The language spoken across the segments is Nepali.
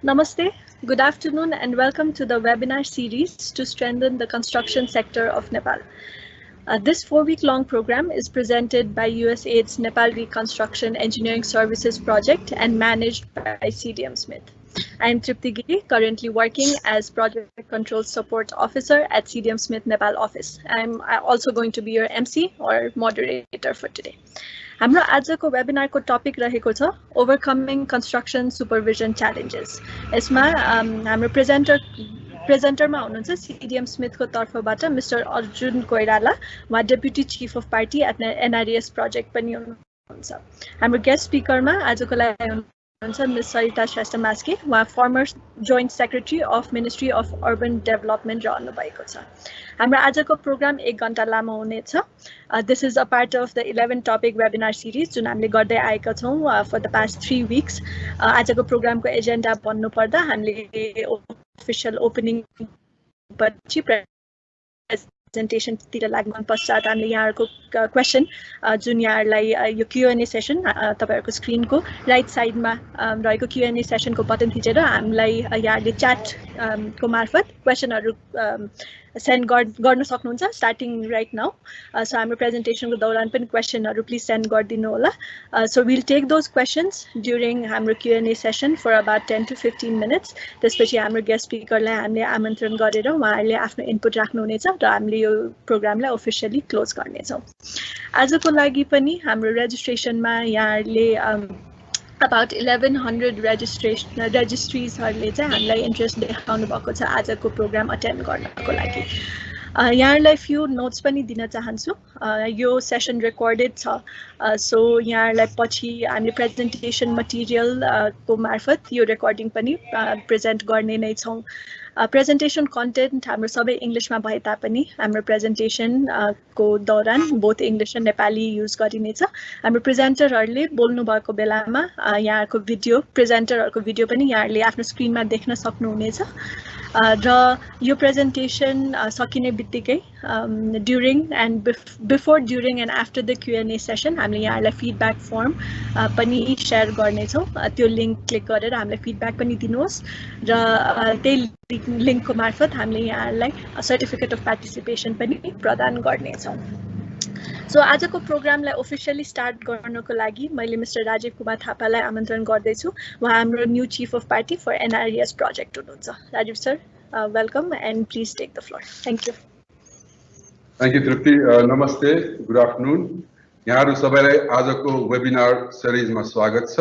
Namaste, good afternoon, and welcome to the webinar series to strengthen the construction sector of Nepal. This 4-week-long program is presented by USAID's Nepal Reconstruction Engineering Services Project and managed by CDM Smith. I am Tripti Giri, currently working as Project Control Support Officer at CDM Smith Nepal office. I'm also going to be your MC or moderator for today. हाम्रो आजको वेबिनारको टपिक रहेको छ ओभरकमिङ कन्स्ट्रक्सन सुपरभिजन च्यालेन्जेस। यसमा हाम्रो प्रेजेन्टरमा हुनुहुन्छ सीडीएम स्मिथको तर्फबाट मिस्टर अर्जुन कोइराला, उहाँ deputy chief of party at NRS project पनि हुनुहुन्छ। हाम्रो गेस्ट स्पिकरमा आजको लागि हुनुहुन्छ मिस सरिता श्रेष्ठ मास्के, उहाँ former joint secretary of ministry of urban development रहनु भएको छ। हाम्रो आजको प्रोग्राम 1 घण्टा लामो हुनेछ। This is a part of the 11 topic webinar series जुन हामीले गर्दै आएका छौँ फर द पास्ट 3 वीक्स। आजको प्रोग्रामको एजेन्डा भन्नु पर्दा हामीले अफिसियल ओपनिङ पछि प्रेजेन्टेसनतिर लाग्नु पश्चात हामीले यहाँहरुको क्वेशन जुन यहाँहरुलाई यो क्यूएनए सेसन तपाईहरुको स्क्रिनको राइट साइडमा रहेको क्यूएनए सेसनको बटन थिचेर हामीलाई यहाँहरुले च्याट को मार्फत क्वेशनहरु सेन्ड गर्न सक्नुहुन्छ स्टार्टिङ राइट नाउ। सो हाम्रो प्रेजेन्टेसनको दौरान पनि क्वेशनहरु प्लिज सेन्ड गरिदिनु होला। So will take those questions during हाम्रो QnA session for about 10 to 15 minutes. त्यसपछि हाम्रो गेस्ट स्पिकरलाई हामीले आमन्त्रण गरेर उहाँहरूले आफ्नो इनपुट राख्नुहुनेछ र हामीले यो प्रोग्रामलाई अफिसियली क्लोज गर्नेछौँ। आजको लागि पनि हाम्रो रेजिस्ट्रेसनमा यहाँहरूले about 1100 registries-हरुले चाहिँ हामीलाई इन्ट्रेस्ट देखाउनु भएको छ आजको प्रोग्राम अटेन्ड गर्नको लागि। यहाँहरूलाई फ्यु नोट्स पनि दिन चाहन्छु। यो सेसन रेकर्डेड छ, सो यहाँहरूलाई पछि हामीले प्रेजेन्टेसन मटेरियल को मार्फत यो रेकर्डिङ पनि प्रेजेन्ट गर्ने नै छौँ। प्रेजेन्टेसन कन्टेन्ट हाम्रो सबै इङ्ग्लिसमा भए तापनि हाम्रो प्रेजेन्टेसन को दौरान बोथ इङ्ग्लिस र नेपाली युज गरिनेछ। हाम्रो प्रेजेन्टरहरूले बोल्नु भएको बेलामा यहाँको भिडियो प्रेजेन्टरहरूको भिडियो पनि यहाँहरूले आफ्नो स्क्रिनमा देख्न सक्नुहुनेछ र यो प्रेजेन्टेसन सकिने बित्तिकै during and before during and after the Q&A session हामीले यहाँहरूलाई फिडब्याक फर्म पनि सेयर गर्नेछौँ। त्यो लिङ्क क्लिक गरेर हामीलाई फिडब्याक पनि दिनुहोस् र त्यही लिङ्कको मार्फत हामीले यहाँहरूलाई सर्टिफिकेट अफ पार्टिसिपेसन पनि प्रदान गर्नेछौँ। सो आजको प्रोग्रामलाई अफिसियली स्टार्ट गर्नको लागि मैले मिस्टर राजीव कुमार थापालाई आमन्त्रण गर्दैछु। उहाँ हाम्रो new chief of party for NRS project हुनुहुन्छ। Rajiv sir, welcome and please take the floor. Thank you. Thank you Tripti. नमस्ते, गुड आफ्टरनुन। यहाँहरू सबैलाई आजको वेबिनार सिरिजमा स्वागत छ।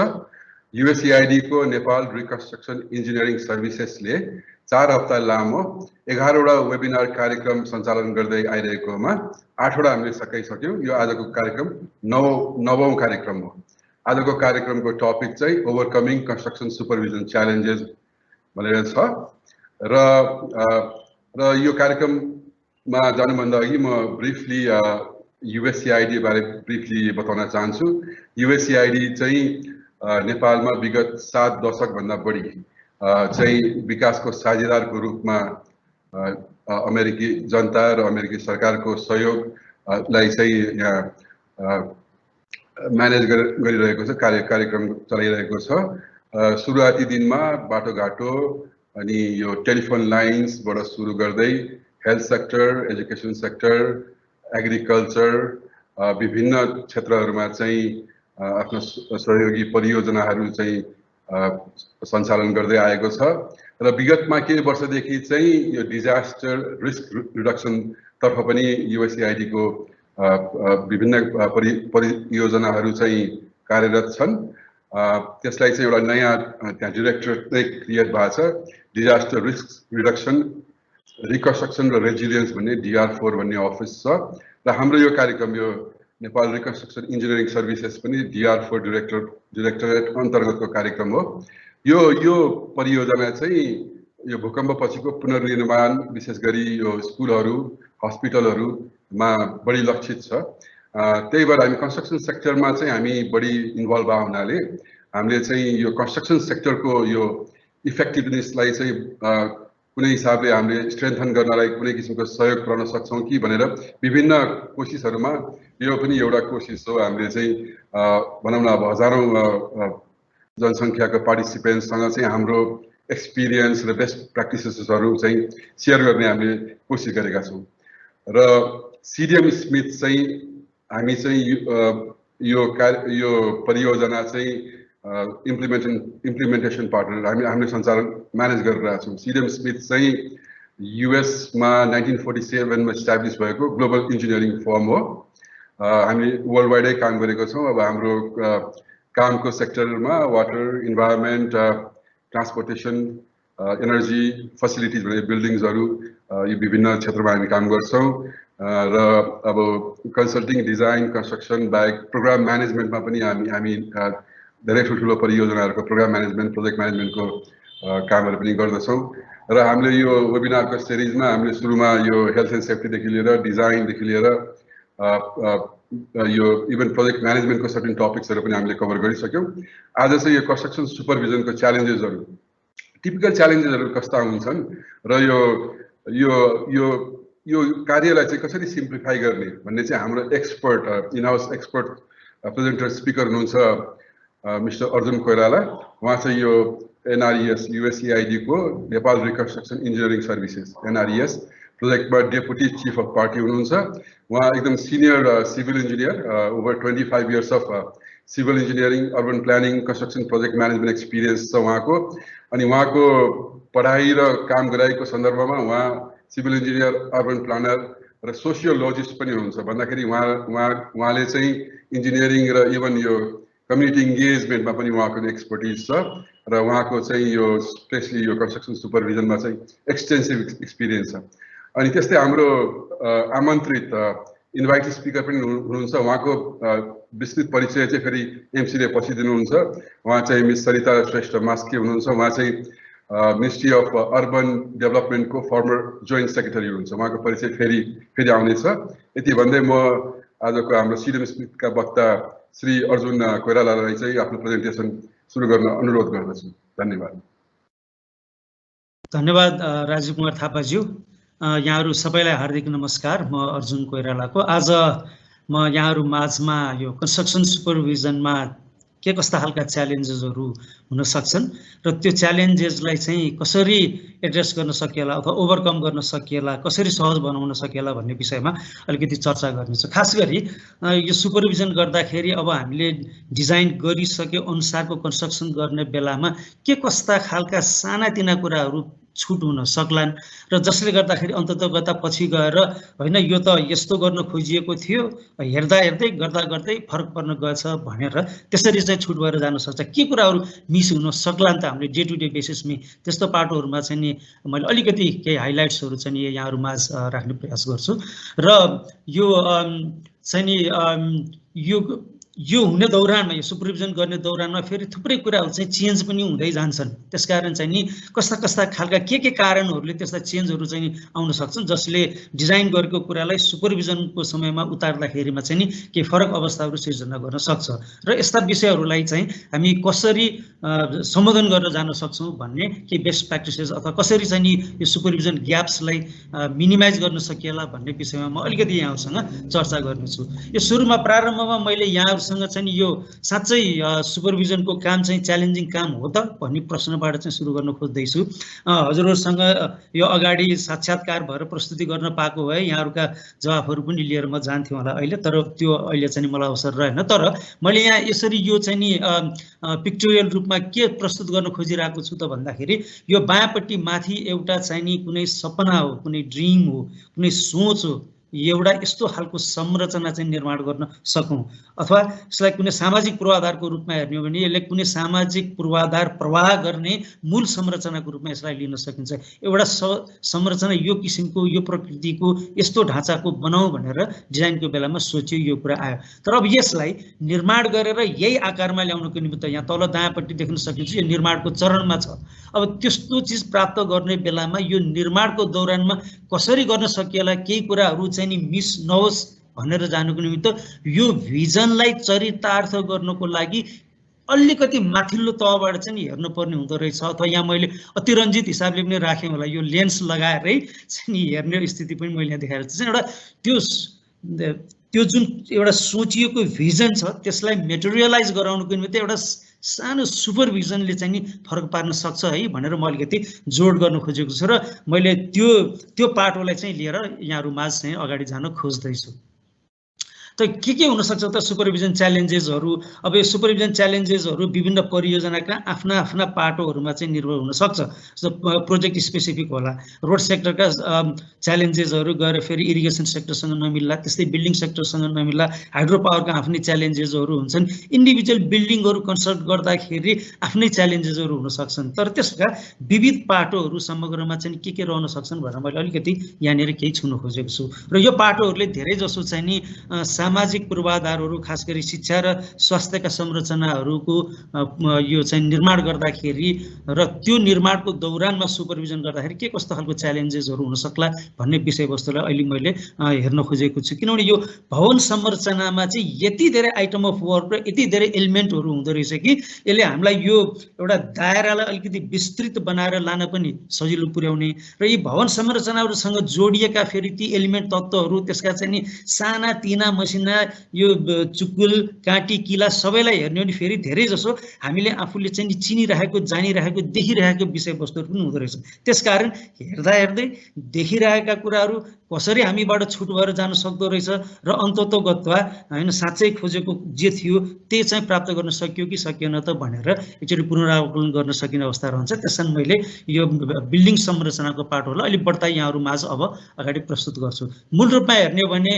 युएसएआइडी को नेपाल रिकन्स्ट्रक्सन इन्जिनियरिङ सर्भिसेसले 4 हप्ता लामो 11वटा वेबिनार कार्यक्रम सञ्चालन गर्दै आइरहेकोमा 8वटा हामीले सकिसक्यौँ। यो आजको कार्यक्रम 9औं कार्यक्रम हो। आजको कार्यक्रमको टपिक चाहिँ ओभरकमिङ कन्स्ट्रक्सन सुपरभिजन च्यालेन्जेस भनेर छ र यो कार्यक्रममा जानुभन्दा अघि म ब्रिफली युएसएआइडी बारे ब्रिफली बताउन चाहन्छु। युएसएआइडी चाहिँ नेपालमा विगत 7 दशकभन्दा बढी चाहिँ विकासको साझेदारको रूपमा अमेरिकी जनता र अमेरिकी सरकारको सहयोगलाई चाहिँ यहाँ म्यानेज गरिरहेको छ, कार्यक्रम चलाइरहेको छ। सुरुवाती दिनमा बाटोघाटो अनि यो टेलिफोन लाइन्सबाट सुरु गर्दै health sector, education sector, agriculture विभिन्न क्षेत्रहरूमा चाहिँ आफ्नो सहयोगी परियोजनाहरू चाहिँ सञ्चालन गर्दै आएको छ र विगतमा केही वर्षदेखि चाहिँ यो डिजास्टर रिस्क रिडक्सन तर्फ पनि युएसएआइडी को विभिन्न परियोजनाहरू चाहिँ कार्यरत छन्। त्यसलाई चाहिँ एउटा नयाँ त्यहाँ डिरेक्टरेट नै क्रिएट भएको छ, डिजास्टर रिस्क रिडक्सन रिकन्स्ट्रक्सन र रेजिलियन्स भन्ने DR4 भन्ने अफिस छ र हाम्रो यो कार्यक्रम यो नेपाल रिकन्स्ट्रक्सन इन्जिनियरिङ सर्भिसेस पनि DR4 डिरेक्टरेट अन्तर्गतको कार्यक्रम हो। यो परियोजना चाहिँ यो भूकम्प पछिको पुनर्निर्माण विशेष गरी यो स्कुलहरू, हस्पिटलहरूमा बढी लक्षित छ। त्यही भएर हामी कन्स्ट्रक्सन सेक्टरमा चाहिँ हामी बढी इन्भल्भ भएको हुनाले हामीले चाहिँ यो कन्स्ट्रक्सन सेक्टरको यो इफेक्टिभनेसलाई चाहिँ कुनै हिसाबले हामीले स्ट्रेन्थन गर्नलाई कुनै किसिमको सहयोग गर्न सक्छौँ कि भनेर विभिन्न कोसिसहरूमा यो पनि एउटा कोसिस हो। हामीले चाहिँ भनौँ न अब हजारौँ जनसङ्ख्याको पार्टिसिपेन्टसँग चाहिँ हाम्रो एक्सपिरियन्स र बेस्ट प्र्याक्टिसेसहरू चाहिँ सेयर गर्ने हामीले कोसिस गरेका छौँ र सिडिएम स्मिथ चाहिँ हामी चाहिँ यो परियोजना चाहिँ इम्प्लिमेन्टेसन पार्टनर हामीले सञ्चालन म्यानेज गरिरहेका छौँ। सिडिएम स्मिथ चाहिँ युएसमा 1947 मा इस्टाब्लिस भएको ग्लोबल इन्जिनियरिङ फर्म हो। हामी वर्ल्ड वाइडै काम गरेको छौँ। अब हाम्रो कामको सेक्टरमा water, environment, transportation, energy, facilities भने बिल्डिङ्सहरू यो विभिन्न क्षेत्रमा हामी काम गर्छौँ र अब कन्सल्टिङ, डिजाइन, कन्स्ट्रक्सन बाहेक प्रोग्राम म्यानेजमेन्टमा पनि हामी धेरै ठुल्ठुलो परियोजनाहरूको प्रोग्राम म्यानेजमेन्ट, प्रोजेक्ट म्यानेजमेन्टको कामहरू पनि गर्दछौँ र हामीले यो वेबिनारको सिरिजमा हामीले सुरुमा यो हेल्थ एन्ड सेफ्टीदेखि लिएर डिजाइनदेखि लिएर यो इभन प्रोजेक्ट म्यानेजमेन्टको सर्टेन टपिक्सहरू पनि हामीले कभर गरिसक्यौँ। आज चाहिँ यो कन्स्ट्रक्सन सुपरभिजनको च्यालेन्जेसहरू, टिपिकल च्यालेन्जेसहरू कस्ता हुन्छन् र यो कार्यलाई चाहिँ कसरी सिम्प्लिफाई गर्ने भन्ने चाहिँ हाम्रो expert, in house expert presenter speaker हुनुहुन्छ मिस्टर अर्जुन कोइराला। उहाँ चाहिँ यो NRES USAID को Nepal reconstruction engineering services NRES प्रोजेक्टमा डेपुटी चिफ अफ पार्टी हुनुहुन्छ। उहाँ एकदम senior civil engineer, over 25 years of civil engineering, urban planning, construction project management experience छ उहाँको। अनि उहाँको पढाइ र काम गराइको सन्दर्भमा उहाँ सिभिल इन्जिनियर, अर्बन प्लानर र सोसियोलोजिस्ट पनि हुनुहुन्छ। भन्दाखेरि उहाँले चाहिँ इन्जिनियरिङ र इभन यो कम्युनिटी इङ्गेजमेन्टमा पनि उहाँको एक्सपर्टिज छ र उहाँको चाहिँ यो स्पेसली यो कन्स्ट्रक्सन सुपरभिजनमा चाहिँ एक्सटेन्सिभ एक्सपिरियन्स छ। अनि त्यस्तै हाम्रो आमन्त्रित इन्भाइट स्पिकर पनि हुनुहुन्छ। उहाँको विस्तृत परिचय चाहिँ फेरि एमसीले पछि दिनुहुन्छ। उहाँ चाहिँ मिस सरिता श्रेष्ठ मास्के हुनुहुन्छ। उहाँ चाहिँ मिनिस्ट्री अफ अर्बन डेभलपमेन्टको फर्मर जोइन्ट सेक्रेटरी हुनुहुन्छ। उहाँको परिचय फेरि आउनेछ। यति भन्दै म आजको हाम्रो सिडिएम स्मिथका वक्ता श्री अर्जुन कोइरालालाई चाहिँ आफ्नो प्रेजेन्टेसन सुरु गर्न अनुरोध गर्दछु। धन्यवाद। धन्यवाद राजीव कुमार थापाज्यू। यहाँहरू सबैलाई हार्दिक नमस्कार। म अर्जुन कोइरालाको आज म यहाँहरू माझमा यो कन्स्ट्रक्सन सुपरभिजनमा के कस्ता खालका च्यालेन्जेसहरू हुन सक्छन् र त्यो च्यालेन्जेसलाई चाहिँ कसरी एड्रेस गर्न सकिएला अथवा ओभरकम गर्न सकिएला, कसरी सहज बनाउन सकिएला भन्ने विषयमा अलिकति चर्चा गर्नेछु। खास गरी यो सुपरभिजन गर्दाखेरि अब हामीले डिजाइन गरिसके अनुसारको कन्स्ट्रक्सन गर्ने बेलामा के कस्ता खालका सानातिना कुराहरू छुट हुन सक्लान् र जसले गर्दाखेरि अन्ततगता पछि गएर होइन यो त यस्तो गर्न खोजिएको थियो, हेर्दा हेर्दै गर्दा गर्दै फरक पर्न गएछ भनेर त्यसरी चाहिँ छुट भएर जान सक्छ। के कुराहरू मिस हुन सक्लान् त हामीले डे टु डे बेसिसमा, त्यस्तो पाटोहरूमा चाहिँ नि मैले अलिकति केही हाइलाइट्सहरू चाहिँ नि यहाँहरू माझ राख्ने प्रयास गर्छु। र यो चाहिँ नि यो हुने दौरानमा, यो सुपरभिजन गर्ने दौरानमा फेरि थुप्रै कुराहरू चाहिँ चेन्ज पनि हुँदै जान्छन्। त्यसकारण चाहिँ नि कस्ता कस्ता खालका के कारणहरूले त्यस्ता चेन्जहरू चाहिँ आउन सक्छन् जसले डिजाइन गरेको कुरालाई सुपरभिजनको समयमा उतार्दाखेरिमा चाहिँ नि केही फरक अवस्थाहरू सिर्जना गर्न सक्छ र यस्ता विषयहरूलाई चाहिँ हामी कसरी सम्बोधन गर्न जान सक्छौँ भन्ने केही बेस्ट प्र्याक्टिसेस अथवा कसरी चाहिँ नि यो सुपरभिजन ग्याप्सलाई मिनिमाइज गर्न सकिएला भन्ने विषयमा म अलिकति यहाँहरूसँग चर्चा गर्नेछु। यो सुरुमा प्रारम्भमा मैले यहाँहरूसँग चाहिँ यो साँच्चै सुपरभिजनको काम चाहिँ च्यालेन्जिङ काम हो त भन्ने प्रश्नबाट चाहिँ सुरु गर्न खोज्दैछु। हजुरहरूसँग यो अगाडि साक्षात्कार भएर प्रस्तुति गर्न पाएको भए यहाँहरूका जवाफहरू पनि लिएर म जान्थेँ होला अहिले, तर त्यो अहिले चाहिँ मलाई अवसर रहेन। तर मैले यहाँ यसरी यो चाहिँ नि पिक्चोरियल रूपमा के प्रस्तुत गर्न खोजिरहेको छु त भन्दाखेरि यो बायाँपट्टि माथि एउटा चाहिँ नि कुनै सपना हो, कुनै ड्रिम हो, कुनै सोच हो, एउटा यस्तो खालको संरचना चाहिँ निर्माण गर्न सकौँ अथवा यसलाई कुनै सामाजिक पूर्वाधारको रूपमा हेर्ने हो भने यसले कुनै सामाजिक पूर्वाधार प्रवाह गर्ने मूल संरचनाको रूपमा यसलाई लिन सकिन्छ। एउटा संरचना यो किसिमको, यो प्रकृतिको, यस्तो ढाँचाको बनाऊ भनेर डिजाइनको बेलामा सोचियो, यो कुरा आयो। तर अब यसलाई निर्माण गरेर यही आकारमा ल्याउनको निमित्त यहाँ तल दायाँपट्टि देख्न सकिन्छ यो निर्माणको चरणमा छ। अब त्यस्तो चिज प्राप्त गर्ने बेलामा यो निर्माणको दौरानमा कसरी गर्न सकिएला, केही कुराहरू चाहिँ नि मिस नहोस् भनेर जानुको निमित्त यो भिजनलाई चरितार्थ गर्नको लागि अलिकति माथिल्लो तहबाट चाहिँ हेर्नुपर्ने हुँदो रहेछ। अथवा यहाँ मैले अतिरञ्जित हिसाबले पनि राखेँ होला, यो लेन्स लगाएरै चाहिँ हेर्ने स्थिति पनि मैले यहाँ देखाएको छु। एउटा त्यो जुन एउटा सोचिएको भिजन छ त्यसलाई मेटेरियलाइज गराउनुको निमित्त एउटा सानो सुपरभिजनले चाहिँ नि फरक पार्न सक्छ है भनेर म अलिकति जोड गर्न खोजेको छु र मैले त्यो पाटोलाई चाहिँ लिएर यहाँहरू माझ चाहिँ अगाडि जान खोज्दैछु। त के हुनसक्छ त सुपरभिजन च्यालेन्जेसहरू? अब यो सुपरभिजन च्यालेन्जेसहरू विभिन्न परियोजनाका आफ्ना आफ्ना पाटोहरूमा चाहिँ निर्भर हुनसक्छ। प्रोजेक्ट स्पेसिफिक होला। रोड सेक्टरका च्यालेन्जेसहरू गएर फेरि इरिगेसन सेक्टरसँग नमिल्ला, त्यस्तै बिल्डिङ सेक्टरसँग नमिल्ला, हाइड्रो पावरका आफ्नै च्यालेन्जेसहरू हुन्छन्। इन्डिभिजुअल बिल्डिङहरू कन्स्ट्रक्ट गर्दाखेरि आफ्नै च्यालेन्जेसहरू हुन सक्छन्। तर त्यसका विविध पाटोहरू समग्रमा चाहिँ के रहन सक्छन् भनेर मैले अलिकति यहाँनिर केही छुन खोजेको छु। र यो पाटोहरूले धेरै जसो चाहिँ नि सामाजिक पूर्वाधारहरू खास गरी शिक्षा र स्वास्थ्यका संरचनाहरूको यो चाहिँ निर्माण गर्दाखेरि र त्यो निर्माणको दौरानमा सुपरभिजन गर्दाखेरि के कस्तो खालको च्यालेन्जेसहरू हुन सक्ला भन्ने विषयवस्तुलाई अहिले मैले हेर्न खोजेको छु। किनभने यो भवन संरचनामा चाहिँ यति धेरै आइटम अफ वर्क र यति धेरै एलिमेन्टहरू हुँदो रहेछ कि यसले हामीलाई यो एउटा दायरालाई अलिकति विस्तृत बनाएर लान पनि सजिलो पुर्याउने र यी भवन संरचनाहरूसँग जोडिएका फेरि ती एलिमेन्ट तत्त्वहरू त्यसका चाहिँ नि साना तिना मसिना यो चुकुल काँटी किला सबैलाई हेर्ने हो भने फेरि धेरै जसो हामीले आफूले चाहिँ नि चिनिरहेको जानिरहेको देखिरहेको विषयवस्तुहरू पनि हुँदो रहेछ। त्यसकारण हेर्दा हेर्दै देखिरहेका कुराहरू कसरी हामीबाट छुट भएर जान सक्दो रहेछ र अन्ततोगत्वा होइन साँच्चै खोजेको जे थियो त्यही चाहिँ प्राप्त गर्न सकियो कि सकिएन त भनेर एकचोटि पुनरावलोकन गर्न सकिने अवस्था रहन्छ। त्यसकारण मैले यो बिल्डिङ संरचनाको पाटोलाई अलिक बढ्ता यहाँहरू माझ अब अगाडि प्रस्तुत गर्छु। मूल रूपमा हेर्ने हो भने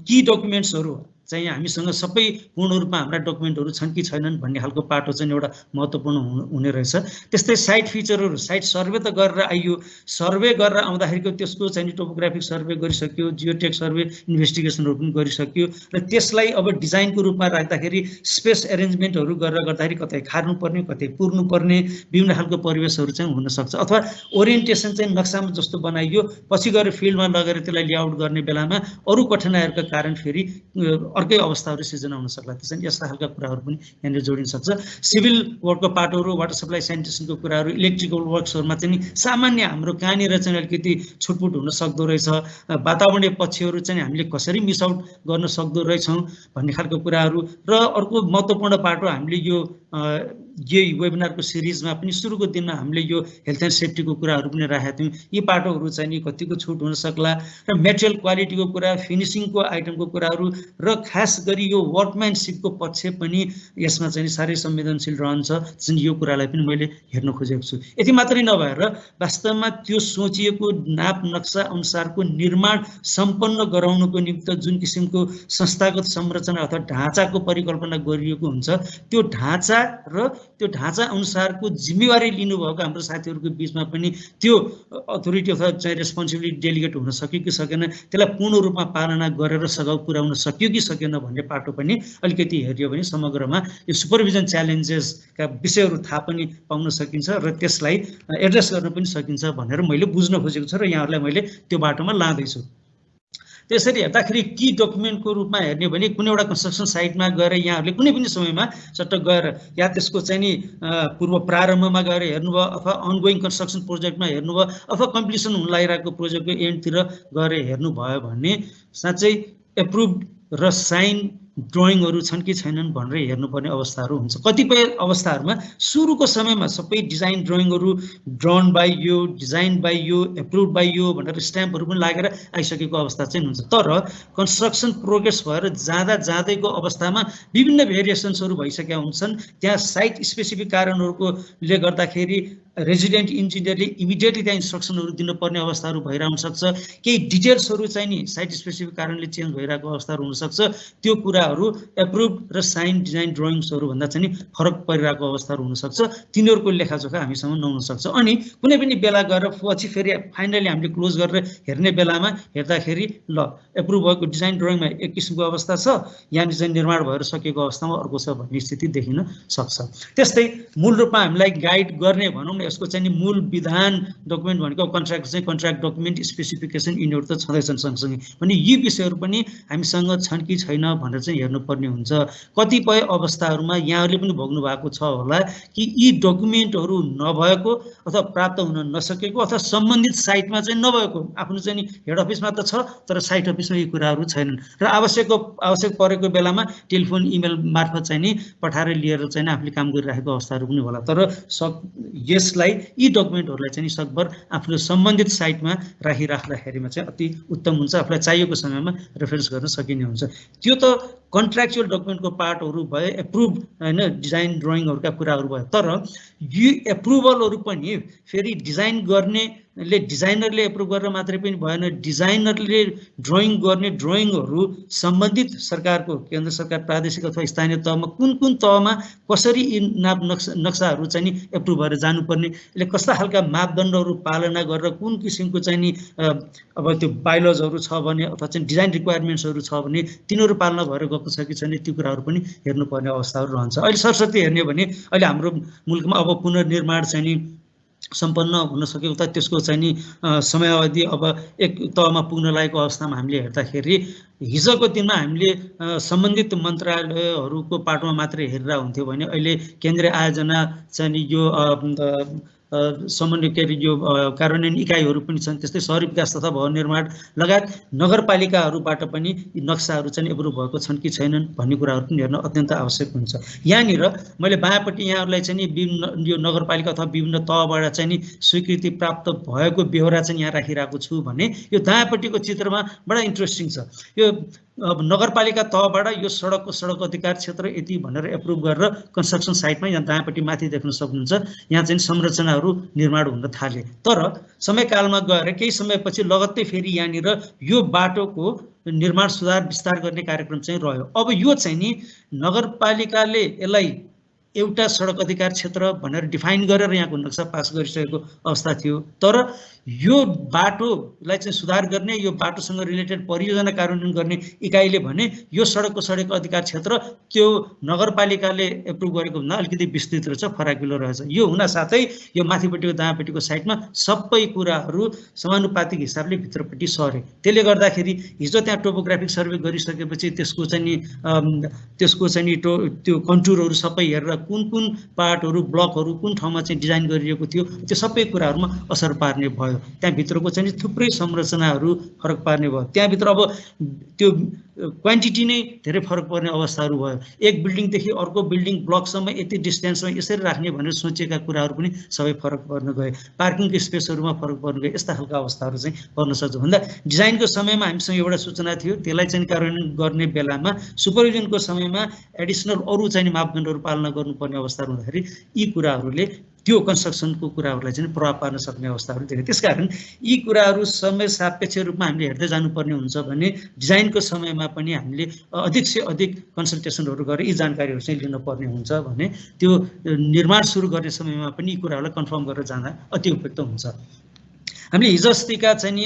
की डकुमेन्ट्सहरू चाहिँ हामीसँग सबै पूर्ण रूपमा हाम्रा डकुमेन्टहरू छन् कि छैनन् भन्ने खालको पाटो चाहिँ एउटा महत्त्वपूर्ण हुने रहेछ। त्यस्तै साइट फिचरहरू, साइट सर्वे त गरेर आइयो, सर्वे गरेर आउँदाखेरिको त्यसको चाहिँ टोपोग्राफिक सर्वे गरिसक्यो, जियोटेक सर्वे इन्भेस्टिगेसनहरू पनि गरिसक्यो र त्यसलाई अब डिजाइनको रूपमा राख्दाखेरि स्पेस एरेन्जमेन्टहरू गरेर गर्दाखेरि कतै खार्नुपर्ने कतै पुर्नुपर्ने विभिन्न खालको परिवेशहरू चाहिँ हुनसक्छ। अथवा ओरिएन्टेसन चाहिँ नक्सामा जस्तो बनाइयो, पछि गएर फिल्डमा लगेर त्यसलाई लेआउट गर्ने बेलामा अरू कठिनाइहरूका कारण फेरि अर्कै अवस्थाहरू सिर्जना हुन सक्ला। त्यसैले यस्ता खालका कुराहरू पनि यहाँनिर जोडिन सक्छ। सिभिल वर्कको पाटोहरू, वाटर सप्लाई सेनिटेसनको कुराहरू, इलेक्ट्रिकल वर्क्सहरूमा चाहिँ सामान्य हाम्रो कहाँनिर चाहिँ अलिकति छुटपुट हुन सक्दो रहेछ, वातावरणीय पक्षहरू चाहिँ हामीले कसरी मिस आउट गर्न सक्दो रहेछौँ भन्ने खालको कुराहरू। र अर्को महत्त्वपूर्ण पाटो हामीले यो यही वेबिनारको सिरिजमा पनि सुरुको दिनमा हामीले यो हेल्थ एन्ड सेफ्टीको कुराहरू पनि राखेका थियौँ। यी पाटोहरू चाहिँ नि कतिको छुट हुन सक्ला र मेटेरियल क्वालिटीको कुरा, फिनिसिङको आइटमको कुराहरू र खास गरी यो वर्कम्यानसिपको पक्ष पनि यसमा चाहिँ साह्रै संवेदनशील रहन्छ। चाहिँ यो कुरालाई पनि मैले हेर्न खोजेको छु। यति मात्रै नभएर वास्तवमा त्यो सोचिएको नाप नक्सा अनुसारको निर्माण सम्पन्न गराउनुको निमित्त जुन किसिमको संस्थागत संरचना अथवा ढाँचाको परिकल्पना गरिएको हुन्छ त्यो ढाँचा र त्यो ढाँचा अनुसारको जिम्मेवारी लिनुभएको हाम्रो साथीहरूको बिचमा पनि त्यो अथोरिटी अथवा चाहिँ रेस्पोन्सिबिलिटी डेलिगेट हुन सक्यो कि सकेन, त्यसलाई पूर्ण रूपमा पालना गरेर सघाउ पुर्याउन सक्यो कि सकेन भन्ने पाटो पनि अलिकति हेऱ्यो भने समग्रमा यो सुपरभिजन च्यालेन्जेसका विषयहरू थाहा पनि पाउन सकिन्छ र त्यसलाई एड्रेस गर्न पनि सकिन्छ भनेर मैले बुझ्न खोजेको छु र यहाँहरूलाई मैले त्यो बाटोमा लाँदैछु। त्यसरी हेर्दाखेरि की डकुमेन्टको रूपमा हेर्ने भने कुनै एउटा कन्स्ट्रक्सन साइटमा गएर यहाँहरूले कुनै पनि समयमा चट्ट गएर या त्यसको चाहिँ नि पूर्व प्रारम्भमा गएर हेर्नुभयो अथवा अनगोइङ कन्स्ट्रक्सन प्रोजेक्टमा हेर्नुभयो अथवा कम्प्लिसन हुन लागिरहेको प्रोजेक्टको एन्डतिर गएर हेर्नुभयो भने साँच्चै एप्रुभड र साइन ड्रइङहरू छन् कि छैनन् भनेर हेर्नुपर्ने अवस्थाहरू हुन्छ। कतिपय अवस्थाहरूमा सुरुको समयमा सबै डिजाइन ड्रइङहरू ड्रन बाई यो, डिजाइन बाई यो, एप्रुभड बाई यो भनेर स्ट्याम्पहरू पनि लागेर आइसकेको अवस्था चाहिँ हुन्छ। तर कन्स्ट्रक्सन प्रोग्रेस भएर जाँदैको अवस्थामा विभिन्न भेरिएसन्सहरू भइसकेका हुन्छन्। त्यहाँ साइट स्पेसिफिक कारणहरूकोले गर्दाखेरि रेजिडेन्ट इन्जिनियरले इमिडिएटली त्यहाँ इन्स्ट्रक्सनहरू दिनुपर्ने अवस्थाहरू भइरहन सक्छ। केही डिटेल्सहरू चाहिँ नि साइट स्पेसिफिक कारणले चेन्ज भइरहेको अवस्थाहरू हुनसक्छ। त्यो कुराहरू एप्रुभड र साइन डिजाइन ड्रइङ्सहरू भन्दा चाहिँ नि फरक परिरहेको अवस्थाहरू हुनसक्छ। तिनीहरूको लेखाजोखा हामीसँग नहुन सक्छ। अनि कुनै पनि बेला गएर पछि फेरि फाइनली हामीले क्लोज गरेर हेर्ने बेलामा हेर्दाखेरि ल एप्रुभ भएको डिजाइन ड्रइङमा एक किसिमको अवस्था छ, यहाँनिर चाहिँ निर्माण भएर सकेको अवस्थामा अर्को छ भन्ने स्थिति देखिन सक्छ। त्यस्तै मूल रूपमा हामीलाई गाइड गर्ने भनौँ यसको चाहिँ नि मूल विधान डकुमेन्ट भनेको कन्ट्र्याक्ट चाहिँ कन्ट्र्याक्ट डकुमेन्ट स्पेसिफिकेसन यिनीहरू त छँदैछन् सँगसँगै भने यी विषयहरू पनि हामीसँग छन् कि छैन भनेर चाहिँ चाहिँ हेर्नुपर्ने हुन्छ। कतिपय अवस्थाहरूमा यहाँहरूले पनि भोग्नु भएको छ होला कि यी डकुमेन्टहरू नभएको अथवा प्राप्त हुन नसकेको अथवा सम्बन्धित साइटमा चाहिँ नभएको, आफ्नो चाहिँ हेड अफिसमा त छ तर साइट अफिसमा यी कुराहरू छैनन् र आवश्यक परेको बेलामा टेलिफोन इमेल मार्फत चाहिँ नि पठाएर लिएर चाहिँ आफूले काम गरिरहेको अवस्थाहरू पनि होला। तर यसलाई यी डकुमेन्टहरूलाई चाहिँ सकभर आफ्नो सम्बन्धित साइटमा राखिराख्दाखेरिमा चाहिँ अति उत्तम हुन्छ, आफूलाई चाहिएको समयमा रेफरेन्स गर्न सकिने हुन्छ। त्यो त कन्ट्र्याक्चुअल डकुमेन्टको पार्टहरू भयो, एप्रुभ होइन डिजाइन ड्रइङहरूका कुराहरू भयो। तर यो एप्रुभलहरू पनि फेरि डिजाइन गर्नेले डिजाइनरले एप्रुभ गरेर मात्रै पनि भएन, डिजाइनरले ड्रइङ गर्ने ड्रइङहरू सम्बन्धित सरकारको केन्द्र सरकार प्रादेशिक अथवा स्थानीय तहमा कुन तहमा कसरी यी नक्साहरू चाहिँ नि एप्रुभ भएर जानुपर्ने, यसले कस्ता खालका मापदण्डहरू पालना गरेर कुन किसिमको चाहिँ नि अब त्यो बाइलजहरू छ भने अथवा चाहिँ डिजाइन रिक्वायरमेन्ट्सहरू छ भने तिनीहरू पालना भएर गएको छ कि छैन त्यो कुराहरू पनि हेर्नुपर्ने अवस्थाहरू रहन्छ। अहिले सरस्वती हेर्ने भने अहिले हाम्रो मुलुकमा अब पुनर्निर्माण चाहिँ नि सम्पन्न हुन सकेको त त्यसको चाहिँ नि समयावधि अब एक तहमा पुग्न लागेको अवस्थामा हामीले हेर्दाखेरि हिजोको दिनमा हामीले सम्बन्धित मन्त्रालयहरूको पाटोमा मात्रै हेरेर हुन्थ्यो भने अहिले केन्द्रीय आयोजना चाहिँ यो समन्वय के अरे यो कार्यान्वयन इकाइहरू पनि छन्, त्यस्तै शहरी विकास तथा भवन निर्माण लगायत नगरपालिकाहरूबाट पनि यी नक्साहरू चाहिँ एप्रुभ भएको छन् कि छैनन् भन्ने कुराहरू पनि हेर्न अत्यन्त आवश्यक हुन्छ। यहाँनिर मैले बायाँपट्टि यहाँहरूलाई चाहिँ नि विभिन्न यो नगरपालिका अथवा विभिन्न तहबाट चाहिँ नि स्वीकृति प्राप्त भएको बेहोरा चाहिँ यहाँ राखिरहेको छु भने यो दायाँपट्टिको चित्रमा बडा इन्ट्रेस्टिङ छ। यो अब नगरपालिका तहबाट यो सडक अधिकार क्षेत्र यति भनेर एप्रुभ गरेर कन्स्ट्रक्सन साइटमा यहाँ दायाँपट्टि माथि देख्न सक्नुहुन्छ यहाँ चाहिँ संरचनाहरू निर्माण हुन थाले। तर समयकालमा गएर केही समयपछि लगत्तै फेरि यहाँनिर यो बाटोको निर्माण सुधार विस्तार गर्ने कार्यक्रम चाहिँ रह्यो। अब यो चाहिँ नि नगरपालिकाले यसलाई एउटा सडक अधिकार क्षेत्र भनेर डिफाइन गरेर यहाँको नक्सा पास गरिसकेको अवस्था थियो। तर यो बाटोलाई चाहिँ सुधार गर्ने, यो बाटोसँग रिलेटेड परियोजना कार्यान्वयन गर्ने इकाइले भने यो सडक अधिकार क्षेत्र त्यो नगरपालिकाले एप्रुभ गरेको भन्दा अलिकति विस्तृत रहेछ, फराकिलो रहेछ। यो हुन साथै यो माथिपट्टिको दायाँपट्टिको साइडमा सबै कुराहरू समानुपातिक हिसाबले भित्रपट्टि सरे। त्यसले गर्दाखेरि हिजो त्यहाँ टोपोग्राफिक सर्वे गरिसकेपछि त्यसको चाहिँ नि त्यो कन्टुरहरू सबै हेरेर कुन पार्टहरू ब्लकहरू कुन ठाउँमा चाहिँ डिजाइन गरिएको थियो त्यो सबै कुराहरूमा असर पार्ने भयो। त्यहाँभित्रको चाहिँ थुप्रै संरचनाहरू फरक पार्ने भयो। त्यहाँभित्र अब त्यो क्वान्टिटी नै धेरै फरक पर्ने अवस्थाहरू भयो। एक बिल्डिङदेखि अर्को बिल्डिङ ब्लकसम्म यति डिस्टेन्समा यसरी राख्ने भनेर सोचेका कुराहरू पनि सबै फरक पर्न गए। पार्किङको स्पेसहरूमा फरक पर्न गए। यस्ता खालका अवस्थाहरू चाहिँ पर्न सक्छ। भन्दा डिजाइनको समयमा हामीसँग एउटा सूचना थियो, त्यसलाई चाहिँ कार्यान्वयन गर्ने बेलामा सुपरभिजनको समयमा एडिसनल अरू चाहिँ मापदण्डहरू पालना गर्नुपर्ने अवस्थाहरू हुँदाखेरि यी कुराहरूले त्यो कन्स्ट्रक्सनको कुराहरूलाई चाहिँ प्रभाव पार्न सक्ने अवस्थाहरू देखे। त्यसकारण यी कुराहरू समय सापेक्ष रूपमा हामीले हेर्दै जानुपर्ने हुन्छ भने डिजाइनको समयमा पनि हामीले अधिक से अधिक कन्सल्टेसनहरू गरेर यी जानकारीहरू चाहिँ लिनुपर्ने हुन्छ भने त्यो निर्माण सुरु गर्ने समयमा पनि यी कुराहरूलाई कन्फर्म गरेर जाँदा अति उपयुक्त हुन्छ। हामीले हिजो अस्तिका चाहिँ नि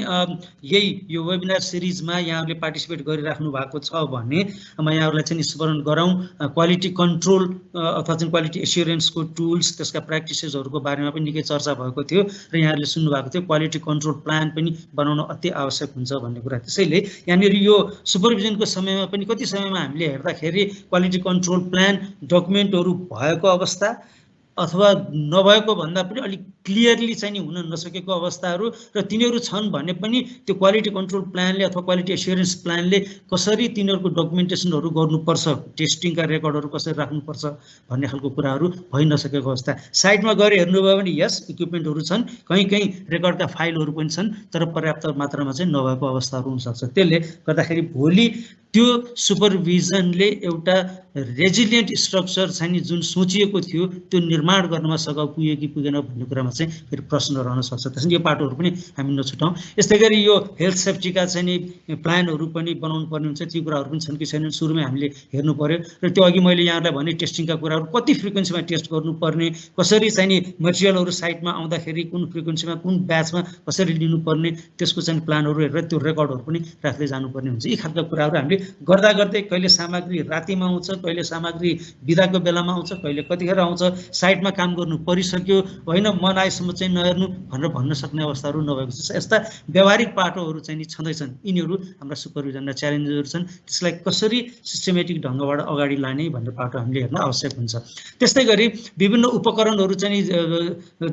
यही यो वेबिनार सिरिजमा यहाँहरूले पार्टिसिपेट गरिराख्नु भएको छ भने म यहाँहरूलाई चाहिँ स्मरण गराउँ, क्वालिटी कन्ट्रोल अथवा चाहिँ क्वालिटी एस्युरेन्सको टुल्स त्यसका प्र्याक्टिसेसहरूको बारेमा पनि निकै चर्चा भएको थियो र यहाँहरूले सुन्नुभएको थियो। क्वालिटी कन्ट्रोल प्लान पनि बनाउन अति आवश्यक हुन्छ भन्ने कुरा। त्यसैले यहाँनिर यो सुपरभिजनको समयमा पनि कति समयमा हामीले हेर्दाखेरि क्वालिटी कन्ट्रोल प्लान डकुमेन्टहरू भएको अवस्था अथवा नभएको भन्दा पनि अलिक क्लियरली चाहिँ हुन नसकेको अवस्थाहरू र तिनीहरू छन् भने पनि त्यो क्वालिटी कन्ट्रोल प्लानले अथवा क्वालिटी एस्युरेन्स प्लानले कसरी तिनीहरूको डकुमेन्टेसनहरू गर्नुपर्छ, टेस्टिङका रेकर्डहरू कसरी राख्नुपर्छ भन्ने खालको कुराहरू भइ नसकेको अवस्था। साइडमा गएर हेर्नुभयो भने यस इक्विपमेन्टहरू छन्, कहीँ रेकर्डका फाइलहरू पनि छन्, तर पर्याप्त मात्रामा चाहिँ नभएको अवस्थाहरू हुनसक्छ। त्यसले गर्दाखेरि भोलि त्यो सुपरभिजनले एउटा रेजिलियन्ट स्ट्रक्चर चाहिँ जुन सोचिएको थियो त्यो निर्माण गर्नमा सघाउ पुग्यो कि पुगेन भन्ने कुरामा चाहिँ फेरि प्रश्न रहन सक्छ। त्यसैले यो पाटोहरू पनि हामी नछुटाउँ। यस्तै गरी यो हेल्थ सेफ्टीका चाहिँ नि प्लानहरू पनि बनाउनु पर्ने हुन्छ, ती कुराहरू पनि छन् कि छैनन् सुरुमै हामीले हेर्नु पर्यो। र त्यो अघि मैले यहाँलाई भने टेस्टिङका कुराहरू कति फ्रिक्वेन्सीमा टेस्ट गर्नुपर्ने, कसरी चाहिँ नि मटेरियलहरू साइटमा आउँदाखेरि कुन फ्रिक्वेन्सीमा कुन ब्याचमा कसरी लिनुपर्ने, त्यसको चाहिँ प्लानहरू हेरेर त्यो रेकर्डहरू पनि राख्दै जानुपर्ने हुन्छ। यी खालका कुराहरू हामीले गर्दा गर्दै कहिले सामग्री रातिमा आउँछ, कहिले सामग्री बिदाको बेलामा आउँछ, कहिले कतिखेर आउँछ, साइटमा काम गर्नु परिसक्यो होइन मन आएसम्म चाहिँ नहेर्नु भनेर भन्न सक्ने अवस्थाहरू नभएको छ। यस्ता व्यावहारिक पाटोहरू चाहिँ नि छँदैछन्। यिनीहरू हाम्रा सुपरभिजनका च्यालेन्जहरू छन्। त्यसलाई कसरी सिस्टमेटिक ढङ्गबाट अगाडि लाने भन्ने पाटो हामीले हेर्न आवश्यक हुन्छ। त्यस्तै गरी विभिन्न उपकरणहरू चाहिँ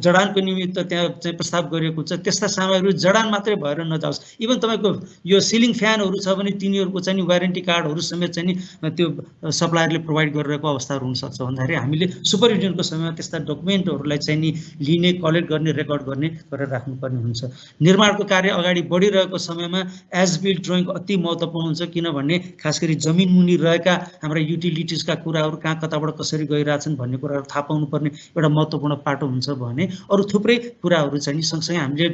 जडानको निमित्त त्यहाँ चाहिँ प्रस्ताव गरिएको हुन्छ। त्यस्ता सामग्री जडान मात्रै भएर नजाओस्। इभन तपाईँको यो सिलिङ फ्यानहरू छ भने तिनीहरूको चाहिँ वारेन्टी कार्डहरू समेत चाहिँ त्यो सप्लायरले प्रोभाइड गरिरहेको अवस्थाहरू हुनसक्छ भन्दाखेरि हामीले सुपरभिजनको समयमा त्यस्ता डकुमेन्टहरूलाई चाहिँ नि लिने, कलेक्ट गर्ने, रेकर्ड गर्ने गरेर राख्नुपर्ने हुन्छ। निर्माणको कार्य अगाडि बढिरहेको समयमा एज बिल्ड ड्रइङ अति महत्त्वपूर्ण हुन्छ, किनभने खास गरी जमिन मुनि रहेका हाम्रा युटिलिटिजका कुराहरू कहाँ कताबाट कसरी गइरहेछन् भन्ने कुराहरू थाहा पाउनुपर्ने एउटा महत्त्वपूर्ण पाटो हुन्छ भने अरू थुप्रै कुराहरू चाहिँ नि सँगसँगै हामीले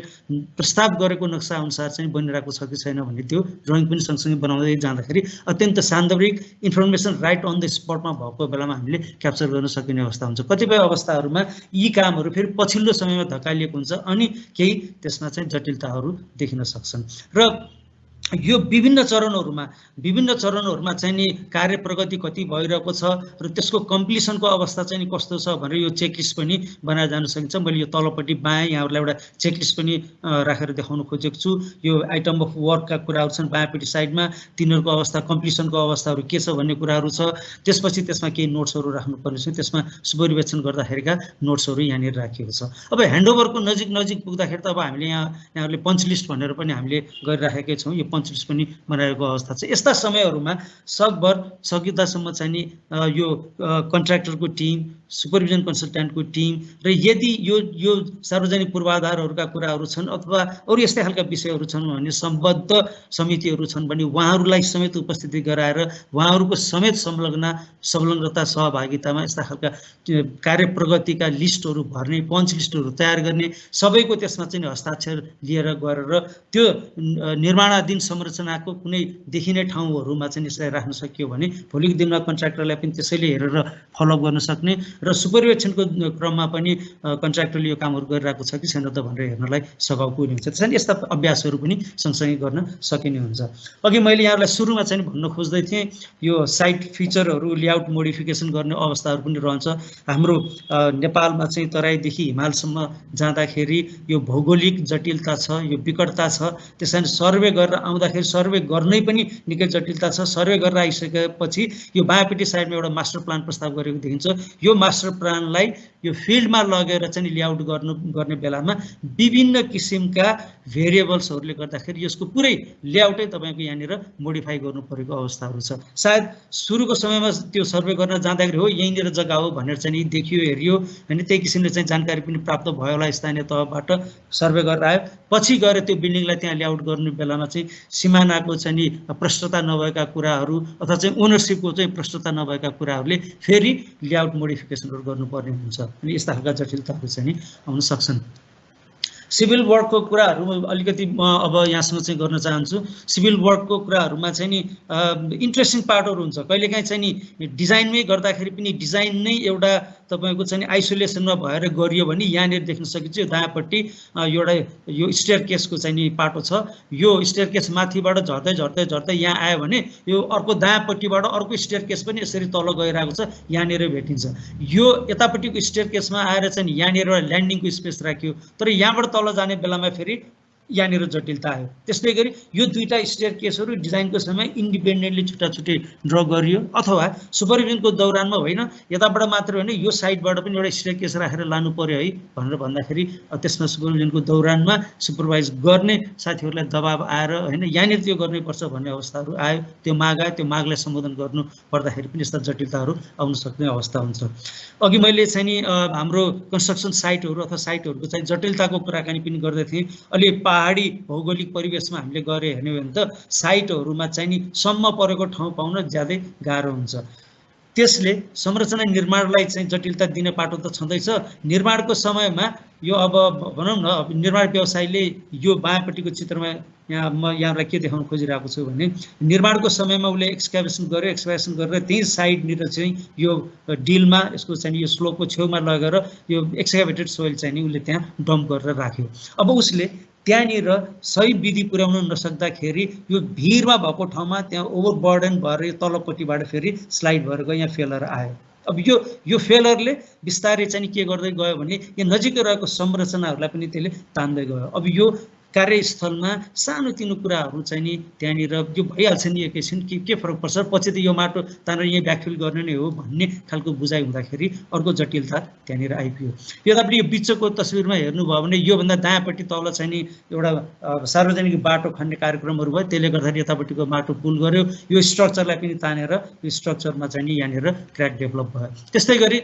प्रस्ताव गरेको नक्सा अनुसार चाहिँ बनिरहेको छ कि छैन भन्ने त्यो ड्रइङ पनि सँगसँगै बनाउँदै जाँदाखेरि अत्यन्त सान्दर्भिक इन्फर्मेसन राइट अन द स्पटमा भएको बेलामा हामीले क्याप्चर गर्न सकिने अवस्था हुन्छ। कतिपय अवस्थाहरूमा यी कामहरू फेरि पछिल्लो समयमा धकालिएको हुन्छ अनि केही त्यसमा चाहिँ जटिलताहरू देखिन सक्छन्। र यो विभिन्न चरणहरूमा चाहिँ नि कार्य प्रगति कति भइरहेको छ र त्यसको कम्प्लिसनको अवस्था चाहिँ कस्तो छ भनेर यो चेकलिस्ट पनि बनाएर जान सकिन्छ। मैले यो तलपट्टि बायाँ यहाँहरूलाई एउटा चेकलिस्ट पनि राखेर देखाउन खोजेको छु। यो आइटम अफ वर्कका कुराहरू छन् बायाँपट्टि साइडमा, तिनीहरूको अवस्था कम्प्लिसनको अवस्थाहरू के छ भन्ने कुराहरू छ। त्यसपछि त्यसमा केही नोट्सहरू राख्नुपर्ने छ, त्यसमा सुपरिवेक्षण गर्दाखेरिका नोट्सहरू यहाँनिर राखिएको छ। अब ह्यान्डओभरको नजिक पुग्दाखेरि त अब हामीले यहाँहरूले पञ्च लिस्ट भनेर पनि हामीले गरिराखेकै छौँ। यो पञ्च लिस्ट पनि बनाएको अवस्था छ। यस्ता समयहरूमा सकभर सकिँदासम्म चाहिँ नि यो कन्ट्र्याक्टरको टिम, सुपरभिजन कन्सल्ट्यान्टको टिम र यदि यो सार्वजनिक पूर्वाधारहरूका कुराहरू छन् अथवा अरू यस्तै खालका विषयहरू छन् भने सम्बद्ध समितिहरू छन् भने उहाँहरूलाई समेत उपस्थिति गराएर उहाँहरूको समेत संलग्नता सहभागितामा यस्ता खालका कार्य प्रगतिका लिस्टहरू भर्ने, पञ्च लिस्टहरू तयार गर्ने, सबैको त्यसमा चाहिँ हस्ताक्षर लिएर गरेर त्यो निर्माणाधीन संरचनाको कुनै देखिने ठाउँहरूमा चाहिँ यसलाई राख्न सकियो भने भोलिको दिनमा कन्ट्र्याक्टरलाई पनि त्यसैले हेरेर फलोअप गर्न सक्ने र सुपरिवेक्षणको क्रममा पनि कन्ट्र्याक्टरले यो कामहरू गरिरहेको छ कि छैन त भनेर हेर्नलाई सघाउको हुन्छ। त्यसैले यस्ता अभ्यासहरू पनि सँगसँगै गर्न सकिने हुन्छ। अघि मैले यहाँलाई सुरुमा चाहिँ भन्न खोज्दै थिएँ यो साइट फिचरहरू लेआउट मोडिफिकेसन गर्ने अवस्थाहरू पनि रहन्छ। हाम्रो नेपालमा चाहिँ तराईदेखि हिमालसम्म जाँदाखेरि यो भौगोलिक जटिलता छ, यो विकटता छ। त्यसैले सर्वे गरेर आउँदाखेरि सर्वे गर्नै पनि निकै जटिलता छ। सर्वे गरेर आइसकेपछि यो बायाँपट्टि साइडमा एउटा मास्टर प्लान प्रस्ताव गरेको देखिन्छ। यो मास्टर प्लानलाई यो फिल्डमा लगेर चाहिँ लेआउट गर्ने बेलामा विभिन्न किसिमका भेरिएबल्सहरूले गर्दाखेरि यसको पुरै लेआउटै तपाईँको यहाँनिर मोडिफाई गर्नु परेको अवस्थाहरू छ। सायद सुरुको समयमा त्यो सर्वे गर्न जाँदाखेरि हो यहीँनिर जग्गा हो भनेर चाहिँ देखियो, हेरियो होइन, त्यही किसिमले चाहिँ जानकारी पनि प्राप्त भयो होला स्थानीय तहबाट, सर्वे गरेर आयो। पछि गएर त्यो बिल्डिङलाई त्यहाँ लेआउट गर्ने बेलामा चाहिँ सिमानाको चाहिँ प्रष्टता नभएका कुराहरू अथवा चाहिँ ओनरसिपको चाहिँ प्रष्टता नभएका कुराहरूले फेरि लेआउट मोडिफिकेसनहरू गर्नुपर्ने हुन्छ। अनि यस्ता खालका जटिलताहरू चाहिँ आउन सक्छन्। सिभिल वर्कको कुराहरू अलिकति म अब यहाँसँग चाहिँ गर्न चाहन्छु। सिभिल वर्कको कुराहरूमा चाहिँ नि इन्ट्रेस्टिङ पार्टहरू हुन्छ। कहिलेकाहीँ चाहिँ नि डिजाइनमै गर्दाखेरि पनि डिजाइन नै एउटा तपाईँको चाहिँ आइसोलेसनमा भएर गरियो भने यहाँनिर देख्न सकिन्छ। यो दायाँपट्टि एउटा यो स्टेयर केसको चाहिँ नि पाटो छ। यो स्टेयर केस माथिबाट झर्दै यहाँ आयो भने यो अर्को दायाँपट्टिबाट अर्को स्टेयर केस पनि यसरी तल गइरहेको छ, यहाँनिर भेटिन्छ। यो यतापट्टिको स्टेयर केसमा आएर चाहिँ यहाँनिर एउटा ल्यान्डिङको स्पेस राख्यो, तर यहाँबाट तल जाने बेलामा फेरि यहाँनिर जटिलता आयो। त्यस्तै गरी यो दुईटा स्टेयर केसहरू डिजाइनको समय इन्डिपेन्डेन्टली छुट्टा ड्र गरियो अथवा सुपरभिजनको दौरानमा होइन, यताबाट मात्र होइन यो साइडबाट पनि एउटा स्टेयर केस राखेर लानु पर्यो है भनेर भन्दाखेरि त्यसमा सुपरभिजनको दौरानमा सुपरभाइज गर्ने साथीहरूलाई दबाब आएर होइन यहाँनिर त्यो गर्नुपर्छ भन्ने अवस्थाहरू आयो। त्यो माग आयो, त्यो मागलाई सम्बोधन गर्नु पर्दाखेरि पनि यस्ता जटिलताहरू आउन सक्ने अवस्था हुन्छ। अघि मैले चाहिँ नि हाम्रो कन्स्ट्रक्सन साइटहरू अथवा साइटहरूको चाहिँ जटिलताको कुराकानी पनि गर्दै थिएँ। अलि पहाडी भौगोलिक परिवेशमा हामीले गरे हेर्ने हो भने त साइटहरूमा चाहिँ नि सम्म परेको ठाउँ पाउन ज्यादै गाह्रो हुन्छ। त्यसले संरचना निर्माणलाई चाहिँ जटिलता दिने पाटो त छँदैछ। निर्माणको समयमा यो अब भनौँ न निर्माण व्यवसायले यो बायाँपट्टिको चित्रमा यहाँ म यहाँलाई के देखाउन खोजिरहेको छु भने निर्माणको समयमा उसले एक्सकाभेसन गरेर त्यही साइडनिर चाहिँ यो डिलमा यसको चाहिँ यो स्लोपको छेउमा लगेर यो एक्सकाभेटेड सोइल चाहिँ नि उसले त्यहाँ डम्प गरेर राख्यो। अब उसले त्यहाँनिर सही विधि पुर्याउन नसक्दाखेरि यो भिरमा भएको ठाउँमा त्यहाँ ओभरबर्डन भएर तलपट्टिबाट फेरि स्लाइड भएर गयो, यहाँ फेलर आयो। अब यो फेलरले बिस्तारै चाहिँ के गर्दै गयो भने यो नजिकै रहेको संरचनाहरूलाई पनि त्यसले तान्दै गयो। अब यो कार्यस्थलमा सानोतिनो कुराहरू चाहिँ नि त्यहाँनिर यो भइहाल्छ नि एकैछिन के फरक पर्छ, पछि त यो माटो तानेर यहीँ ब्याकफिल गर्ने नै हो भन्ने खालको बुझाइ हुँदाखेरि अर्को जटिलता त्यहाँनिर आइपुग्यो। यो तपाईँले यो बिचको तस्बिरमा हेर्नुभयो भने योभन्दा दायाँपट्टि तल चाहिँ नि एउटा सार्वजनिक बाटो खन्ने कार्यक्रमहरू भयो, त्यसले गर्दाखेरि यतापट्टिको माटो पुल गर्यो, यो स्ट्रक्चरलाई पनि तानेर यो स्ट्रक्चरमा चाहिँ नि यहाँनिर क्र्याक डेभलप भयो। त्यस्तै गरी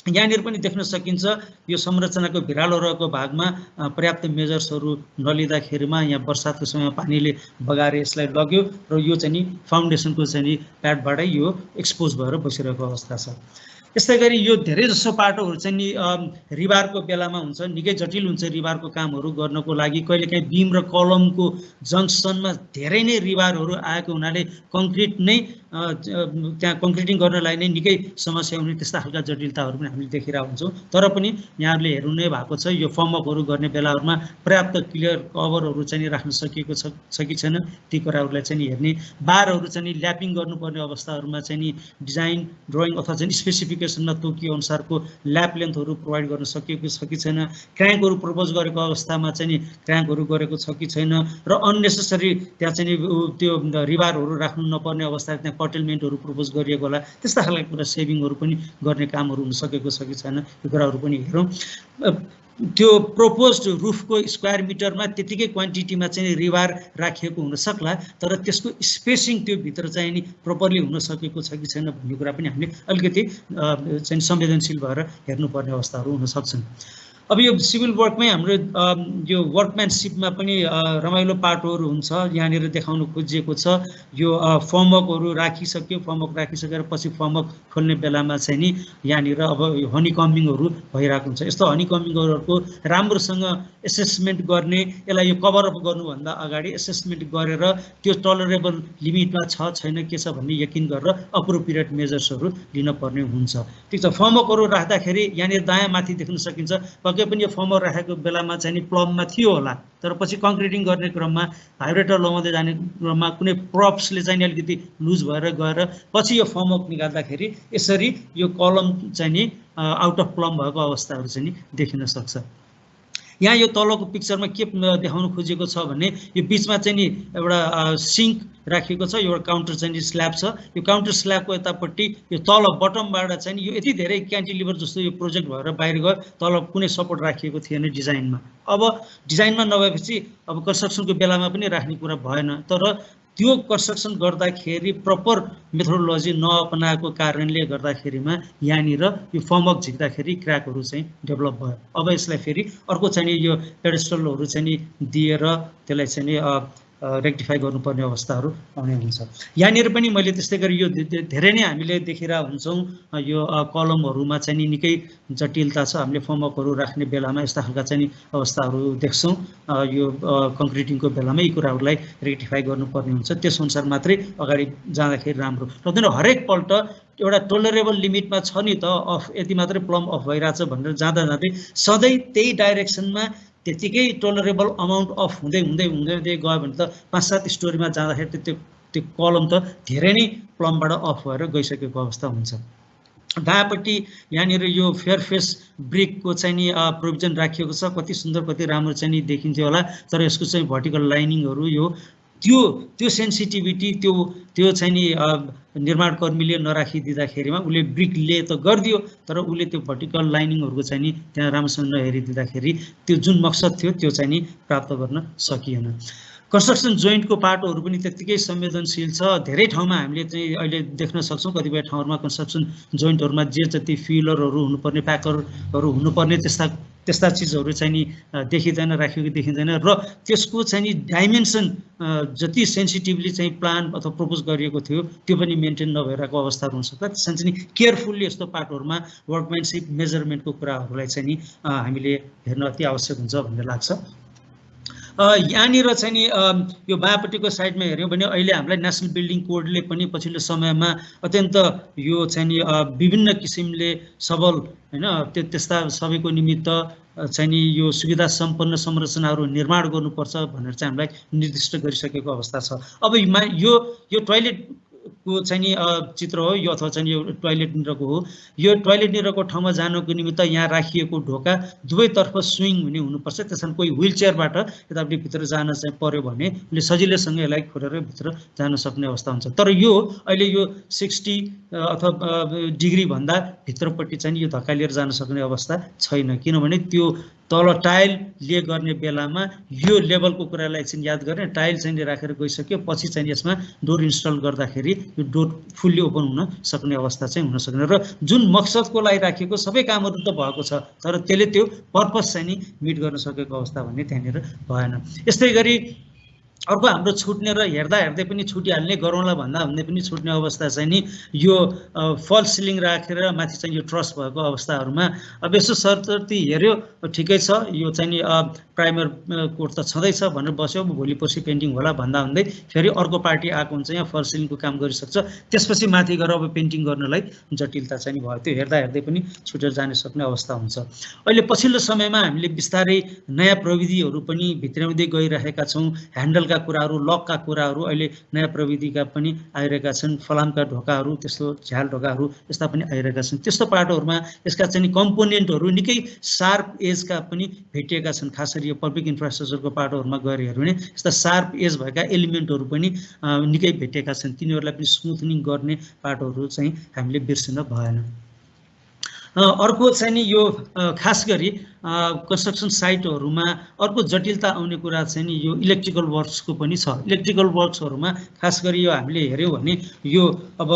यहाँनिर पनि देख्न सकिन्छ यो संरचनाको भिरालो रहेको भागमा पर्याप्त मेजर्सहरू नलिँदाखेरिमा यहाँ बर्सातको समयमा पानीले बगाएर यसलाई लग्यो र यो चाहिँ नि फाउन्डेसनको चाहिँ नि प्याडबाटै यो एक्सपोज भएर बसिरहेको अवस्था छ। यस्तै गरी यो धेरै जसो पाटोहरू चाहिँ नि रिबारको बेलामा हुन्छ, निकै जटिल हुन्छ रिबारको कामहरू गर्नको लागि। कहिलेकाहीँ बिम र कलमको जङ्सनमा धेरै नै रिबारहरू आएको हुनाले कङ्क्रिट नै त्यहाँ कङ्क्रिटिङ गर्नलाई नै निकै समस्या हुने त्यस्ता खालका जटिलताहरू पनि हामीले देखिरहेको हुन्छौँ। तर पनि यहाँहरूले हेर्नु नै भएको छ यो फर्मवर्कहरू गर्ने बेलाहरूमा पर्याप्त क्लियर कभरहरू चाहिँ राख्न सकिएको छ कि छैन ती कुराहरूलाई चाहिँ हेर्ने, बारहरू चाहिँ ल्यापिङ गर्नुपर्ने अवस्थाहरूमा चाहिँ नि डिजाइन ड्रइङ अथवा चाहिँ स्पेसिफिकेसनमा तोकियो अनुसारको ल्याप लेन्थहरू प्रोभाइड गर्न सकिएको छ कि छैन, क्र्याङ्कहरू प्रपोज गरेको अवस्थामा चाहिँ नि क्र्याङ्कहरू गरेको छ कि छैन, र अननेसेसरी त्यहाँ चाहिँ त्यो रिबारहरू राख्नु नपर्ने अवस्था त्यहाँ कटेलमेन्टहरू प्रपोज गरिएको होला, त्यस्ता खालका कुरा सेभिङहरू पनि गर्ने कामहरू हुन सकेको छ कि छैन यो कुराहरू पनि हेरौँ। त्यो प्रपोज्ड रुफको स्क्वायर मिटरमा त्यतिकै क्वान्टिटीमा चाहिँ रिबार राखिएको हुन सक्ला, तर त्यसको स्पेसिङ त्यो भित्र चाहिँ नि प्रपरली हुन सकेको छ कि छैन भन्ने कुरा पनि हामीले अलिकति चाहिँ संवेदनशील भएर हेर्नुपर्ने अवस्थाहरू हुन सक्छन्। अब यो सिभिल वर्कमै हाम्रो यो वर्कम्यानसिपमा पनि रमाइलो पाटोहरू हुन्छ, यहाँनिर देखाउन खोजिएको छ। यो फर्मवर्कहरू राखिसक्यो, फर्मवर्क राखिसकेर पछि फर्मवर्क खोल्ने बेलामा चाहिँ नि यहाँनिर अब हनीकम्बिङहरू भइरहेको हुन्छ। यस्तो हनीकम्बिङहरूको राम्रोसँग एसेसमेन्ट गर्ने, यसलाई यो कभरअप गर्नुभन्दा अगाडि एसेसमेन्ट गरेर त्यो टलरेबल लिमिटमा छ छैन के छ भन्ने यकिन गरेर अप्रोप्रिएट मेजर्सहरू लिन पर्ने हुन्छ। ठिक छ, फर्मवर्कहरू राख्दाखेरि यहाँनिर दायाँ माथि देख्न सकिन्छ पक्कै पनि यो फर्मवर्क राखेको बेलामा चाहिँ नि प्लममा थियो होला, तर पछि कङ्क्रिटिङ गर्ने क्रममा भाइब्रेटर लगाउँदै जाने क्रममा कुनै प्रप्सले चाहिँ अलिकति लुज भएर गएर पछि यो फर्मवर्क निकाल्दाखेरि यसरी यो कलम चाहिँ नि आउट अफ प्लम भएको अवस्थाहरू चाहिँ नि देखिन सक्छ। यहाँ यो तलको पिक्चरमा के देखाउन खोजिएको छ भने यो बिचमा चाहिँ नि एउटा सिङ्क राखिएको छ, एउटा काउन्टर चाहिँ नि स्ल्याब छ। यो काउन्टर स्ल्याबको यतापट्टि यो तल बटमबाट चाहिँ नि यो यति धेरै क्यान्टिलिभर जस्तो यो प्रोजेक्ट भएर बाहिर गयो, तल कुनै सपोर्ट राखिएको थिएन डिजाइनमा। अब डिजाइनमा नभएपछि अब कन्स्ट्रक्सनको बेलामा पनि राख्ने कुरा भएन, तर त्यो कन्स्ट्रक्सन गर्दाखेरि प्रपर मेथोडोलोजी नअपनाएको कारणले गर्दाखेरिमा यहाँनिर यो फर्मवर्क झिक्दाखेरि क्र्याकहरू चाहिँ डेभलप भयो। अब यसलाई फेरि अर्को चाहिँ यो पेडेस्टलहरू चाहिँ नि दिएर त्यसलाई चाहिँ नि रेक्टिफाई गर्नुपर्ने अवस्थाहरू आउने हुन्छ। यहाँनिर पनि मैले त्यस्तै गरी यो धेरै नै हामीले देखिरहेको हुन्छौँ, यो कलमहरूमा चाहिँ नि निकै जटिलता छ। हामीले फर्मवर्कहरू राख्ने बेलामा यस्ता खालका चाहिँ अवस्थाहरू देख्छौँ। यो कङ्क्रिटिङको बेलामा यी कुराहरूलाई रेक्टिफाई गर्नुपर्ने हुन्छ, त्यसअनुसार मात्रै अगाडि जाँदाखेरि राम्रो। र हरेकपल्ट एउटा टोलरेबल लिमिटमा छ नि त अफ यति मात्रै प्लम अफ भइरहेछ भनेर जाँदा जाँदै सधैँ त्यही डाइरेक्सनमा त्यतिकै टोलरेबल अमाउन्ट अफ हुँदै हुँदै हुँदै हुँदै गयो भने त 5-7 स्टोरीमा जाँदाखेरि त्यो कलम त धेरै नै प्लमबाट अफ भएर गइसकेको अवस्था हुन्छ। दायाँपट्टि यहाँनिर यो फेयरफेस ब्रिकको चाहिँ नि प्रोभिजन राखिएको छ, कति सुन्दर कति राम्रो चाहिँ नि देखिन्थ्यो होला, तर यसको चाहिँ भर्टिकल लाइनिङहरू यो त्यो सेन्सिटिभिटी त्यो चाहिँ नि निर्माणकर्मीले नराखिदिँदाखेरिमा उसले ब्रिक ले त गरिदियो, तर उसले त्यो भर्टिकल लाइनिङहरूको चाहिँ नि त्यहाँ राम्रोसँग नहेरिदिँदाखेरि त्यो जुन मकसद थियो त्यो चाहिँ नि प्राप्त गर्न सकिएन। कन्स्ट्रक्सन जोइन्टको पाटोहरू पनि त्यत्तिकै संवेदनशील छ। धेरै ठाउँमा हामीले चाहिँ अहिले देख्न सक्छौँ कतिपय ठाउँहरूमा कन्स्ट्रक्सन जोइन्टहरूमा जे जति फिलरहरू हुनुपर्ने, प्याकरहरू हुनुपर्ने त्यस्ता चिजहरू चाहिँ नि देखिँदैन, राखिएको देखिँदैन, र त्यसको चाहिँ नि डाइमेन्सन जति सेन्सिटिभली चाहिँ प्लान अथवा प्रपोज गरिएको थियो त्यो पनि मेन्टेन नभइरहेको अवस्थाहरू हुनसक्छ। त्यसमा चाहिँ नि केयरफुल्ली यस्तो पाटोहरूमा वर्कम्यानसिप मेजरमेन्टको कुराहरूलाई चाहिँ नि हामीले हेर्न अति आवश्यक हुन्छ भन्ने लाग्छ। यहाँनिर चाहिँ नि यो बायाँपट्टिको साइडमा हेऱ्यौँ भने अहिले हामीलाई नेसनल बिल्डिङ कोडले पनि पछिल्लो समयमा अत्यन्त यो चाहिँ नि विभिन्न किसिमले सबल हैन त्यस्ता सबैको निमित्त चाहिँ नि यो सुविधा सम्पन्न संरचनाहरू निर्माण गर्नुपर्छ भनेर चाहिँ हामीलाई निर्दिष्ट गरिसकेको अवस्था छ। अब यो टोयलेट को चाहिँ नि चित्र हो यो अथवा चाहिँ यो टोयलेट निरको हो। यो टोयलेट निरको ठाउँमा जानको निमित्त यहाँ राखिएको ढोका दुवैतर्फ स्विङ हुने हुनुपर्छ। त्यसमा कोही व्हील चेयरबाट यतापट्टि भित्र जान चाहिँ पर्यो भने उसले सजिलैसँग यसलाई खोलेर भित्र जान सक्ने अवस्था हुन्छ। तर यो अहिले यो 60 अथवा डिग्री भन्दा भित्रपट्टि चाहिँ यो धक्का लिएर जान सक्ने अवस्था छैन, किनभने त्यो तल टाइल ले गर्ने बेलामा यो लेभलको कुरालाई चाहिँ याद गर्ने टाइल चाहिँ राखेर गइसक्यो पछि चाहिँ यसमा डोर इन्स्टल गर्दाखेरि यो डोर फुल्ली ओपन हुन सक्ने अवस्था चाहिँ हुन सक्दैन। र जुन मकसदको लागि राखेको सबै कामहरू त भएको छ तर त्यसले त्यो पर्पस चाहिँ नि मिट गर्न सकेको अवस्था भन्ने त्यहाँनिर भएन। यस्तै गरी अर्को हाम्रो छुट्ने र हेर्दै पनि छुटिहाल्ने गरौँला भन्दा पनि छुट्ने अवस्था चाहिँ नि यो फल सिलिङ राखेर माथि चाहिँ यो ट्रस भएको अवस्थाहरूमा अब यसो सरतर्ती हेऱ्यो ठिकै छ यो चाहिँ नि प्राइमर कोड त छँदैछ भनेर बस्यो भोलि पर्सि पेन्टिङ होला भन्दै फेरि अर्को पार्टी आएको हुन्छ यहाँ फल सिलिङको काम गरिसक्छ त्यसपछि माथि गएर अब पेन्टिङ गर्नलाई जटिलता चाहिँ नि भयो। त्यो हेर्दै पनि छुटेर जान सक्ने अवस्था हुन्छ। अहिले पछिल्लो समयमा हामीले बिस्तारै नयाँ प्रविधिहरू पनि भित्राउँदै गइरहेका छौँ। ह्यान्डलका कुराहरू लकका कुराहरू अहिले नयाँ प्रविधिका पनि आइरहेका छन्। फलामका ढोकाहरू त्यस्तो झ्याल ढोकाहरू यस्ता पनि आइरहेका छन्। त्यस्तो पाटोहरूमा यसका चाहिँ कम्पोनेन्टहरू निकै सार्प एजका पनि भेटिएका छन्। खास गरी यो पब्लिक इन्फ्रास्ट्रक्चरको पाटोहरूमा गएर हेर्यो भने यस्ता सार्प एज भएका एलिमेन्टहरू पनि निकै भेटिएका छन्। तिनीहरूलाई पनि स्मुथनिङ गर्ने पाटोहरू चाहिँ हामीले बिर्सिन भएन। अर्को चाहिँ नि यो खास गरी कन्स्ट्रक्सन साइटहरूमा अर्को जटिलता आउने कुरा चाहिँ नि यो इलेक्ट्रिकल वर्क्सको पनि छ। इलेक्ट्रिकल वर्क्सहरूमा खास गरी यो हामीले हेऱ्यौँ भने यो अब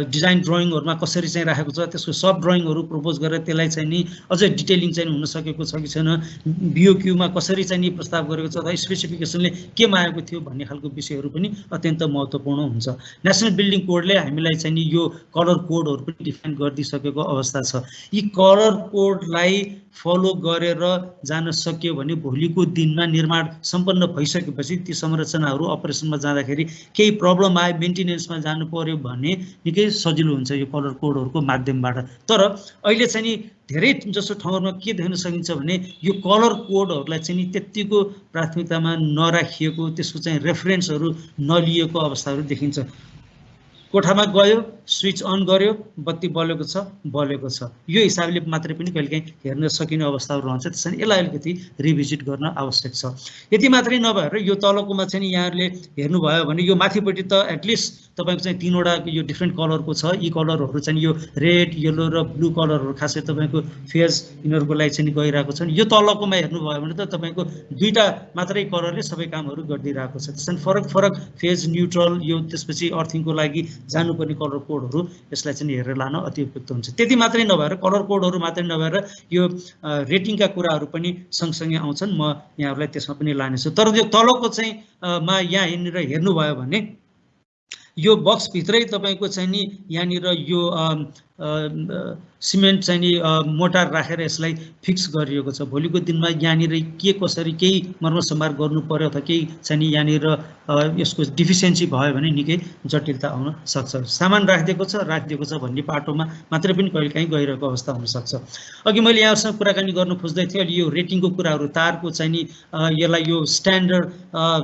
डिजाइन ड्रइङहरूमा कसरी चाहिँ राखेको छ त्यसको सब ड्रइङहरू प्रपोज गरेर त्यसलाई चाहिँ नि अझै डिटेलिङ चाहिँ हुन सकेको छ कि छैन, बिओक्यूमा कसरी चाहिँ नि प्रस्ताव गरेको छ अथवा स्पेसिफिकेसनले के मागेको थियो भन्ने खालको विषयहरू पनि अत्यन्त महत्त्वपूर्ण हुन्छ। नेसनल बिल्डिङ कोडले हामीलाई चाहिँ नि यो कलर कोडहरू पनि डिफाइन गरिदिइसकेको अवस्था छ। यी कलर कोडलाई फलो गरेर जान सक्यो भने भोलिको दिनमा निर्माण सम्पन्न भइसकेपछि ती संरचनाहरू अपरेसनमा जाँदाखेरि केही प्रब्लम आयो मेन्टेनेन्समा जानु पर्यो भने निकै सजिलो हुन्छ यो कलर कोडहरूको माध्यमबाट। तर अहिले चाहिँ नि धेरै जसो ठाउँहरूमा के देख्न सकिन्छ भने यो कलर कोडहरूलाई चाहिँ नि त्यतिको प्राथमिकतामा नराखिएको त्यसको चाहिँ रेफरेन्सहरू नलिएको अवस्थाहरू देखिन्छ। कोठामा गयो स्विच अन गर्यो बत्ती बलेको छ यो हिसाबले मात्रै पनि कहिलेकाहीँ हेर्न सकिने अवस्थाहरू रहन्छ। त्यसैले यसलाई अलिकति रिभिजिट गर्न आवश्यक छ। यति मात्रै नभएर यो तलकोमा चाहिँ यहाँहरूले हेर्नुभयो भने यो माथिपट्टि त एटलिस्ट तपाईँको चाहिँ 3वटा यो डिफ्रेन्ट कलरको छ। यी कलरहरू चाहिँ यो रेड येलो र ब्लू कलरहरू खासै तपाईँको फेज यिनीहरूको लागि चाहिँ गइरहेको छ। यो तलकोमा हेर्नुभयो भने त तपाईँको 2टा मात्रै कलरले सबै कामहरू गरिदिइरहेको छ। त्यसैले फरक फेज न्युट्रल यो त्यसपछि अर्थिङको लागि जानुपर्ने कलर कोडहरू यसलाई चाहिँ हेरेर लान अति उपयुक्त हुन्छ। त्यति मात्रै नभएर कलर कोडहरू मात्रै नभएर यो रेटिङका कुराहरू पनि सँगसँगै आउँछन्। म यहाँहरूलाई त्यसमा पनि लानेछु। तर यो तलको चाहिँ मा यहाँ यहाँनिर हेर्नुभयो भने यो बक्सभित्रै तपाईँको चाहिँ नि यहाँनिर यो सिमेन्ट चाहिँ नि मोटार राखेर यसलाई फिक्स गरिएको छ। भोलिको दिनमा यहाँनिर के कसरी केही मर्मसम्हार गर्नु पर्यो अथवा केही चाहिँ नि यहाँनिर यसको डिफिसियन्सी भयो भने निकै जटिलता आउन सक्छ। सामान राखिदिएको छ भन्ने पाटोमा मात्रै पनि कहिलेकाहीँ गइरहेको अवस्था हुनसक्छ। अघि मैले यहाँसँग कुराकानी गर्नु खोज्दै थिएँ अहिले यो रेटिङको कुराहरू तारको चाहिँ नि यसलाई यो स्ट्यान्डर्ड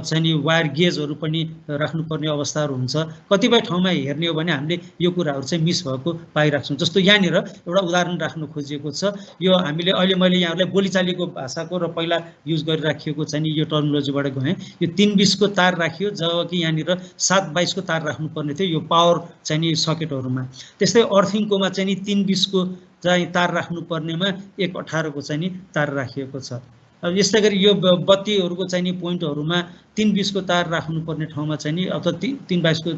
चाहिँ नि वायर गेजहरू पनि राख्नुपर्ने अवस्थाहरू हुन्छ। कतिपय ठाउँमा हेर्ने हो भने हामीले यो कुराहरू चाहिँ मिस भएको पाइरहेको छौँ। जस्तो यहाँनिर एउटा उदाहरण राख्नु खोजिएको छ। यो हामीले अहिले मैले यहाँहरूलाई बोलीचालीको भाषाको र पहिला युज गरिराखिएको चाहिँ नि यो टर्मिनोलोजीबाट गएँ। यो 320 को तार राखियो जबकि यहाँनिर 722 को तार राख्नुपर्ने थियो यो पावर चाहिँ नि सकेटहरूमा। त्यस्तै अर्थिङकोमा चाहिँ नि 320 को चाहिँ तार राख्नुपर्नेमा 118 को चाहिँ नि तार राखिएको छ। अब यस्तै गरी यो बत्तीहरूको चाहिँ नि पोइन्टहरूमा 320 को तार राख्नुपर्ने ठाउँमा चाहिँ नि अथवा 322 को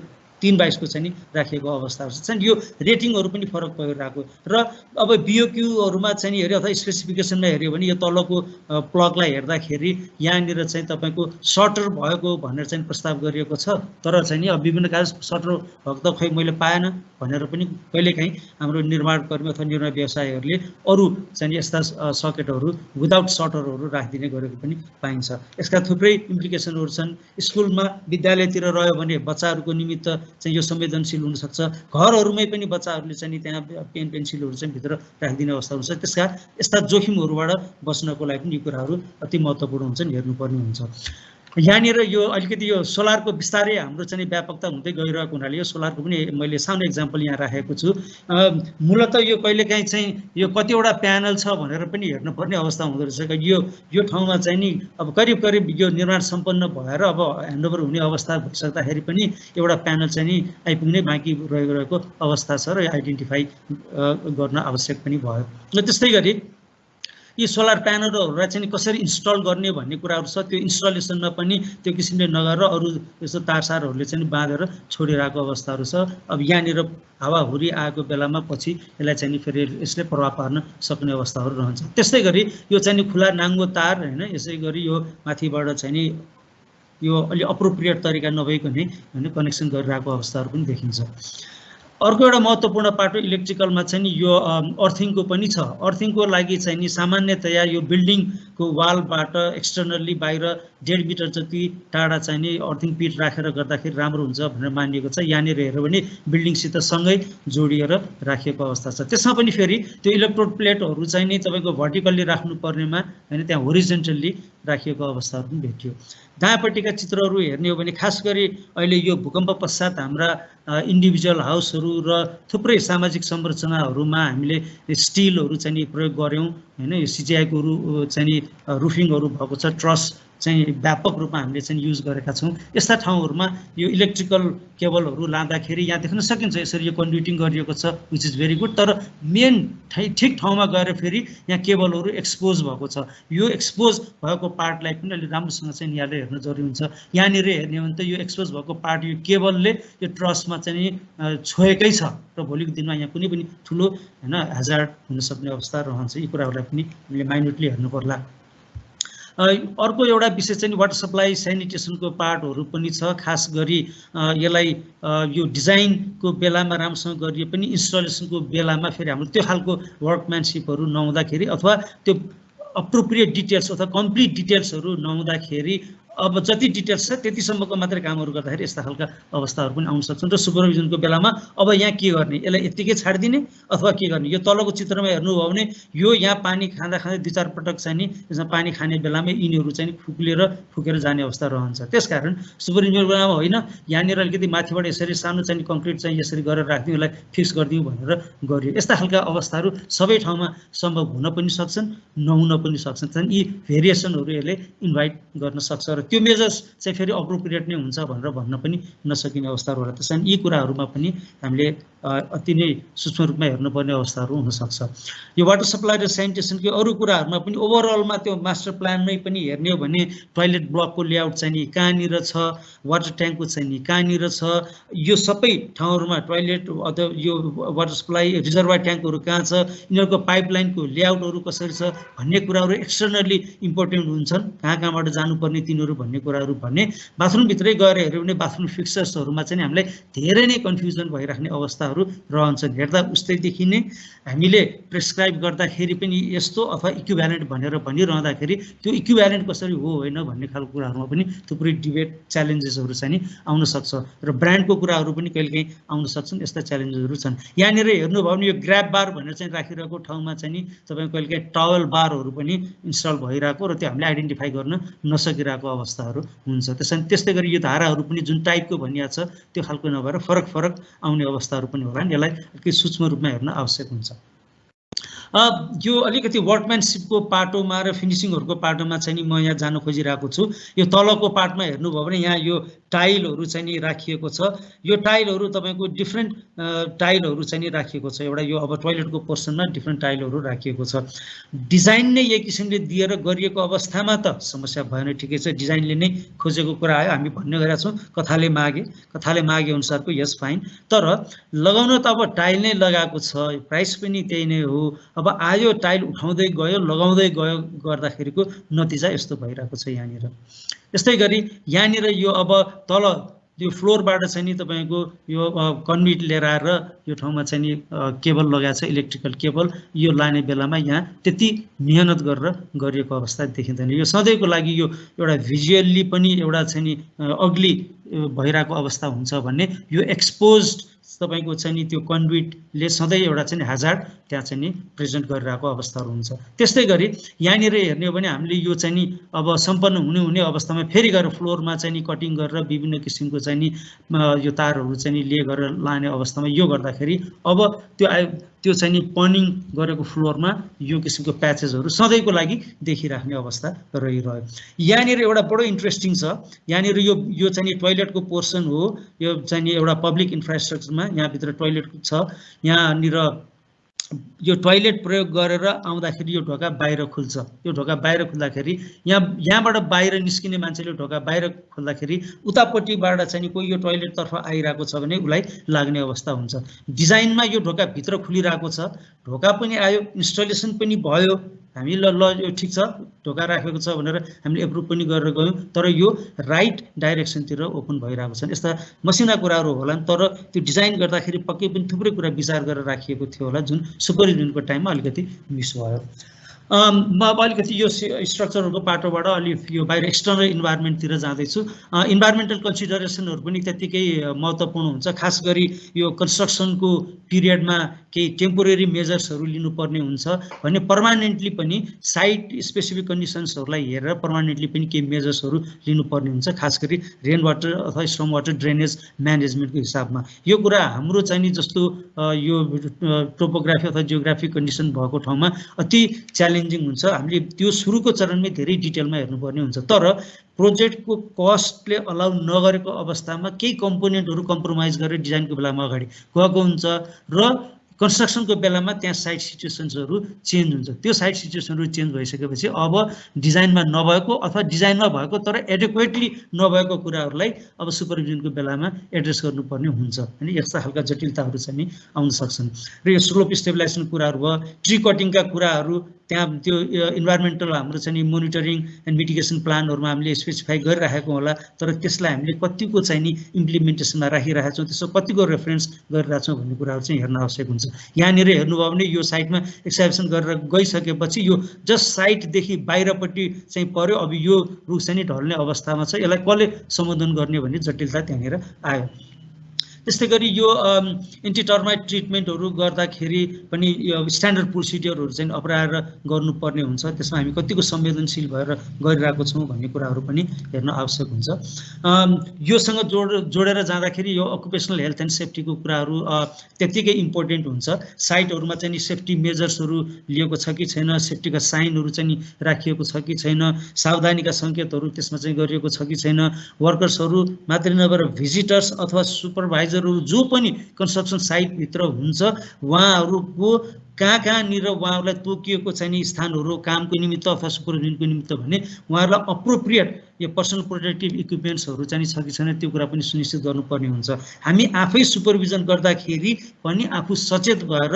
3/22 को चाहिँ नि राखिएको अवस्थाहरू छ। यो रेटिङहरू पनि फरक भइरहेको र अब बिओक्यूहरूमा चाहिँ नि हेऱ्यो अथवा स्पेसिफिकेसनमा हेऱ्यो भने यो तलको प्लगलाई हेर्दाखेरि यहाँनिर चाहिँ तपाईँको सर्टर भएको भनेर चाहिँ प्रस्ताव गरिएको छ, तर चाहिँ नि अब विभिन्न कारण सर्टर भएको त खै मैले पाएन भनेर पनि कहिलेकाहीँ हाम्रो निर्माणकर्मी अथवा निर्माण व्यवसायहरूले अरू चाहिँ यस्ता सकेटहरू विदाउट सर्टरहरू राखिदिने गरेको पनि पाइन्छ। यसका थुप्रै इम्प्लिकेसनहरू छन्। स्कुलमा विद्यालयतिर रह्यो भने बच्चाहरूको निमित्त चाहिँ यो संवेदनशील हुनसक्छ। घरहरूमै पनि बच्चाहरूले चाहिँ त्यहाँ पेन पेन्सिलहरू चाहिँ भित्र राखिदिने अवस्था हुन्छ। त्यसका यस्ता जोखिमहरूबाट बच्नको लागि पनि यो कुराहरू अति महत्त्वपूर्ण हुन्छन्, हेर्नुपर्ने हुन्छ। यहाँनिर यो अलिकति यो सोलरको बिस्तारै हाम्रो चाहिँ व्यापकता हुँदै गइरहेको हुनाले यो सोलरको पनि मैले सानो एक्जाम्पल यहाँ राखेको छु। मूलत यो कहिलेकाहीँ चाहिँ यो कतिवटा प्यानल छ भनेर पनि हेर्नुपर्ने अवस्था हुँदो रहेछ। यो ठाउँमा चाहिँ नि अब करिब यो निर्माण सम्पन्न भएर अब ह्यान्डओभर हुने अवस्था भइसक्दाखेरि पनि एउटा प्यानल चाहिँ नि आइपुग्नै बाँकी रहेको अवस्था छ र आइडेन्टिफाई गर्न आवश्यक पनि भयो। र त्यस्तै गरी यी सोलर प्यानलहरूलाई चाहिँ कसरी इन्स्टल गर्ने भन्ने कुराहरू छ। त्यो इन्स्टलेसनमा पनि त्यो किसिमले नगरेर अरू यस्तो तारसारहरूले चाहिँ बाँधेर छोडिरहेको अवस्थाहरू छ। अब यहाँनिर हावाहुरी आएको बेलामा पछि यसलाई चाहिँ फेरि यसले प्रभाव पार्न सक्ने अवस्थाहरू रहन्छ। त्यस्तै गरी यो चाहिँ खुला नाङ्गो तार होइन, यसै गरी यो माथिबाट चाहिँ नि यो अलि अप्रोप्रिएट तरिका नभएको नै होइन कनेक्सन गरिरहेको अवस्थाहरू पनि देखिन्छ। अर्को एउटा महत्त्वपूर्ण पाटो इलेक्ट्रिकलमा चाहिँ नि यो अर्थिङको पनि छ। अर्थिङको लागि चाहिँ नि सामान्यतया यो बिल्डिङको वालबाट एक्सटर्नल्ली बाहिर 1.5 मिटर जति टाढा चाहिँ नि अर्थिङ पिट राखेर गर्दाखेरि राम्रो हुन्छ भनेर मानिएको छ। यहाँनिर हेऱ्यो भने बिल्डिङसित सँगै जोडिएर राखिएको अवस्था छ। त्यसमा पनि फेरि त्यो इलेक्ट्रोड प्लेटहरू चाहिँ नि तपाईँको भर्टिकल्ली राख्नुपर्नेमा होइन त्यहाँ होरिजेन्टल्ली राखिएको अवस्थाहरू पनि भेटियो। दायाँपट्टिका चित्रहरू हेर्ने हो भने खास गरी अहिले यो भूकम्प पश्चात हाम्रा इन्डिभिजुअल हाउसहरू र थुप्रै सामाजिक संरचनाहरूमा हामीले स्टिलहरू चाहिँ नि प्रयोग गऱ्यौँ होइन। यो सिजिआईको चाहिँ नि रुफिङहरू भएको छ, ट्रस चाहिँ व्यापक रूपमा हामीले चाहिँ युज गरेका छौँ। यस्ता ठाउँहरूमा यो इलेक्ट्रिकल केबलहरू लाँदाखेरि यहाँ देख्न सकिन्छ यसरी यो कन्ड्युटिङ गरिएको छ, विच इज भेरी गुड। तर मेन ठिक ठाउँमा गएर फेरि यहाँ केबलहरू एक्सपोज भएको छ। यो एक्सपोज भएको पार्टलाई पनि अलि राम्रोसँग चाहिँ यहाँले हेर्न जरुरी हुन्छ। यहाँनिर हेर्ने हो भने त यो एक्सपोज भएको पार्ट यो केबलले यो ट्रसमा चाहिँ छोएकै छ र भोलिको दिनमा यहाँ कुनै पनि ठुलो होइन हेजार्ड हुन सक्ने अवस्था रहन्छ। यी कुराहरूलाई पनि हामीले माइन्युटली हेर्नु पर्ला। अर्को एउटा विषय चाहिँ वाटर सप्लाई सेनिटेसनको पार्टहरू पनि छ। खास गरी यसलाई यो डिजाइनको बेलामा राम्रोसँग गरिए पनि इन्स्टलेसनको बेलामा फेरि हाम्रो त्यो खालको वर्कम्यानसिपहरू नहुँदाखेरि अथवा त्यो अप्रोप्रिएट डिटेल्स अथवा कम्प्लिट डिटेल्सहरू नहुँदाखेरि अब जति डिटेल्स छ त्यतिसम्मको मात्रै कामहरू गर्दाखेरि यस्ता खालका अवस्थाहरू पनि आउन सक्छन्। र सुपरभिजनको बेलामा अब यहाँ के गर्ने, यसलाई यत्तिकै छाडिदिने अथवा के गर्ने। यो तलको चित्रमा हेर्नुभयो भने यो यहाँ पानी खाँदा 2-4 पटक चाहिँ नि यसमा पानी खाने बेलामै यिनीहरू चाहिँ फुकेर जाने अवस्था रहन्छ। त्यसकारण सुपरभिजनको बेलामा होइन यहाँनिर अलिकति माथिबाट यसरी सानो चाहिँ कङ्क्रिट चाहिँ यसरी गरेर राखिदिउँ, यसलाई फिक्स गरिदिउँ भनेर गरियो। यस्ता खालका अवस्थाहरू सबै ठाउँमा सम्भव हुन पनि सक्छन्, नहुन पनि सक्छन्। यी भेरिएसनहरू यसले इन्भाइट गर्न सक्छ र त्यो मेजर्स चाहिँ फेरि अप्रोप्रिएट नै हुन्छ भनेर भन्न पनि नसकिने अवस्थाहरू होला। त्यसैले यी कुराहरूमा पनि हामीले अति नै सूक्ष्म रूपमा हेर्नुपर्ने अवस्थाहरू हुनसक्छ। यो वाटर सप्लाई र सेनिटेसनको अरू कुराहरूमा पनि ओभरअलमा त्यो मास्टर प्लानमै पनि हेर्ने हो भने टोयलेट ब्लकको लेआउट चाहिँ नि कहाँनिर छ, वाटर ट्याङ्कको चाहिँ नि कहाँनिर छ, यो सबै ठाउँहरूमा टोयलेट अथवा यो वाटर सप्लाई रिजर्भर ट्याङ्कहरू कहाँ छ, यिनीहरूको पाइपलाइनको लेआउटहरू कसरी छ भन्ने कुराहरू एक्सटर्नल्ली इम्पोर्टेन्ट हुन्छन्। कहाँबाट जानुपर्ने तिनीहरू भन्ने कुराहरू भने बाथरुमभित्रै गएर हेऱ्यो भने बाथरुम फिक्चर्सहरूमा चाहिँ हामीलाई धेरै नै कन्फ्युजन भइराख्ने अवस्थाहरू रहन्छन्। हेर्दा उस्तैदेखि नै हामीले प्रेस्क्राइब गर्दाखेरि पनि यस्तो अथवा इक्विभ्यालेन्ट भनेर भनिरहँदाखेरि त्यो इक्विभ्यालेन्ट कसरी हो होइन भन्ने खालको कुराहरूमा पनि थुप्रै डिबेट च्यालेन्जेसहरू चाहिँ नि आउन सक्छ र ब्रान्डको कुराहरू पनि कहिलेकाहीँ आउन सक्छन्। यस्ता च्यालेन्जेसहरू छन्। यहाँनिर हेर्नुभयो भने यो ग्र्याब बार भनेर चाहिँ राखिरहेको ठाउँमा चाहिँ नि तपाईँको कहिलेकाहीँ टावल बारहरू पनि इन्स्टल भइरहेको र त्यो हामीले आइडेन्टिफाई गर्न नसकिरहेको अवस्थाहरू हुन्छ। त्यस्तै गरी यो धाराहरू पनि जुन टाइपको भनिएको छ त्यो खालको नभएर फरक आउने अवस्थाहरू पनि होला। यसलाई अलिकति सूक्ष्म रूपमा हेर्न आवश्यक हुन्छ। यो अलिकति वर्कम्यानसिपको पाटोमा र फिनिसिङहरूको पाटोमा चाहिँ नि म यहाँ जान खोजिरहेको छु। यो तलको पार्टमा हेर्नुभयो भने यहाँ यो टाइलहरू चाहिँ नि राखिएको छ। यो टाइलहरू तपाईँको डिफ्रेन्ट टाइलहरू चाहिँ नि राखिएको छ। एउटा यो अब टोयलेटको पोर्सनमा डिफ्रेन्ट टाइलहरू राखिएको छ। डिजाइन नै यही किसिमले दिएर गरिएको अवस्थामा त समस्या भएन, ठिकै छ, डिजाइनले नै खोजेको कुरा आयो, हामी भन्ने गरेका छौँ कथाले मागे अनुसारको, यस फाइन। तर लगाउन त अब टाइल नै लगाएको छ, प्राइस पनि त्यही नै हो। अब आयो टाइल उठाउँदै गयो, लगाउँदै गयो, गर्दाखेरिको नतिजा यस्तो भइरहेको छ यहाँनिर। यस्तै गरी यहाँनिर यो अब तल यो फ्लोरबाट चाहिँ नि तपाईँको यो कन्ड्युट लिएर आएर यो ठाउँमा चाहिँ नि केबल लगाएको छ, इलेक्ट्रिकल केबल। यो लाने बेलामा यहाँ त्यति मेहनत गरेर गरिएको अवस्था देखिँदैन। यो सधैँको लागि यो एउटा भिजुअल्ली पनि एउटा चाहिँ नि अग्ली भइरहेको अवस्था हुन्छ भन्ने यो एक्सपोज्ड तपाईँको चाहिँ नि त्यो कन्ड्युटले सधैँ एउटा चाहिँ हाजार्ड त्यहाँ चाहिँ नि प्रेजेन्ट गरिरहेको अवस्थाहरू हुन्छ। त्यस्तै गरी यहाँनिर हेर्ने हो भने हामीले यो चाहिँ नि अब सम्पन्न हुने अवस्थामा फेरि गएर फ्लोरमा चाहिँ नि कटिङ गरेर विभिन्न किसिमको चाहिँ नि यो तारहरू चाहिँ नि ले गरेर लाने अवस्थामा यो गर्दाखेरि अब त्यो चाहिँ नि पर्निङ गरेको फ्लोरमा यो किसिमको प्याचेसहरू सधैँको लागि देखिराख्ने अवस्था रहिरह्यो। यहाँनिर एउटा बडो इन्ट्रेस्टिङ छ। यहाँनिर यो चाहिँ नि टोयलेटको पोर्सन हो। यो चाहिँ नि एउटा पब्लिक इन्फ्रास्ट्रक्चरमा यहाँभित्र टोयलेट छ। यहाँनिर यो टोयलेट प्रयोग गरेर आउँदाखेरि यो ढोका बाहिर खुल्छ। यो ढोका बाहिर खुल्दाखेरि यहाँबाट बाहिर निस्किने मान्छेले ढोका बाहिर खोल्दाखेरि उतापट्टिबाट चाहिँ कोही यो टोयलेटतर्फ आइरहेको छ भने उसलाई लाग्ने अवस्था हुन्छ। डिजाइनमा यो ढोका भित्र खुलिरहेको छ, ढोका पनि आयो, इन्स्टलेसन पनि भयो, हामी ल यो ठिक छ ढोका राखेको छ भनेर हामीले एप्रुभ पनि गरेर गयौँ, तर यो राइट डाइरेक्सनतिर ओपन भइरहेको छ। यस्ता मसिना कुराहरू होला, तर त्यो डिजाइन गर्दाखेरि पक्कै पनि थुप्रै कुरा विचार गरेर राखिएको थियो होला, जुन सुपरभिजनको टाइममा अलिकति मिस भयो। म अब अलिकति यो स्ट्रक्चरहरूको पाटोबाट अलिक यो बाहिर एक्सटर्नल इन्भाइरोमेन्टतिर जाँदैछु। इन्भाइरोमेन्टल कन्सिडरेसनहरू पनि त्यत्तिकै महत्त्वपूर्ण हुन्छ। खास गरी यो कन्स्ट्रक्सनको पिरियडमा केही टेम्पोरेरी मेजर्सहरू लिनुपर्ने हुन्छ भने पर्मानेन्टली पनि साइट स्पेसिफिक कन्डिसन्सहरूलाई हेरेर पर्मानेन्टली पनि केही मेजर्सहरू लिनुपर्ने हुन्छ, खास गरी रेन वाटर अथवा स्ट्रम वाटर ड्रेनेज म्यानेजमेन्टको हिसाबमा। यो कुरा हाम्रो चाहिँ नि जस्तो यो टोपोग्राफी अथवा जियोग्राफिक कन्डिसन भएको ठाउँमा अति च्यालेन्जिङ हुन्छ। हामीले त्यो सुरुको चरणमै धेरै डिटेलमा हेर्नुपर्ने हुन्छ। तर प्रोजेक्टको कस्टले अलाउ नगरेको अवस्थामा केही कम्पोनेन्टहरू कम्प्रोमाइज गरेर डिजाइनको बेलामा अगाडि गएको हुन्छ र कन्स्ट्रक्सनको बेलामा त्यहाँ साइट सिचुएसन्सहरू चेन्ज हुन्छ। त्यो साइट सिचुएसनहरू चेन्ज भइसकेपछि अब डिजाइनमा नभएको अथवा डिजाइनमा भएको तर एडेक्वेटली नभएको कुराहरूलाई अब सुपरभिजनको बेलामा एड्रेस गर्नुपर्ने हुन्छ। अनि यस्ता खालका जटिलताहरू चाहिँ आउन सक्छन्। र यो स्लोप स्टेबिलाइजेसन कुराहरू भयो, ट्री कटिङका कुराहरू, त्यहाँ त्यो इन्भाइरोमेन्टल हाम्रो चाहिँ मोनिटरिङ एन्ड मिटिगेसन प्लानहरूमा हामीले स्पेसिफाई गरिराखेको होला, तर त्यसलाई हामीले कतिको चाहिँ नि इम्प्लिमेन्टेसनमा राखिरहेका छौँ, त्यसमा कतिको रेफरेन्स गरिरहेको छौँ भन्ने कुराहरू चाहिँ हेर्न आवश्यक हुन्छ। यहाँनिर हेर्नुभयो भने यो साइटमा एक्सकाभेसन गरेर गइसकेपछि यो जस्ट साइटदेखि बाहिरपट्टि चाहिँ पर्यो। अब यो रुख चाहिँ नि ढल्ने अवस्थामा छ, यसलाई कसले सम्बोधन गर्ने भन्ने जटिलता त्यहाँनिर आयो। त्यस्तै गरी यो एन्टी टर्माइट ट्रिटमेन्टहरू गर्दाखेरि पनि यो स्ट्यान्डर्ड प्रोसिडियरहरू चाहिँ अपनाएर गर्नुपर्ने हुन्छ। त्यसमा हामी कतिको संवेदनशील भएर गरिरहेको छौँ भन्ने कुराहरू पनि हेर्न आवश्यक हुन्छ। योसँग जोडेर जाँदाखेरि यो अकुपेसनल हेल्थ एन्ड सेफ्टीको कुराहरू त्यत्तिकै इम्पोर्टेन्ट हुन्छ। साइटहरूमा चाहिँ नि सेफ्टी मेजर्सहरू लिएको छ कि छैन, सेफ्टीका साइनहरू चाहिँ नि राखिएको छ कि छैन, सावधानीका सङ्केतहरू त्यसमा चाहिँ गरिएको छ कि छैन, वर्कर्सहरू मात्रै नभएर भिजिटर्स अथवा सुपरभाइजर जो पनि कन्स्ट्रक्सन साइटभित्र हुन्छ उहाँहरूको कहाँनिर उहाँहरूलाई तोकिएको चाहिँ नि स्थानहरू कामको निमित्त अथवा सुपरभिजनको निमित्त भने उहाँहरूलाई अप्रोप्रिएट यो पर्सनल प्रोटेक्टिभ इक्विपमेन्ट्सहरू चाहिँ छ कि छैन त्यो कुरा पनि सुनिश्चित गर्नुपर्ने हुन्छ। हामी आफै सुपरभिजन गर्दाखेरि पनि आफू सचेत भएर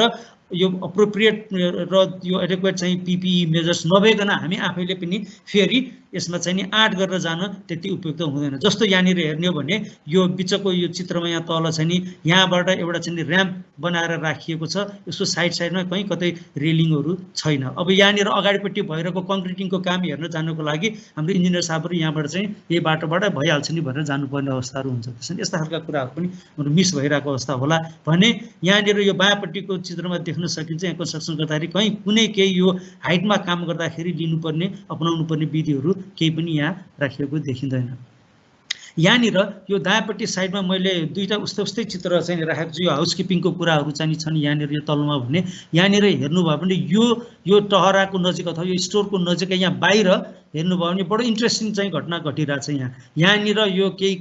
यो अप्रोप्रिएट र यो एडेक्वेट चाहिँ पिपिई मेजर्स नभइकन हामी आफैले पनि फेरि यसमा चाहिँ नि आँट गरेर जान त्यति उपयुक्त हुँदैन। जस्तो यहाँनिर हेर्ने हो भने यो बिचको यो चित्रमा यहाँ तल चाहिँ नि यहाँबाट एउटा चाहिँ नि ऱ्याम्प बनाएर राखिएको छ, यसको साइडमा कहीँ कतै रेलिङहरू छैन। अब यहाँनिर अगाडिपट्टि भइरहेको कङ्क्रिटिङको काम हेर्न जानुको लागि हाम्रो इन्जिनियर साहबहरू यहाँबाट चाहिँ यही बाटोबाट भइहाल्छ नि भनेर जानुपर्ने अवस्थाहरू हुन्छ। त्यसैले यस्ता खालका कुराहरू पनि मिस भइरहेको अवस्था होला भने यहाँनिर यो बायाँपट्टिको चित्रमा देख्न सकिन्छ। यहाँ कन्स्ट्रक्सन गर्दाखेरि कहीँ कुनै केही यो हाइटमा काम गर्दाखेरि लिनुपर्ने अपनाउनु पर्ने विधिहरू केही पनि यहाँ राखिएको देखिँदैन। यहाँनिर यो दायाँपट्टि साइडमा मैले दुईटा उस्तै चित्र चाहिँ राखेको छु। यो हाउसकिपिङको कुराहरू चाहिँ छन् यहाँनिर यो तलमा भने। यहाँनिर हेर्नुभयो भने यो टहराको नजिक अथवा यो स्टोरको नजिकै यहाँ बाहिर हेर्नुभयो भने बडो इन्ट्रेस्टिङ चाहिँ घटना घटिरहेछ। यहाँनिर यो केही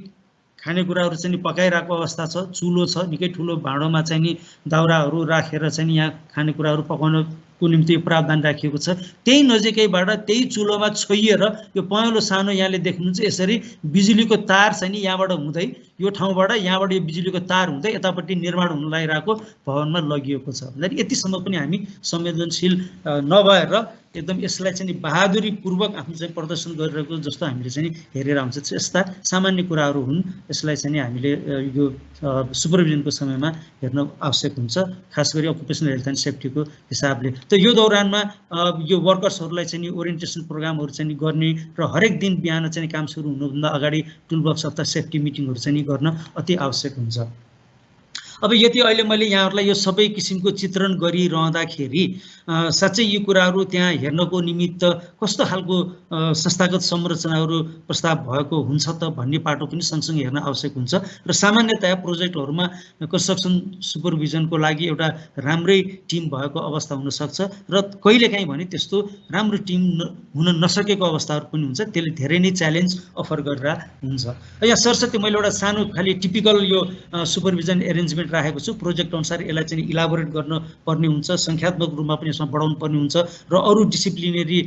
खानेकुराहरू चाहिँ पकाइरहेको अवस्था छ। चुलो छ, निकै ठुलो भाँडोमा चाहिँ नि दाउराहरू राखेर चाहिँ यहाँ खानेकुराहरू पकाउनको निम्ति प्रावधान राखिएको छ। त्यही नजिकैबाट त्यही चुलोमा छोइएर यो पहेँलो सानो यहाँले देख्नुहुन्छ यसरी बिजुलीको तार चाहिँ नि यहाँबाट हुँदै यो ठाउँबाट यहाँबाट यो बिजुलीको तार हुँदै यतापट्टि निर्माण हुन लागिरहेको भवनमा लगिएको छ। भन्दाखेरि यतिसम्म पनि हामी संवेदनशील नभएर एकदम यसलाई चाहिँ बहादुरीपूर्वक आफ्नो चाहिँ प्रदर्शन गरिरहेको जस्तो हामीले चाहिँ हेरेर आउँछ। यस्ता सामान्य कुराहरू हुन्, यसलाई चाहिँ हामीले यो सुपरभिजनको समयमा हेर्न आवश्यक हुन्छ, खास गरी अकुपेसनल हेल्थ एन्ड सेफ्टीको हिसाबले। त यो दौरानमा यो वर्कर्सहरूलाई चाहिँ ओरिएन्टेसन प्रोग्रामहरू चाहिँ गर्ने र हरेक दिन बिहान चाहिँ काम सुरु हुनुभन्दा अगाडि टुलबक्स अथवा सेफ्टी मिटिङहरू चाहिँ गर्न अति आवश्यक हुन्छ। अब यति अहिले मैले यहाँहरूलाई यो सबै किसिमको चित्रण गरिरहँदाखेरि साँच्चै यी कुराहरू त्यहाँ हेर्नको निमित्त कस्तो खालको संस्थागत संरचनाहरू प्रस्ताव भएको हुन्छ त भन्ने पाटो पनि सँगसँगै हेर्न आवश्यक हुन्छ। र सामान्यतया प्रोजेक्टहरूमा कन्स्ट्रक्सन सुपरभिजनको लागि एउटा राम्रै टिम भएको अवस्था हुनसक्छ र कहिलेकाहीँ भने त्यस्तो राम्रो टिम हुन नसकेको अवस्थाहरू पनि हुन्छ। त्यसले धेरै नै च्यालेन्ज अफर गरेर हुन्छ। यहाँ सरस्वती मैले एउटा सानो खालि टिपिकल यो सुपरभिजन एरेन्जमेन्ट राखेको छु। प्रोजेक्ट अनुसार यसलाई चाहिँ इलाबोरेट गर्न पर्ने हुन्छ, संख्यात्मक रूपमा पनि यसमा बढाउनु पर्ने हुन्छ र अरू डिसिप्लिनरी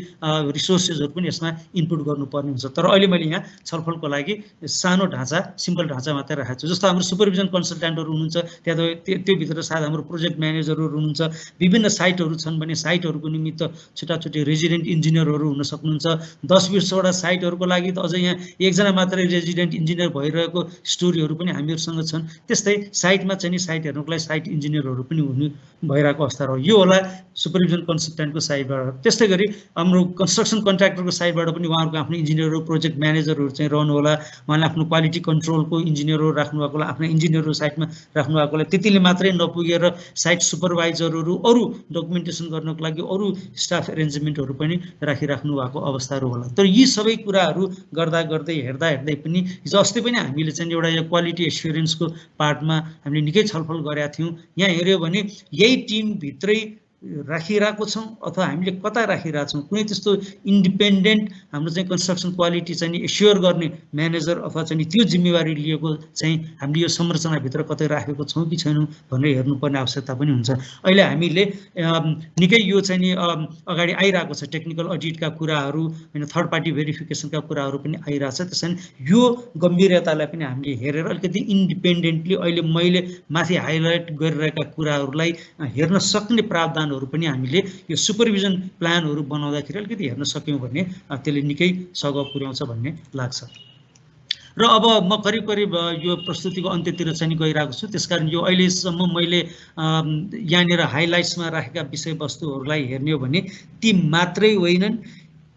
रिसोर्सेसहरू पनि यसमा इनपुट गर्नुपर्ने हुन्छ। तर अहिले मैले यहाँ छलफलको लागि सानो ढाँचा, सिम्पल ढाँचा मात्रै राखेको छु। जस्तो हाम्रो सुपरभिजन कन्सल्ट्यान्टहरू हुनुहुन्छ, त्यहाँ त्यो भित्र सायद हाम्रो प्रोजेक्ट म्यानेजरहरू हुनुहुन्छ, विभिन्न साइटहरू छन् भने साइटहरूको निमित्त छुट्टा-छुट्टै रेजिडेन्ट इन्जिनियरहरू हुन सक्नुहुन्छ। 10-20वटा साइटहरूको लागि त अझै यहाँ एकजना मात्रै रेजिडेन्ट इन्जिनियर भइरहेको स्टोरीहरू पनि हामीहरूसँग छन्। त्यस्तै साइटमा चाहिँ साइट हेर्नुको लागि साइट इन्जिनियरहरू पनि हुनु भइरहेको अवस्था रह्यो। यो होला सुपरभिजन कन्सल्ट्यान्टको साइडबाट। त्यस्तै गरी हाम्रो कन्स्ट्रक्सन कन्ट्र्याक्टरको साइडबाट पनि उहाँहरूको आफ्नो इन्जिनियरहरू, प्रोजेक्ट म्यानेजरहरू चाहिँ रहनु होला। उहाँले आफ्नो क्वालिटी कन्ट्रोलको इन्जिनियरहरू राख्नुभएको होला, आफ्नो इन्जिनियरहरू साइटमा राख्नुभएको होला। त्यतिले मात्रै नपुगेर साइट सुपरभाइजरहरू, अरू डकुमेन्टेसन गर्नको लागि अरू स्टाफ एरेन्जमेन्टहरू पनि राखिराख्नु भएको अवस्थाहरू होला। तर यी सबै कुराहरू गर्दै हेर्दै पनि हिजो अस्ति पनि हामीले चाहिँ एउटा यो क्वालिटी एस्युरेन्सको पार्टमा हामीले निकै छलफल गरेका थियौँ। यहाँ हेऱ्यो भने यही टिमभित्रै राखिरहेको छौँ अथवा हामीले कता राखिरहेको छौँ, कुनै त्यस्तो इन्डिपेन्डेन्ट हाम्रो चाहिँ कन्स्ट्रक्सन क्वालिटी चाहिँ एस्योर गर्ने म्यानेजर अथवा चाहिँ त्यो जिम्मेवारी लिएको चाहिँ हामीले यो संरचनाभित्र कतै राखेको छौँ कि छैनौँ भनेर हेर्नुपर्ने आवश्यकता पनि हुन्छ। अहिले हामीले निकै यो चाहिँ नि अगाडि आइरहेको छ, टेक्निकल अडिटका कुराहरू होइन, थर्ड पार्टी भेरिफिकेसनका कुराहरू पनि आइरहेछ। त्यसैले यो गम्भीरतालाई पनि हामीले हेरेर अलिकति इन्डिपेन्डेन्टली अहिले मैले माथि हाइलाइट गरिरहेका कुराहरूलाई हेर्न सक्ने प्रावधानहरू पनि हामीले यो सुपरभिजन प्लानहरू बनाउँदाखेरि अलिकति हेर्न सक्यौँ भने त्यसले निकै सघाउ पुर्याउँछ भन्ने लाग्छ। र अब म करिब यो प्रस्तुतिको अन्त्यतिर चाहिँ गइरहेको छु। त्यसकारण यो अहिलेसम्म मैले यहाँनिर हाइलाइट्समा राखेका विषयवस्तुहरूलाई हेर्ने हो भने ती मात्रै होइनन्,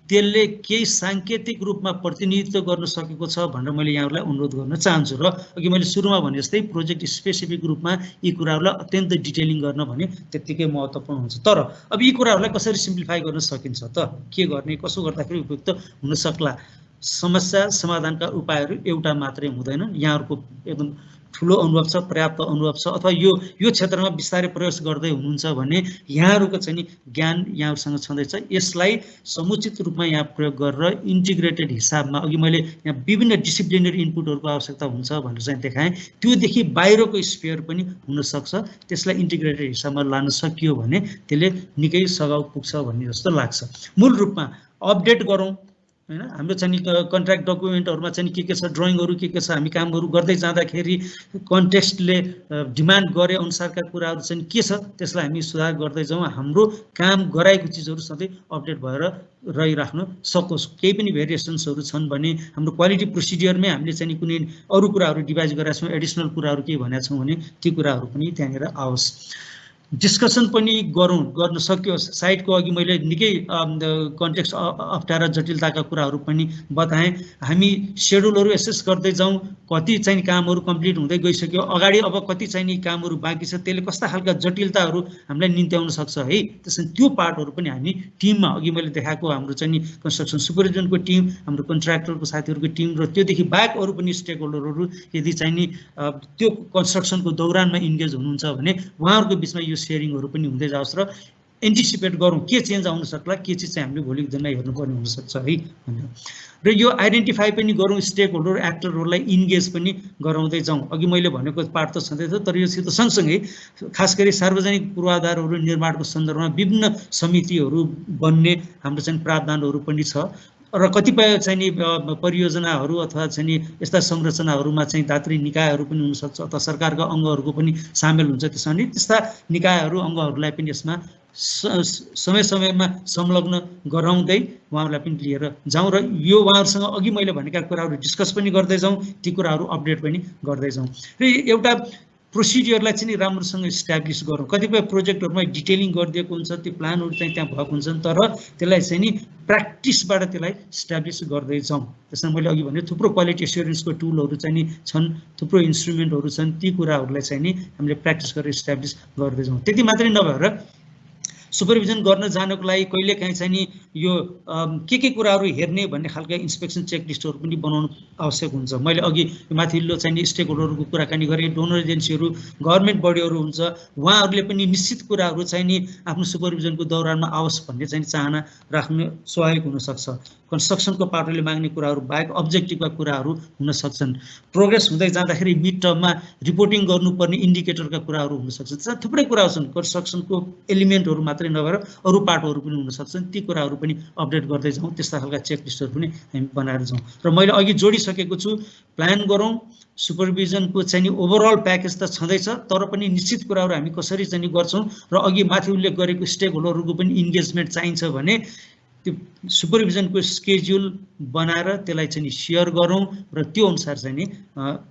त्यसले केही साङ्केतिक रूपमा प्रतिनिधित्व गर्न सकेको छ भनेर मैले यहाँहरूलाई अनुरोध गर्न चाहन्छु। र अघि मैले सुरुमा भने जस्तै प्रोजेक्ट स्पेसिफिक रूपमा यी कुराहरूलाई अत्यन्त डिटेलिङ गर्न भने त्यत्तिकै महत्त्वपूर्ण हुन्छ। तर अब यी कुराहरूलाई कसरी सिम्प्लिफाई गर्न सकिन्छ त, के गर्ने, कसो गर्दाखेरि उपयुक्त हुन सक्ला? समस्या समाधानका उपायहरू एउटा मात्रै हुँदैनन्। यहाँहरूको एकदम ठुलो अनुभव छ, पर्याप्त अनुभव छ, अथवा यो क्षेत्रमा बिस्तारै प्रयास गर्दै हुनुहुन्छ भने यहाँहरूको चाहिँ ज्ञान यहाँहरूसँग छँदैछ। यसलाई समुचित रूपमा यहाँ प्रयोग गरेर इन्टिग्रेटेड हिसाबमा, अघि मैले यहाँ विभिन्न डिसिप्लिनरी इनपुटहरूको आवश्यकता हुन्छ भनेर चाहिँ देखाएँ, त्योदेखि बाहिरको स्फियर पनि हुनसक्छ। त्यसलाई इन्टिग्रेटेड हिसाबमा लान सकियो भने त्यसले निकै सघाउ पुग्छ भन्ने जस्तो लाग्छ। मूल रूपमा अपडेट गरौँ हैन, हाम्रो चाहिँ कन्ट्र्याक्ट डकुमेन्टहरूमा चाहिँ के छ, ड्रइङहरू के छ, हामी कामहरू गर्दै जाँदाखेरि कन्टेक्स्टले डिमान्ड गरे अनुसारका कुराहरू चाहिँ के छ त्यसलाई हामी सुधार गर्दै जाउँ। हाम्रो काम गराएको चिजहरू सधैँ अपडेट भएर रहिराख्न सकोस्। केही पनि भेरिएसन्सहरू छन् भने हाम्रो क्वालिटी प्रोसिडियरमै हामीले चाहिँ कुनै अरू कुराहरू डिभाइस गरेका छौँ, एडिसनल कुराहरू केही भनेका छौँ भने ती कुराहरू पनि त्यहाँनिर आओस्। डिस्कसन पनि गर्न सकियोस्। साइटको अघि मैले निकै कन्टेक्स्ट अप्ठ्यारा जटिलताका कुराहरू पनि बताएँ। हामी सेड्युलहरू एसेस गर्दै जाउँ, कति चाहिँ कामहरू कम्प्लिट हुँदै गइसक्यो, अगाडि अब कति चाहिँ कामहरू बाँकी छ, त्यसले कस्ता खालका जटिलताहरू हामीलाई निम्त्याउन सक्छ है। त्यसैले त्यो पार्टहरू पनि हामी टिममा अघि मैले देखाएको हाम्रो चाहिँ कन्स्ट्रक्सन सुपरभिजनको टिम, हाम्रो कन्ट्र्याक्टरको साथीहरूको टिम र त्योदेखि बाहेक अरू पनि स्टेक होल्डरहरू यदि चाहिँ त्यो कन्स्ट्रक्सनको दौरानमा इन्गेज हुनुहुन्छ भने उहाँहरूको बिचमा यो सेयरिङहरू पनि हुँदै जाओस् र एन्टिसिपेट गरौँ के चेन्ज आउन सक्ला, के चिज चाहिँ हामीले भोलिको दिनमा हेर्नुपर्ने हुनसक्छ है भनेर। र यो आइडेन्टिफाई पनि गरौँ, स्टेक होल्डर एक्टरहरूलाई इन्गेज पनि गराउँदै जाउँ। अघि मैले भनेको पार्ट त छँदैछ, तर योसित सँगसँगै खास गरी सार्वजनिक पूर्वाधारहरू निर्माणको सन्दर्भमा विभिन्न समितिहरू बन्ने हाम्रो चाहिँ प्रावधानहरू पनि छ र कतिपय चाहिँ परियोजनाहरू अथवा चाहिँ यस्ता संरचनाहरूमा चाहिँ दात्री निकायहरू पनि हुनसक्छ अथवा सरकारका अङ्गहरूको पनि सामेल हुन्छ। त्यसमा नि त्यस्ता निकायहरू अङ्गहरूलाई पनि यसमा समय समयमा संलग्न गराउँदै उहाँहरूलाई पनि लिएर जाउँ र यो उहाँहरूसँग अघि मैले भनेका कुराहरू डिस्कस पनि गर्दै जाउँ, ती कुराहरू अपडेट पनि गर्दै जाउँ र एउटा प्रोसिडियरलाई चाहिँ राम्रोसँग इस्ट्याब्लिस गरौँ। कतिपय प्रोजेक्टहरूमा डिटेलिङ गरिदिएको हुन्छ, त्यो प्लानहरू चाहिँ त्यहाँ भएको हुन्छन्, तर त्यसलाई चाहिँ नि प्र्याक्टिसबाट त्यसलाई इस्ट्याब्लिस गर्दै जाउँ। त्यसमा मैले अघि भने थुप्रो क्वालिटी एस्योरेन्सको टुलहरू चाहिँ नि छन्, थुप्रो इन्स्ट्रुमेन्टहरू छन्, ती कुराहरूलाई चाहिँ नि हामीले प्र्याक्टिस गरेर इस्ट्याब्लिस गर्दै जाउँ। त्यति मात्रै नभएर सुपरभिजन गर्न जानको लागि कहिलेकाहीँ चाहिँ नि यो के कुराहरू हेर्ने भन्ने खालका इन्स्पेक्सन चेकलिस्टहरू पनि बनाउनु आवश्यक हुन्छ। मैले अघि माथिल्लो चाहिँ नि स्टेक होल्डरको कुराकानी गरेँ, डोनर एजेन्सीहरू, गभर्मेन्ट बडीहरू हुन्छ, उहाँहरूले पनि निश्चित कुराहरू चाहिँ नि आफ्नो सुपरभिजनको दौरानमा आओस् भन्ने चाहिँ चाहना राख्ने स्वाभाविक हुनसक्छ। कन्स्ट्रक्सनको पार्टले माग्ने कुराहरू बाहेक अब्जेक्टिभका कुराहरू हुन सक्छन्। प्रोग्रेस हुँदै जाँदाखेरि मिड टर्ममा रिपोर्टिङ गर्नुपर्ने इन्डिकेटरका कुराहरू हुन सक्छन्। थुप्रै कुराहरू छन्, कन्स्ट्रक्सनको एलिमेन्टहरू मात्रै नभएर अरू पार्टहरू पनि हुन सक्छन्, ती कुराहरू पनि अपडेट गर्दै जाउँ। त्यस्ता खालका चेकलिस्टहरू पनि हामी बनाएर जाउँ र मैले अघि जोडिसकेको छु, प्लान गरौँ। सुपरभिजनको चाहिँ नि ओभरअल प्याकेज त छँदैछ, तर पनि निश्चित कुराहरू हामी कसरी चाहिँ गर्छौँ र अघि माथि उल्लेख गरेको स्टेक होल्डरहरूको पनि इन्गेजमेन्ट चाहिन्छ भने त्यो सुपरभिजनको स्केड्युल बनाएर त्यसलाई चाहिँ सेयर गरौँ र त्यो अनुसार चाहिँ नि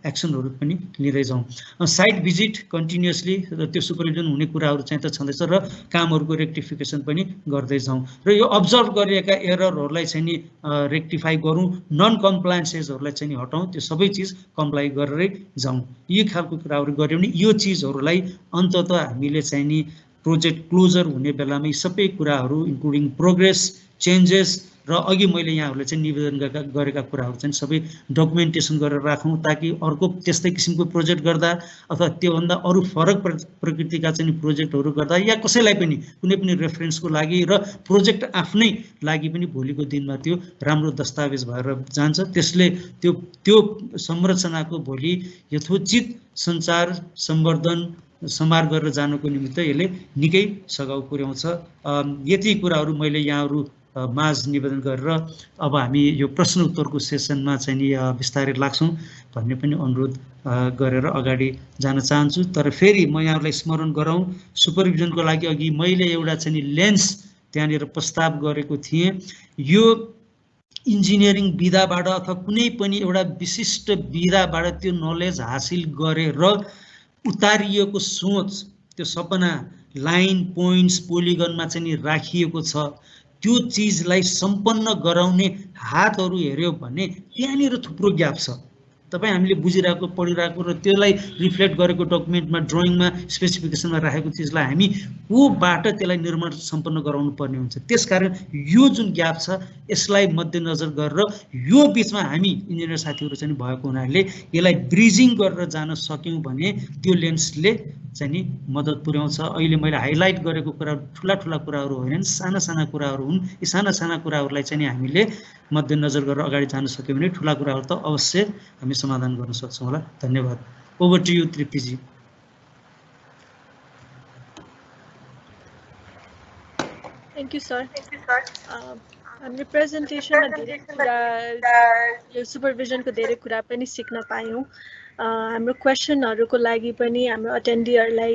एक्सनहरू पनि लिँदै जाउँ। साइट भिजिट कन्टिन्युसली र त्यो सुपरभिजन हुने कुराहरू चाहिँ त छँदैछ र कामहरूको रेक्टिफिकेसन पनि गर्दै जाउँ र यो अब्जर्भ गरिएका एररहरूलाई चाहिँ नि रेक्टिफाई गरौँ, नन कम्प्लायन्सेसहरूलाई चाहिँ नि हटाउँ, त्यो सबै चिज कम्प्लाई गरेरै जाउँ। यी खालको कुराहरू गऱ्यो भने यो चिजहरूलाई अन्ततः हामीले चाहिँ नि प्रोजेक्ट क्लोजर हुने बेलामा यी सबै कुराहरू इन्क्लुडिङ प्रोग्रेस, चेन्जेस र अघि मैले यहाँहरूले चाहिँ निवेदन गरेका कुराहरू चाहिँ सबै डकुमेन्टेसन गरेर राखौँ, ताकि अर्को त्यस्तै किसिमको प्रोजेक्ट गर्दा अथवा त्योभन्दा अरू फरक प्रकृतिका चाहिँ प्रोजेक्टहरू गर्दा या कसैलाई पनि कुनै पनि रेफरेन्सको लागि र प्रोजेक्ट आफ्नै लागि पनि भोलिको दिनमा त्यो राम्रो दस्तावेज भएर जान्छ। त्यसले त्यो संरचनाको भोलि यथोचित सञ्चार, सम्वर्धन, सम्हार गरेर जानको निमित्त यसले निकै सघाउ पुर्याउँछ। यति कुराहरू मैले यहाँहरू माझ निवेदन गरेर अब हामी यो प्रश्न उत्तरको सेसनमा चाहिँ नि बिस्तारै लाग्छौँ भन्ने पनि अनुरोध गरेर अगाडि जान चाहन्छु। तर फेरि म यहाँहरूलाई स्मरण गराउँ, सुपरभिजनको लागि अघि मैले एउटा चाहिँ नि लेन्स त्यहाँनिर प्रस्ताव गरेको थिएँ। यो इन्जिनियरिङ विधाबाट अथवा कुनै पनि एउटा विशिष्ट विधाबाट त्यो नलेज हासिल गरेर उतारिएको सोच, त्यो सपना लाइन, पोइन्ट्स, पोलिगनमा चाहिँ नि राखिएको छ, त्यो चिजलाई सम्पन्न गराउने हातहरू हेऱ्यो भने त्यहाँनिर थुप्रो ग्याप छ। तपाईँ हामीले बुझिरहेको, पढिरहेको र त्यसलाई रिफ्लेक्ट गरेको डकुमेन्टमा, ड्रइङमा, स्पेसिफिकेसनमा राखेको चिजलाई हामी कोबाट त्यसलाई निर्माण सम्पन्न गराउनु पर्ने हुन्छ। त्यसकारण यो जुन ग्याप छ यसलाई मध्यनजर गरेर यो बिचमा हामी इन्जिनियर साथीहरू चाहिँ भएको हुनाले यसलाई ब्रिजिङ गरेर जान सक्यौँ भने त्यो लेन्सले चाहिँ नि मद्दत पुर्याउँछ। अहिले मैले हाइलाइट गरेको कुराहरू ठुला ठुला कुराहरू होइनन्, साना साना कुराहरू हुन्। यी साना साना कुराहरूलाई चाहिँ नि हामीले मध्यनजर गरेर अगाडि जान सक्यौँ भने ठुला कुराहरू त अवश्य हामी समाधान गर्न सक्छौँ होला। धन्यवाद। ओभर टु यु तृप्तिजी। Thank you sir. हामीले प्रेजेन्टेसनमा धेरै कुरा, यो सुपरभिजनको धेरै कुरा पनि सिक्न पायौँ। हाम्रो क्वेसनहरूको लागि पनि हाम्रो अटेन्डीहरूलाई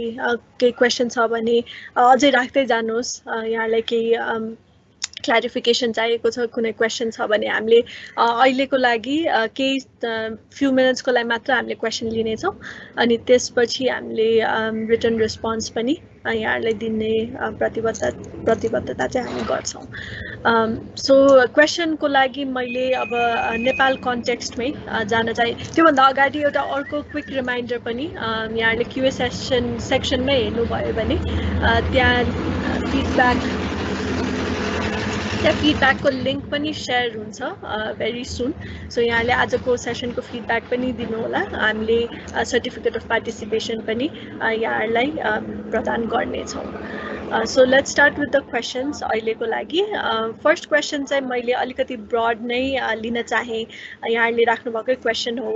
केही क्वेसन छ भने अझै राख्दै जानुहोस्। यहाँलाई केही क्ल्यारिफिकेसन चाहिएको छ, कुनै क्वेसन छ भने हामीले अहिलेको लागि केही फ्यु मिनट्सको लागि मात्र हामीले क्वेसन लिनेछौँ अनि त्यसपछि हामीले रिटन रेस्पोन्स पनि यहाँहरूलाई दिने प्रतिबद्धता चाहिँ हामी गर्छौँ। सो क्वेसनको लागि मैले अब नेपाल कन्टेक्स्टमै जान चाहे त्योभन्दा अगाडि एउटा अर्को क्विक रिमाइन्डर पनि यहाँहरूले क्युए सेक्सनमै हेर्नुभयो भने त्यहाँ फिडब्याकको लिङ्क पनि सेयर हुन्छ भेरी सुन। सो यहाँले आजको सेसनको फिडब्याक पनि दिनु होला, हामीले सर्टिफिकेट अफ पार्टिसिपेसन पनि यहाँहरूलाई प्रदान गर्नेछौँ। So let's start with the questions अहिलेको लागि। फर्स्ट क्वेसन चाहिँ मैले अलिकति ब्रड नै लिन चाहेँ, यहाँहरूले राख्नुभएकै क्वेसन हो।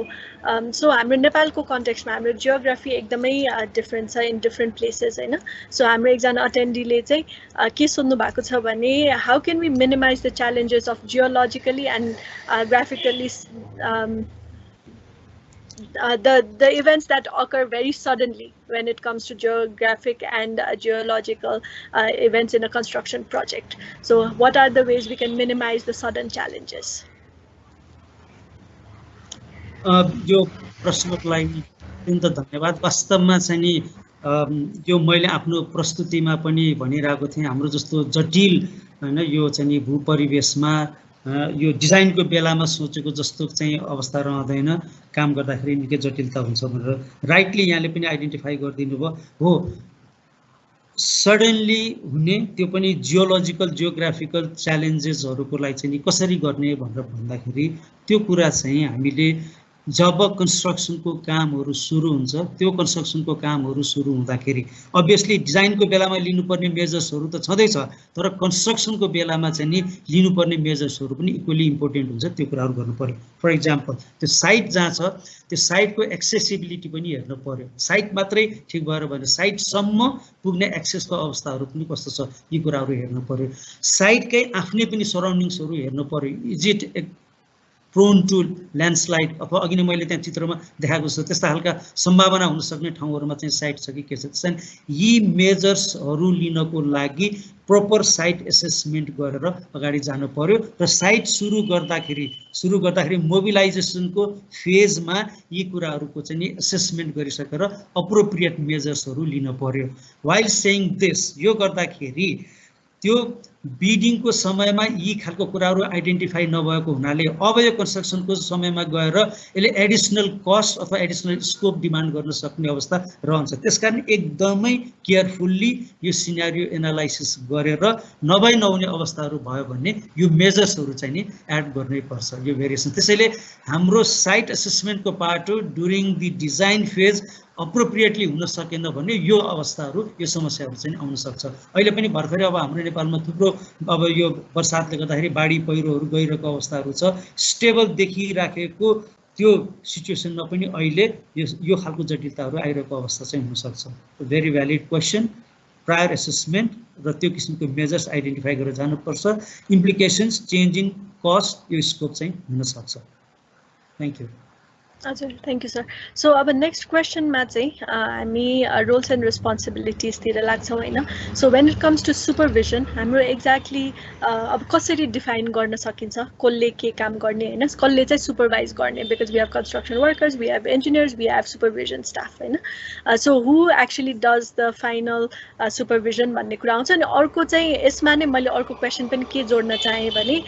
सो हाम्रो नेपालको कन्टेक्स्टमा हाम्रो जियोग्राफी एकदमै डिफ्रेन्ट छ इन डिफ्रेन्ट प्लेसेस होइन। सो हाम्रो एकजना अटेन्डीले चाहिँ के सोध्नु भएको छ भने how can we minimize the challenges of geologically and graphically the events that occur very suddenly when it comes to geographic and geological events in a construction project. So what are the ways we can minimize the sudden challenges? यो प्रश्नको लागि अत्यन्त धन्यवाद। वास्तवमा चाहिँ नि यो मैले आफ्नो प्रस्तुतिमा पनि भनिरहेको थिएँ, हाम्रो जस्तो जटिल हैन यो चाहिँ नि भूपरिवेशमा यो डिजाइनको बेलामा सोचेको जस्तो चाहिँ अवस्था रहँदैन, काम गर्दाखेरि निकै जटिलता हुन्छ भनेर राइटली यहाँले पनि आइडेन्टिफाई गरिदिनु भयो। हो, सडनली हुने त्यो पनि जियोलोजिकल जियोग्राफिकल च्यालेन्जेसहरूको लागि चाहिँ नि कसरी गर्ने भनेर भन्दाखेरि त्यो कुरा चाहिँ हामीले जब कन्स्ट्रक्सनको कामहरू सुरु हुन्छ, त्यो कन्स्ट्रक्सनको कामहरू सुरु हुँदाखेरि अभियसली डिजाइनको बेलामा लिनुपर्ने मेजर्सहरू त छँदैछ, तर कन्स्ट्रक्सनको बेलामा चाहिँ नि लिनुपर्ने मेजर्सहरू पनि इक्वली इम्पोर्टेन्ट हुन्छ, त्यो कुराहरू गर्नु पर्यो। फर इक्जाम्पल त्यो साइट जहाँ छ त्यो साइटको एक्सेसिबिलिटी पनि हेर्नु पर्यो। साइट मात्रै ठिक भएर भने साइटसम्म पुग्ने एक्सेसको अवस्थाहरू पनि कस्तो छ यी कुराहरू हेर्नु पर्यो। साइटकै आफ्नै पनि सराउन्डिङ्सहरू हेर्नु पर्यो। Is it prone to landslide अथवा अघि नै मैले त्यहाँ चित्रमा देखाएको छ त्यस्ता खालका सम्भावना हुन सक्ने ठाउँहरूमा चाहिँ साइट छ कि के छ। त्यसैले यी मेजर्सहरू लिनको लागि प्रपर साइट एसेसमेन्ट गरेर अगाडि जानु पर्यो र साइट सुरु गर्दाखेरि मोबिलाइजेसनको फेजमा यी कुराहरूको चाहिँ नि एसेसमेन्ट गरिसकेर अप्रोप्रिएट मेजर्सहरू लिन पर्यो। वाइल सेइङ दिस, यो गर्दाखेरि त्यो बिडिङको समयमा यी खालको कुराहरू आइडेन्टिफाई नभएको हुनाले अब यो कन्स्ट्रक्सनको समयमा गएर यसले एडिसनल कस्ट अथवा एडिसनल स्कोप डिमान्ड गर्न सक्ने अवस्था रहन्छ। त्यसकारण एकदमै केयरफुल्ली यो सिनारियो एनालाइसिस गरेर नहुने अवस्थाहरू भयो भने यो मेजर्सहरू चाहिँ नि एड गर्नै पर्छ, यो भेरिएसन। त्यसैले हाम्रो साइट एसेसमेन्टको पार्ट हो, during the design phase appropriately हुन सकेन भने यो अवस्थाहरू यो समस्याहरू चाहिँ आउन सक्छ। अहिले पनि भर्खरै अब हाम्रो नेपालमा थुप्रो अब यो बर्सातले गर्दाखेरि बाढी पहिरोहरू गइरहेको अवस्थाहरू छ। स्टेबल देखिराखेको त्यो सिचुएसनमा पनि अहिले यो खालको जटिलताहरू आइरहेको अवस्था चाहिँ हुनसक्छ। Very valid question. Prior assessment र त्यो किसिमको मेजर्स आइडेन्टिफाई गरेर जानुपर्छ। इम्प्लिकेसन्स, चेन्ज इन कस्ट, यो स्कोप चाहिँ हुनसक्छ। Thank you. हजुर, थ्याङ्क यू सर। सो अब नेक्स्ट क्वेसनमा चाहिँ हामी रोल्स एन्ड रेस्पोन्सिबिलिटिजतिर लाग्छौँ होइन। So when it comes to supervision हाम्रो एक्ज्याक्टली अब कसरी डिफाइन गर्न सकिन्छ कसले के काम गर्ने होइन, कसले चाहिँ सुपरभाइज गर्ने, because we have construction workers, we have engineers, we have supervision staff होइन। So who actually does the final supervision भन्ने कुरा आउँछ। अनि अर्को चाहिँ यसमा नै मैले अर्को क्वेसन पनि के जोड्न चाहेँ भने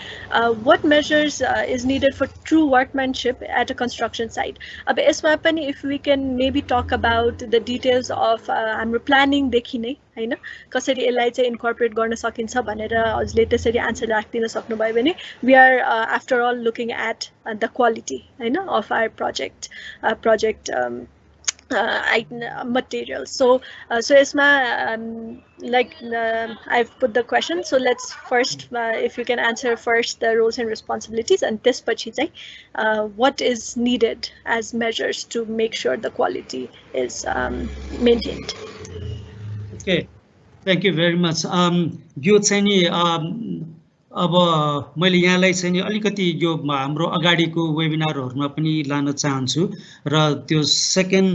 what measures is needed for true workmanship at a construction site. अब यसमा पनि if we can maybe talk about the details of हाम्रो प्लानिङदेखि नै होइन कसरी यसलाई चाहिँ इन्कर्पोरेट गर्न सकिन्छ भनेर हजुरले त्यसरी आन्सर राखिदिन सक्नुभयो भने we are after all looking at the quality होइन of our project materials. So Isma, like I've put the question. So let's first, if you can answer first the roles and responsibilities, and this pachi what is needed as measures to make sure the quality is maintained. Okay, thank you very much. यो चाहिँ नि अब मैले यहाँलाई चाहिँ नि अलिकति यो हाम्रो अगाडिको वेबिनारहरुमा पनि लान चाहन्छु र त्यो सेकेन्ड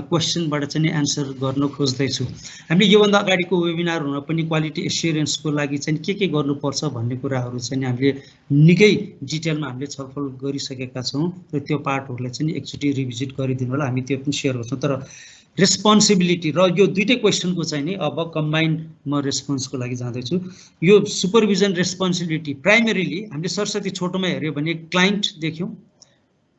क्वेशनबाट चाहिँ एन्सर गर्न खोज्दैछु। हामीले योभन्दा अगाडिको वेबिनारहरुमा पनि क्वालिटी एस्युरेन्सको लागि चाहिँ के गर्नुपर्छ भन्ने कुराहरु चाहिँ हामीले निकै डिटेलमा हामीले छलफल गरिसकेका छौं र त्यो पार्टहरुलाई चाहिँ एकचोटी रिभिजिट गरिदिनु होला, हामी त्यो पनि शेयर गर्छौं। तर रेस्पोन्सिबिलिटी र यो दुईटै क्वेशनको चाहिँ नि अब कम्बाइन्ड म रेस्पोन्सको लागि जाँदैछु। यो सुपरभिजन रेस्पोन्सिबिलिटी प्राइमरीली हामीले सरस्वती छोटोमा हेर्यो भने क्लाइन्ट देख्यौं,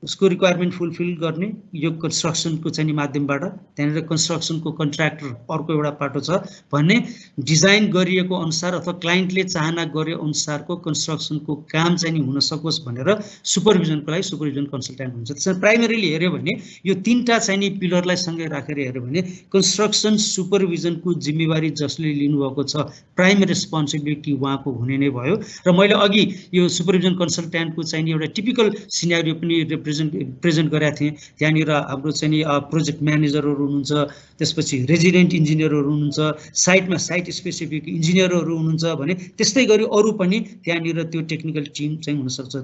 उसको रिक्वायरमेन्ट फुलफिल गर्ने यो कन्स्ट्रक्सनको चाहिँ माध्यमबाट, त्यहाँनिर कन्स्ट्रक्सनको कन्ट्र्याक्टर अर्को एउटा पाटो छ भन्ने डिजाइन गरिएको अनुसार अथवा क्लाइन्टले चाहना गरे अनुसारको कन्स्ट्रक्सनको काम चाहिँ हुन सकोस् भनेर सुपरभिजनको लागि सुपरभिजन कन्सल्टेन्ट हुन्छ। त्यसमा प्राइमरीली हेर्यो भने यो तीनटा चाहिँ पिलरलाई सँगै राखेर हेर्यो भने कन्स्ट्रक्सन सुपरभिजनको जिम्मेवारी जसले लिनुभएको छ प्राइम रेस्पोन्सिबिलिटी उहाँको हुने नै भयो। र मैले अघि यो सुपरभिजन कन्सल्टेन्टको चाहिँ एउटा टिपिकल सिनेरियो पनि प्रेजेन्ट गरेका थिएँ। त्यहाँनिर हाम्रो चाहिँ प्रोजेक्ट म्यानेजरहरू हुनुहुन्छ, त्यसपछि रेजिडेन्ट इन्जिनियरहरू हुनुहुन्छ, साइटमा साइट स्पेसिफिक इन्जिनियरहरू हुनुहुन्छ भने त्यस्तै गरी अरू पनि त्यहाँनिर त्यो टेक्निकल टिम चाहिँ हुनसक्छ।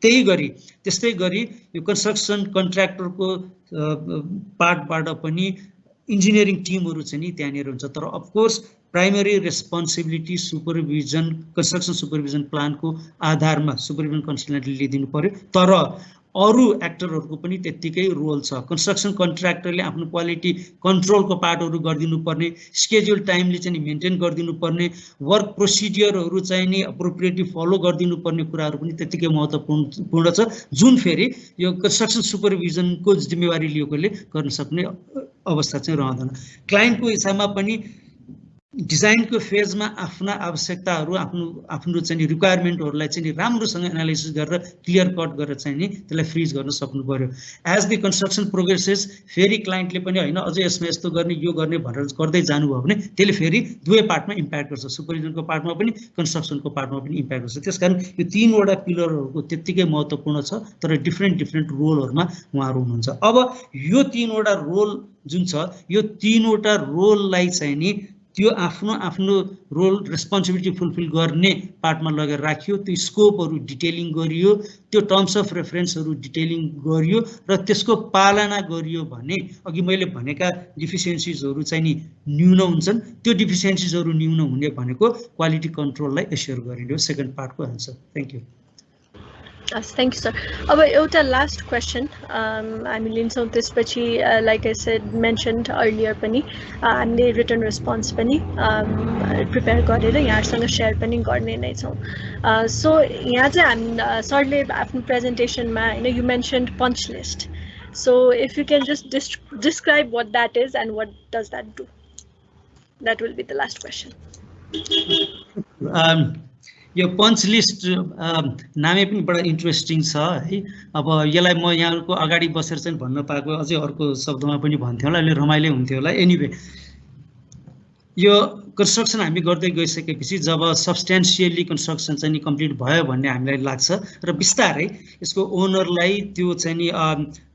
त्यस्तै गरी यो कन्स्ट्रक्सन कन्ट्र्याक्टरको पार्टबाट पनि इन्जिनियरिङ टिमहरू चाहिँ नि त्यहाँनिर हुन्छ। तर of course primary responsibility supervision construction supervision प्लानको आधारमा सुपरभिजन कन्सल्टेन्टले लिदिनु पर्यो। तर अरू एक्टरहरूको पनि त्यत्तिकै रोल छ। कन्स्ट्रक्सन कन्ट्र्याक्टरले आफ्नो क्वालिटी कन्ट्रोलको पार्टहरू गरिदिनु पर्ने, स्केड्युल टाइमली चाहिँ मेन्टेन गरिदिनु पर्ने, वर्क प्रोसिडियरहरू चाहिँ नि अप्रोप्रिएटली फलो गरिदिनु पर्ने कुराहरू पनि त्यत्तिकै महत्त्वपूर्ण छ, जुन फेरि यो कन्स्ट्रक्सन सुपरभिजनको जिम्मेवारी लिएकोले गर्न सक्ने अवस्था चाहिँ रहँदैन। क्लाइन्टको हिसाबमा पनि डिजाइनको फेजमा आफ्ना आवश्यकताहरू आफ्नो चाहिँ रिक्वायरमेन्टहरूलाई चाहिँ राम्रोसँग एनालाइसिस गरेर क्लियर कट गरेर चाहिँ नि त्यसलाई फ्रिज गर्न सक्नु पर्यो। एज द कन्स्ट्रक्सन प्रोग्रेसेस फेरि क्लाइन्टले पनि होइन अझै यसमा यस्तो गर्ने यो गर्ने भनेर गर्दै जानुभयो भने त्यसले फेरि दुवै पार्टमा इम्प्याक्ट गर्छ, सुपरभिजनको पार्टमा पनि कन्स्ट्रक्सनको पार्टमा पनि इम्प्याक्ट गर्छ। त्यसकारण यो तीनवटा पिलरहरूको त्यत्तिकै महत्त्वपूर्ण छ, तर डिफ्रेन्ट रोलहरूमा उहाँहरू हुनुहुन्छ। अब यो तीनवटा रोल जुन छ, यो तीनवटा रोललाई चाहिँ नि त्यो आफ्नो रोल रेस्पोन्सिबिलिटी फुलफिल गर्ने पार्टमा लगेर राखियो, त्यो स्कोपहरू डिटेलिङ गरियो, त्यो टर्म्स अफ रेफरेन्सहरू डिटेलिङ गरियो र त्यसको पालना गरियो भने अघि मैले भनेका डिफिसियन्सिजहरू चाहिँ नि न्यून हुन्छन्। त्यो डिफिसियन्सिजहरू न्यून हुने भनेको क्वालिटी कन्ट्रोललाई एस्योर गरिने हो। सेकेन्ड पार्टको answer. Thank you. Thank you, sir. अब एउटा लास्ट क्वेसन हामी लिन्छौँ, त्यसपछि like I said mentioned earlier पनि हामीले रिटर्न रेस्पोन्स पनि प्रिपेयर गरेर यहाँहरूसँग सेयर पनि गर्ने नै छौँ। सो यहाँ चाहिँ हामी सरले आफ्नो प्रेजेन्टेसनमा होइन you mentioned punch list, so if you can just describe what that is and what does that do, that will be the last question. यो पञ्च लिस्ट नामै पनि बडा इन्ट्रेस्टिङ छ है। अब यसलाई म यहाँको अगाडि बसेर चाहिँ भन्न पाएको अझै अर्को शब्दमा पनि भन्थ्यो होला, अहिले रमाइलो हुन्थ्यो होला। एनिवे यो कन्स्ट्रक्सन हामी गर्दै गइसकेपछि जब सब्सटेन्सियली कन्स्ट्रक्सन चाहिँ नि कम्प्लिट भयो भन्ने हामीलाई लाग्छ र बिस्तारै यसको ओनरलाई त्यो चाहिँ नि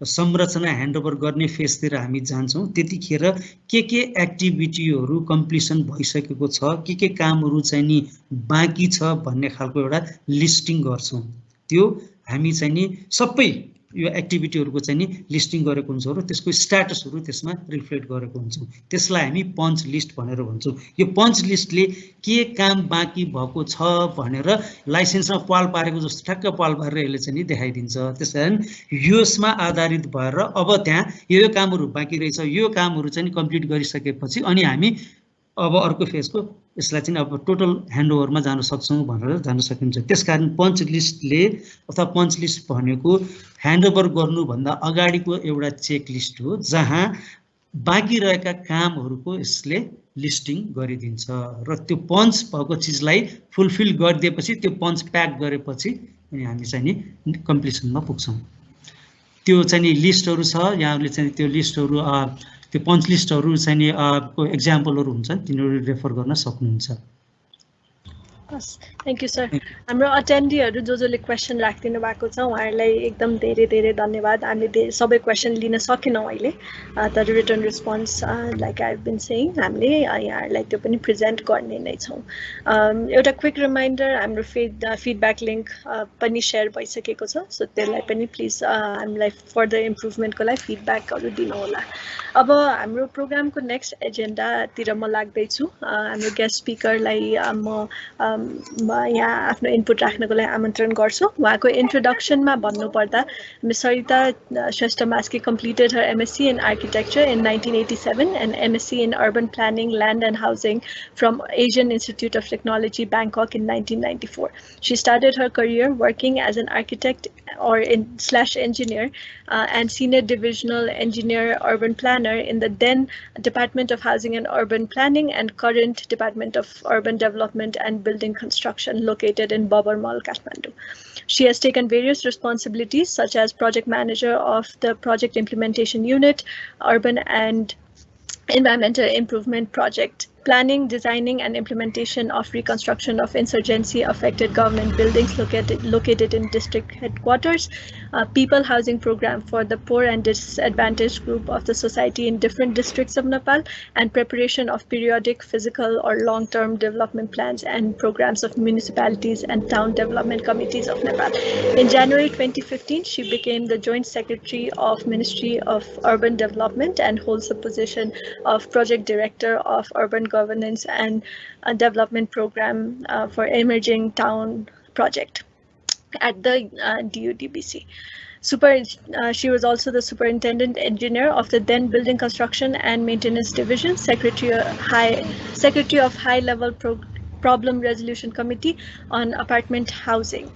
संरचना ह्यान्डओभर गर्ने फेजतिर हामी जान्छौँ। त्यतिखेर के एक्टिभिटीहरू कम्प्लिसन भइसकेको छ, के कामहरू चाहिँ नि बाँकी छ भन्ने खालको एउटा लिस्टिङ गर्छौँ। त्यो हामी चाहिँ नि सबै यो एक्टिभिटीहरूको चाहिँ नि लिस्टिङ गरेको हुन्छ र त्यसको स्ट्याटसहरू त्यसमा रिफ्लेक्ट गरेको हुन्छौँ। त्यसलाई हामी पञ्च लिस्ट भनेर भन्छौँ। यो पञ्च लिस्टले के काम बाँकी भएको छ भनेर लाइसेन्समा पाल पारेको जस्तो ठ्याक्क पाल पारेर यसले चाहिँ नि देखाइदिन्छ। त्यसकारण यसमा आधारित भएर अब त्यहाँ यो कामहरू बाँकी रहेछ, यो कामहरू चाहिँ कम्प्लिट गरिसकेपछि अनि हामी अब अर्को फेजको यसलाई चाहिँ अब टोटल ह्यान्डओभरमा जान सक्छौँ भनेर जान सकिन्छ। त्यसकारण पञ्च लिस्टले अथवा पञ्च लिस्ट भनेको ह्यान्डओभर गर्नुभन्दा अगाडिको एउटा चेक लिस्ट हो, जहाँ बाँकी रहेका कामहरूको यसले लिस्टिङ गरिदिन्छ र त्यो पञ्च भएको चिजलाई फुलफिल गरिदिएपछि त्यो पञ्च प्याक गरेपछि अनि हामी चाहिँ नि कम्प्लिसनमा पुग्छौँ। त्यो चाहिँ नि लिस्टहरू छ, यहाँहरूले चाहिँ त्यो लिस्टहरू त्यो पञ्च लिस्टहरू चाहिँ नि को एक्जाम्पलहरू हुन्छन्, तिनीहरू रेफर गर्न सक्नुहुन्छ। Yes, thank you, sir. हाम्रो अटेन्डीहरू जसले क्वेसन राखिदिनु भएको छ उहाँहरूलाई एकदम धेरै धेरै धन्यवाद। हामीले सबै क्वेसन लिन सकेनौँ अहिले, तर return response like I have been saying हामीले यहाँहरूलाई त्यो पनि प्रेजेन्ट गर्ने नै छौँ। एउटा क्विक रिमाइन्डर, हाम्रो फिडब्याक लिङ्क पनि सेयर भइसकेको छ, सो त्यसलाई पनि प्लिज हामीलाई फर्दर इम्प्रुभमेन्टको लागि फिडब्याकहरू दिनुहोला। अब हाम्रो प्रोग्रामको नेक्स्ट एजेन्डातिर म लाग्दैछु। हाम्रो गेस्ट स्पिकरलाई म यहाँ आफ्नो इनपुट राख्नको लागि आमन्त्रण गर्छु। उहाँको इन्ट्रोडक्सनमा भन्नुपर्दा miss Sarita Shrestha Maske completed her MSc in Architecture in 1987 and MSc in Urban Planning, Land and Housing from Asian Institute of Technology, Bangkok in 1994. She started her career working as an architect or engineer and senior divisional engineer urban planner in the then Department of Housing and Urban Planning and current Department of Urban Development and Building Construction located in Babar Mall, Kathmandu. She has taken various responsibilities such as project manager of the Project Implementation Unit, Urban and Environmental Improvement Project, planning, designing and implementation of reconstruction of insurgency affected government buildings located in district headquarters, people housing program for the poor and disadvantaged group of the society in different districts of Nepal, and preparation of periodic physical or long-term development plans and programs of municipalities and town development committees of Nepal. In January 2015, she became the Joint Secretary of Ministry of Urban Development and holds the position of Project Director of Urban Governance and Development Program for Emerging Town Project at the DUDBC. She was also the Superintendent Engineer of the then Building Construction and Maintenance Division, Secretary of High Level Problem Resolution Committee on Apartment Housing.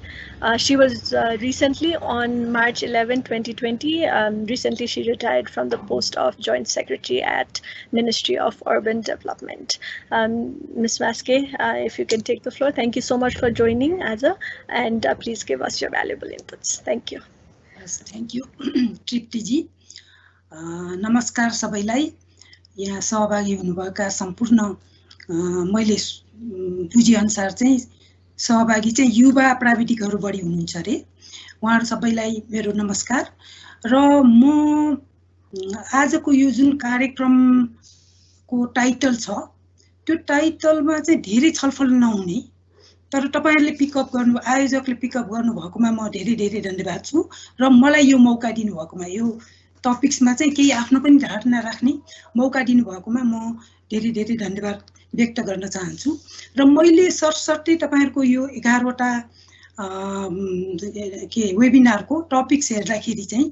She was recently on March 11, 2020, recently she retired from the post of Joint Secretary at Ministry of Urban Development. Ms. Maske, if you can take the floor. Thank you so much for joining, and please give us your valuable inputs. Thank you. Yes, thank you, Tripti ji. Namaskar सबैलाई, यहाँ सहभागी हुनुभएका सम्पूर्ण मैले बुझे अनुसार चाहिँ सहभागी चाहिँ युवा प्राविधिकहरू बढी हुनुहुन्छ रे। उहाँहरु सबैलाई मेरो नमस्कार। र म आजको यो जुन कार्यक्रमको टाइटल छ त्यो टाइटलमा चाहिँ धेरै छलफल नहुने, तर तपाईहरुले पिकअप गर्नु, आयोजकले पिकअप गर्नु भएकोमा म धेरै धेरै धन्यवाद छु र मलाई यो मौका दिनु भएकोमा, यो टपिक्समा चाहिँ केही आफ्नो पनि धारणा राख्ने मौका दिनु भएकोमा म धेरै धेरै धन्यवाद व्यक्त गर्न चाहन्छु। र मैले सरसर्ती तपाईहरुको यो 11 वटा वेबिनारको टपिक्स हेर्दाखेरि चाहिँ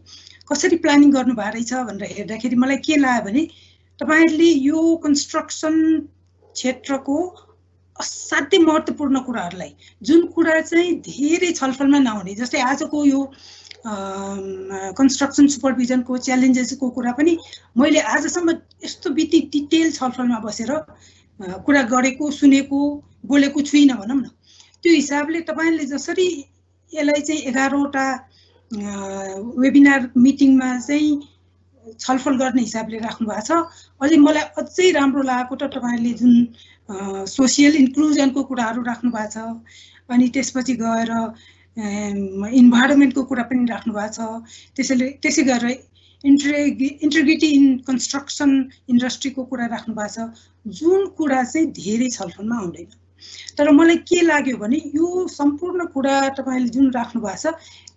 कसरी प्लानिङ गर्नु भएको रहेछ भनेर हेर्दाखेरि मलाई के लाग्यो भने तपाईहरुले यो कन्स्ट्रक्सन क्षेत्रको असाध्यै महत्त्वपूर्ण कुराहरुलाई, जुन कुरा चाहिँ धेरै छलफलमा नहुने, जस्तै आजको यो कन्स्ट्रक्सन सुपरभिजनको च्यालेन्जेसको कुरा पनि मैले आजसम्म यस्तो बिति डिटेल छलफलमा बसेर कुरा गरेको, सुनेको, बोलेको छुइनँ भनौं न। त्यो हिसाबले तपाईहरुले जसरी यसलाई चाहिँ 11 वटा वेबिनार मिटिङमा चाहिँ छलफल गर्ने हिसाबले राख्नु भएको छ। अझै मलाई अझै राम्रो लागेको त तपाईहरुले जुन सोशल इन्क्लुजनको कुराहरु राख्नु भएको छ, अनि त्यसपछि गएर इन्भाइरोन्मेन्टको कुरा पनि राख्नु भएको छ, त्यसै गरेर इन्टिग्रिटी इन कन्स्ट्रक्सन इन्डस्ट्रीको कुरा राख्नु भएको छ, जुन कुरा चाहिँ धेरै छलफलमा आउँदैन। तर मलाई के लाग्यो भने यो सम्पूर्ण कुरा तपाईहरुले जुन राख्नु भएको छ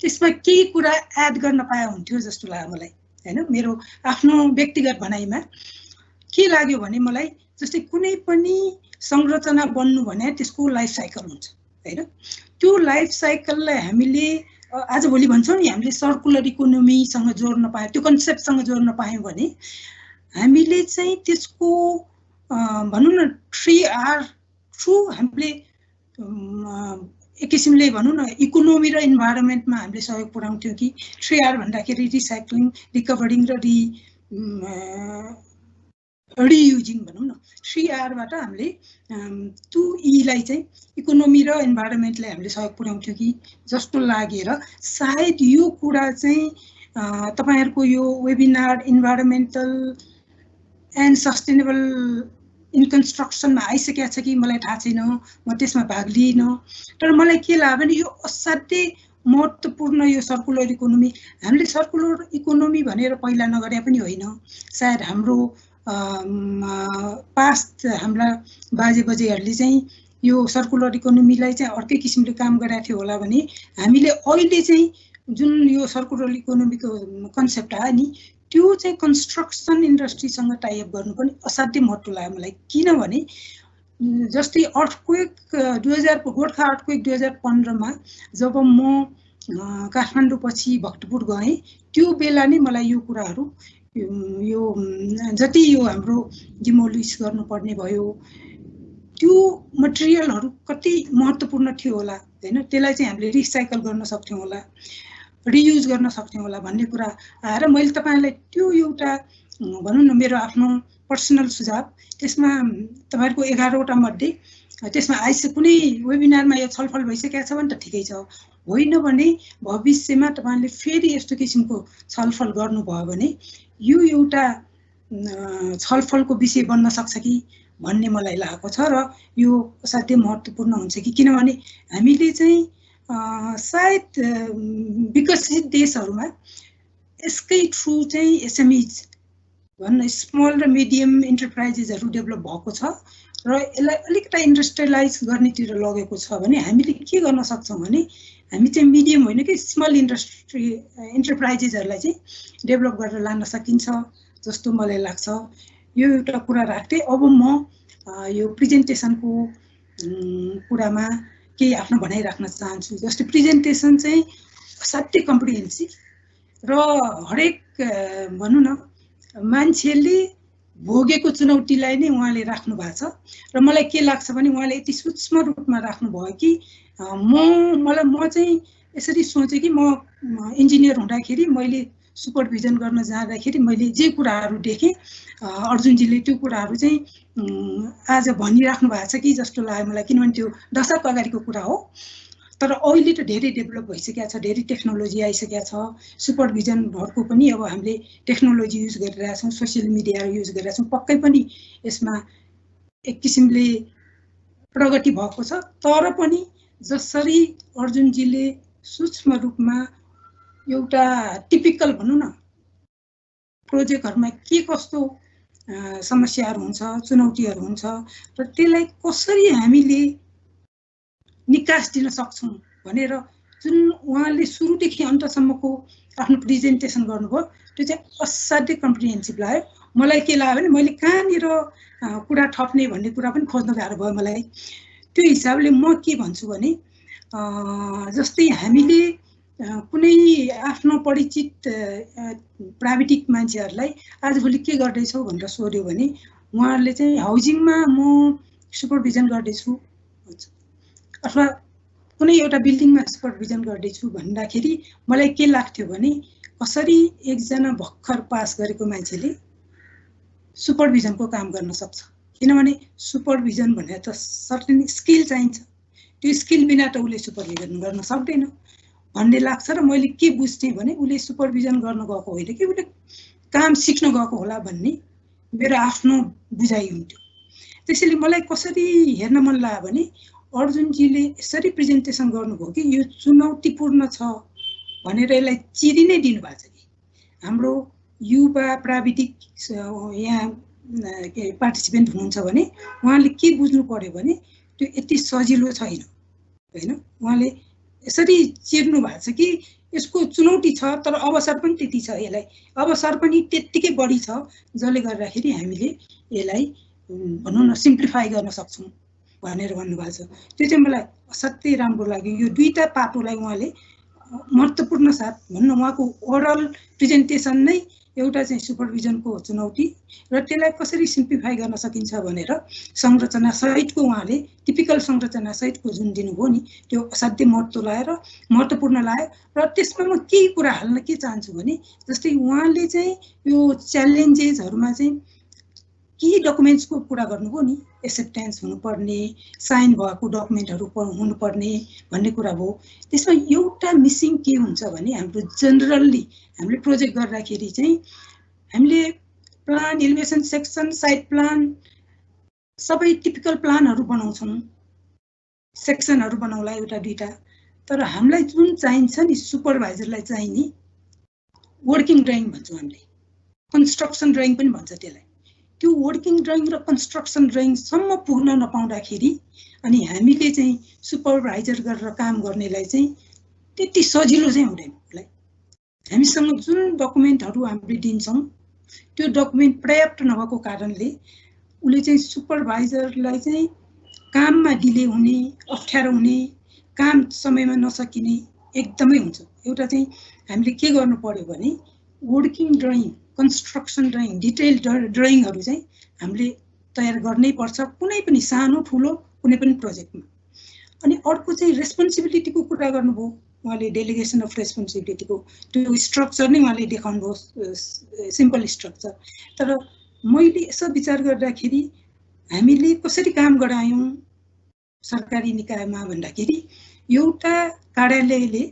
त्यसमा केही कुरा एड गर्न पाए हुन्थ्यो जस्तो लाग्यो मलाई, हैन। मेरो आफ्नो व्यक्तिगत भनाइमा के लाग्यो भने मलाई, जस्तै कुनै पनि संरचना बन्नु भने त्यसको लाइफ साइकल हुन्छ, हैन। त्यो लाइफ साइकललाई हामीले आज भोलि भन्छौं नि, हामीले सर्कुलर इकोनोमीसँग जोड्न पाए, त्यो कन्सेप्टसँग जोड्न पायौं भने हामीले चाहिँ त्यसको भनौं न 3R थ्रु हामीले एक किसिमले भनौं न इकोनोमी र इन्भाइरोन्मेन्टमा हामीले सहयोग पुर्याउँथ्यौं कि 3R भन्दाखेरि रिसाइक्लिङ, रिकभरिङ र रियुजिङ भनौं न। 3R बाट हामीले 2E लाई चाहिँ इकोनोमी र इन्भाइरोन्मेन्टलाई हामीले सहयोग पुर्याउँथ्यौं कि जस्तो लागेर सायद यो कुरा चाहिँ तपाईहरुको यो वेबिनार इन्भाइरोन्मेन्टल एन्ड सस्टेनेबल इन कन्स्ट्रक्सनमा आइसकेको छ कि मलाई थाहा छैन, म त्यसमा भाग लिइनँ। तर मलाई के लाग्यो भने यो असाध्यै महत्त्वपूर्ण यो सर्कुलर इकोनोमी। हामीले सर्कुलर इकोनोमी भनेर पहिला नगरे पनि होइन, सायद हाम्रो पास्ट हाम्रा बाजे बजेहरूले चाहिँ यो सर्कुलर इकोनोमीलाई चाहिँ अर्कै किसिमले काम गरेको थियो होला भने हामीले अहिले चाहिँ जुन यो सर्कुलर इकोनोमीको कन्सेप्ट आयो नि त्यो चाहिँ कन्स्ट्रक्सन इन्डस्ट्रीसँग टाइअप गर्नु पनि असाध्यै महत्त्व लाग्यो मलाई। किनभने जस्तै अर्थक्वेक गोर्खा अर्थक्वेक 2015 जब म काठमाडौँ पछि भक्तपुर गएँ त्यो बेला नै मलाई यो कुराहरू यो जति यो हाम्रो डिमोलिस गर्नुपर्ने भयो त्यो मटेरियलहरू कति महत्त्वपूर्ण थियो होला हैन, त्यसलाई चाहिँ हामीले रिसाइकल गर्न सक्थ्यौँ होला, रियुज गर्न सक्थ्यौँ होला भन्ने कुरा आएर मैले तपाईँलाई त्यो एउटा भनौँ न मेरो आफ्नो पर्सनल सुझाव त्यसमा तपाईँहरूको 11वटा मध्ये त्यसमा कुनै वेबिनारमा यो छलफल भइसकेको छ भने त ठिकै छ, होइन भने भविष्यमा तपाईँले फेरि यस्तो किसिमको छलफल गर्नुभयो भने यो एउटा छलफलको विषय बन्न सक्छ कि भन्ने मलाई लागेको छ र यो असाध्यै महत्त्वपूर्ण हुन्छ कि किनभने हामीले चाहिँ सायद विकसित देशहरूमा यसकै थ्रु चाहिँ एसएमइज भन्न स्मल र मिडियम इन्टरप्राइजेसहरू डेभलप भएको छ र यसलाई अलिकता इन्डस्ट्रियलाइज गर्नेतिर लगेको छ भने हामीले के गर्न सक्छौँ भने हामी चाहिँ मिडियम होइन कि स्मल इन्टरप्राइजेसहरूलाई चाहिँ डेभलप गरेर लान सकिन्छ जस्तो मलाई लाग्छ। यो एउटा कुरा राख्दै अब म यो प्रेजेन्टेसनको कुरामा केही आफ्नो भनाइ राख्न चाहन्छु। जस्तै प्रेजेन्टेसन चाहिँ असाध्यै कम्प्रिहेन्सिभ र हरेक भनौँ न मान्छेले भोगेको चुनौतीलाई नै उहाँले राख्नु भएको छ र मलाई के लाग्छ भने उहाँले यति सूक्ष्म रूपमा राख्नुभयो कि म चाहिँ यसरी सोचेँ कि म इन्जिनियर हुँदाखेरि मैले सुपरभिजन गर्न जाँदाखेरि मैले जे कुराहरू देखेँ अर्जुनजीले त्यो कुराहरू चाहिँ आज भनिराख्नु भएको छ कि जस्तो लाग्यो मलाई, किनभने त्यो दशक अगाडिको कुरा हो। तर अहिले त धेरै डेभलप भइसकेको छ, धेरै टेक्नोलोजी आइसकेको छ, सुपरभिजनहरूको पनि अब हामीले टेक्नोलोजी युज गरिरहेका छौँ, सोसियल मिडिया युज गरिरहेका छौँ, पक्कै पनि यसमा एक किसिमले प्रगति भएको छ। तर पनि जसरी अर्जुनजीले सूक्ष्म रूपमा एउटा टिपिकल भनौँ न प्रोजेक्टहरूमा के कस्तो समस्याहरू हुन्छ, चुनौतीहरू हुन्छ र त्यसलाई कसरी हामीले निकास दिन सक्छौँ भनेर जुन उहाँले सुरुदेखि अन्तसम्मको आफ्नो प्रेजेन्टेसन गर्नुभयो त्यो चाहिँ असाध्यै कम्प्रिहेन्सिभ लाग्यो। मलाई के लाग्यो भने मैले कहाँनिर कुरा थप्ने भन्ने कुरा पनि खोज्न गाह्रो भयो मलाई। त्यो हिसाबले म के भन्छु भने जस्तै हामीले कुनै आफ्नो परिचित प्राविधिक मान्छेहरूलाई आजभोलि के गर्दैछौ भनेर सोध्यो भने उहाँहरूले चाहिँ हाउजिङमा म सुपरभिजन गर्दैछु अथवा कुनै एउटा बिल्डिङमा सुपरभिजन गर्दैछु भन्दाखेरि मलाई के लाग्थ्यो भने कसरी एकजना भर्खर पास गरेको मान्छेले सुपरभिजनको काम गर्न सक्छ, किनभने सुपरभिजन भनेर त सर्टेन स्किल चाहिन्छ, त्यो स्किल बिना त उसले सुपरभिजन गर्न सक्दैन भन्ने लाग्छ। र मैले के बुझ्थेँ भने उसले सुपरभिजन गर्न गएको होइन कि उसले काम सिक्न गएको होला भन्ने मेरो आफ्नो बुझाइ हुन्थ्यो। त्यसैले मलाई कसरी हेर्न मन लाग्यो भने अर्जुनजीले यसरी प्रेजेन्टेसन गर्नुभयो कि यो चुनौतीपूर्ण छ भनेर यसलाई चिरि नै दिनुभएको छ कि हाम्रो युवा प्राविधिक यहाँ के पार्टिसिपेन्ट हुनुहुन्छ भने उहाँले के बुझ्नु पर्यो भने त्यो यति सजिलो छैन होइन, उहाँले यसरी चिर्नु भएको छ कि यसको चुनौती छ तर अवसर पनि त्यति छ, यसलाई अवसर पनि त्यत्तिकै बढी छ जसले गर्दाखेरि हामीले यसलाई भनौँ न सिम्प्लिफाई गर्न सक्छौँ भनेर भन्नुभएको छ। त्यो चाहिँ मलाई असाध्यै राम्रो लाग्यो। यो दुईटा पाटोलाई उहाँले महत्त्वपूर्ण साथ भन्न उहाँको ओभरअल प्रेजेन्टेसन नै एउटा चाहिँ सुपरभिजनको चुनौती र त्यसलाई कसरी सिम्प्लिफाई गर्न सकिन्छ भनेर संरचना सहितको उहाँले टिपिकल संरचना सहितको जुन दिनुभयो नि त्यो असाध्यै महत्त्वपूर्ण लाग्यो। र त्यसमा म केही कुरा हाल्न के चाहन्छु भने जस्तै उहाँले चाहिँ यो च्यालेन्जेसहरूमा चाहिँ केही डकुमेन्ट्सको कुरा गर्नुभयो नि, एक्सेप्टेन्स हुनुपर्ने, साइन भएको डकुमेन्टहरू हुनुपर्ने भन्ने कुरा भयो। त्यसमा एउटा मिसिङ के हुन्छ भने हाम्रो जनरल्ली हामीले प्रोजेक्ट गर्दाखेरि चाहिँ हामीले plan, elevation section, site plan सबै टिपिकल प्लानहरू बनाउँछौँ, सेक्सनहरू बनाउला एउटा दुईटा, तर हामीलाई जुन चाहिन्छ नि सुपरभाइजरलाई चाहिने वर्किङ ड्रइङ भन्छौँ हामीले, कन्स्ट्रक्सन ड्रइङ पनि भन्छ त्यसलाई। त्यो वर्किङ ड्रइङ र कन्स्ट्रक्सन ड्रइङसम्म पुग्न नपाउँदाखेरि अनि हामीले चाहिँ सुपरभाइजर गरेर काम गर्नेलाई चाहिँ त्यति सजिलो चाहिँ हुँदैन। उसलाई हामीसँग जुन डकुमेन्टहरू हामीले दिन्छौँ त्यो डकुमेन्ट पर्याप्त नभएको कारणले उसले चाहिँ सुपरभाइजरलाई चाहिँ काममा डिले हुने, अप्ठ्यारो हुने, काम समयमा नसकिने एकदमै हुन्छ। एउटा चाहिँ हामीले के गर्नु पर्यो भने working drawing, construction drawing, detail ड्रइङहरू चाहिँ हामीले तयार गर्नै पर्छ कुनै पनि सानो ठुलो कुनै पनि प्रोजेक्टमा। अनि अर्को चाहिँ रेस्पोन्सिबिलिटीको कुरा गर्नुभयो उहाँले, डेलिगेसन अफ रेस्पोन्सिबिलिटीको त्यो स्ट्रक्चर नै उहाँले देखाउनुभयो, सिम्पल स्ट्रक्चर। तर मैले यसो विचार गर्दाखेरि हामीले कसरी काम गरायौँ सरकारी निकायमा भन्दाखेरि एउटा कार्यालयले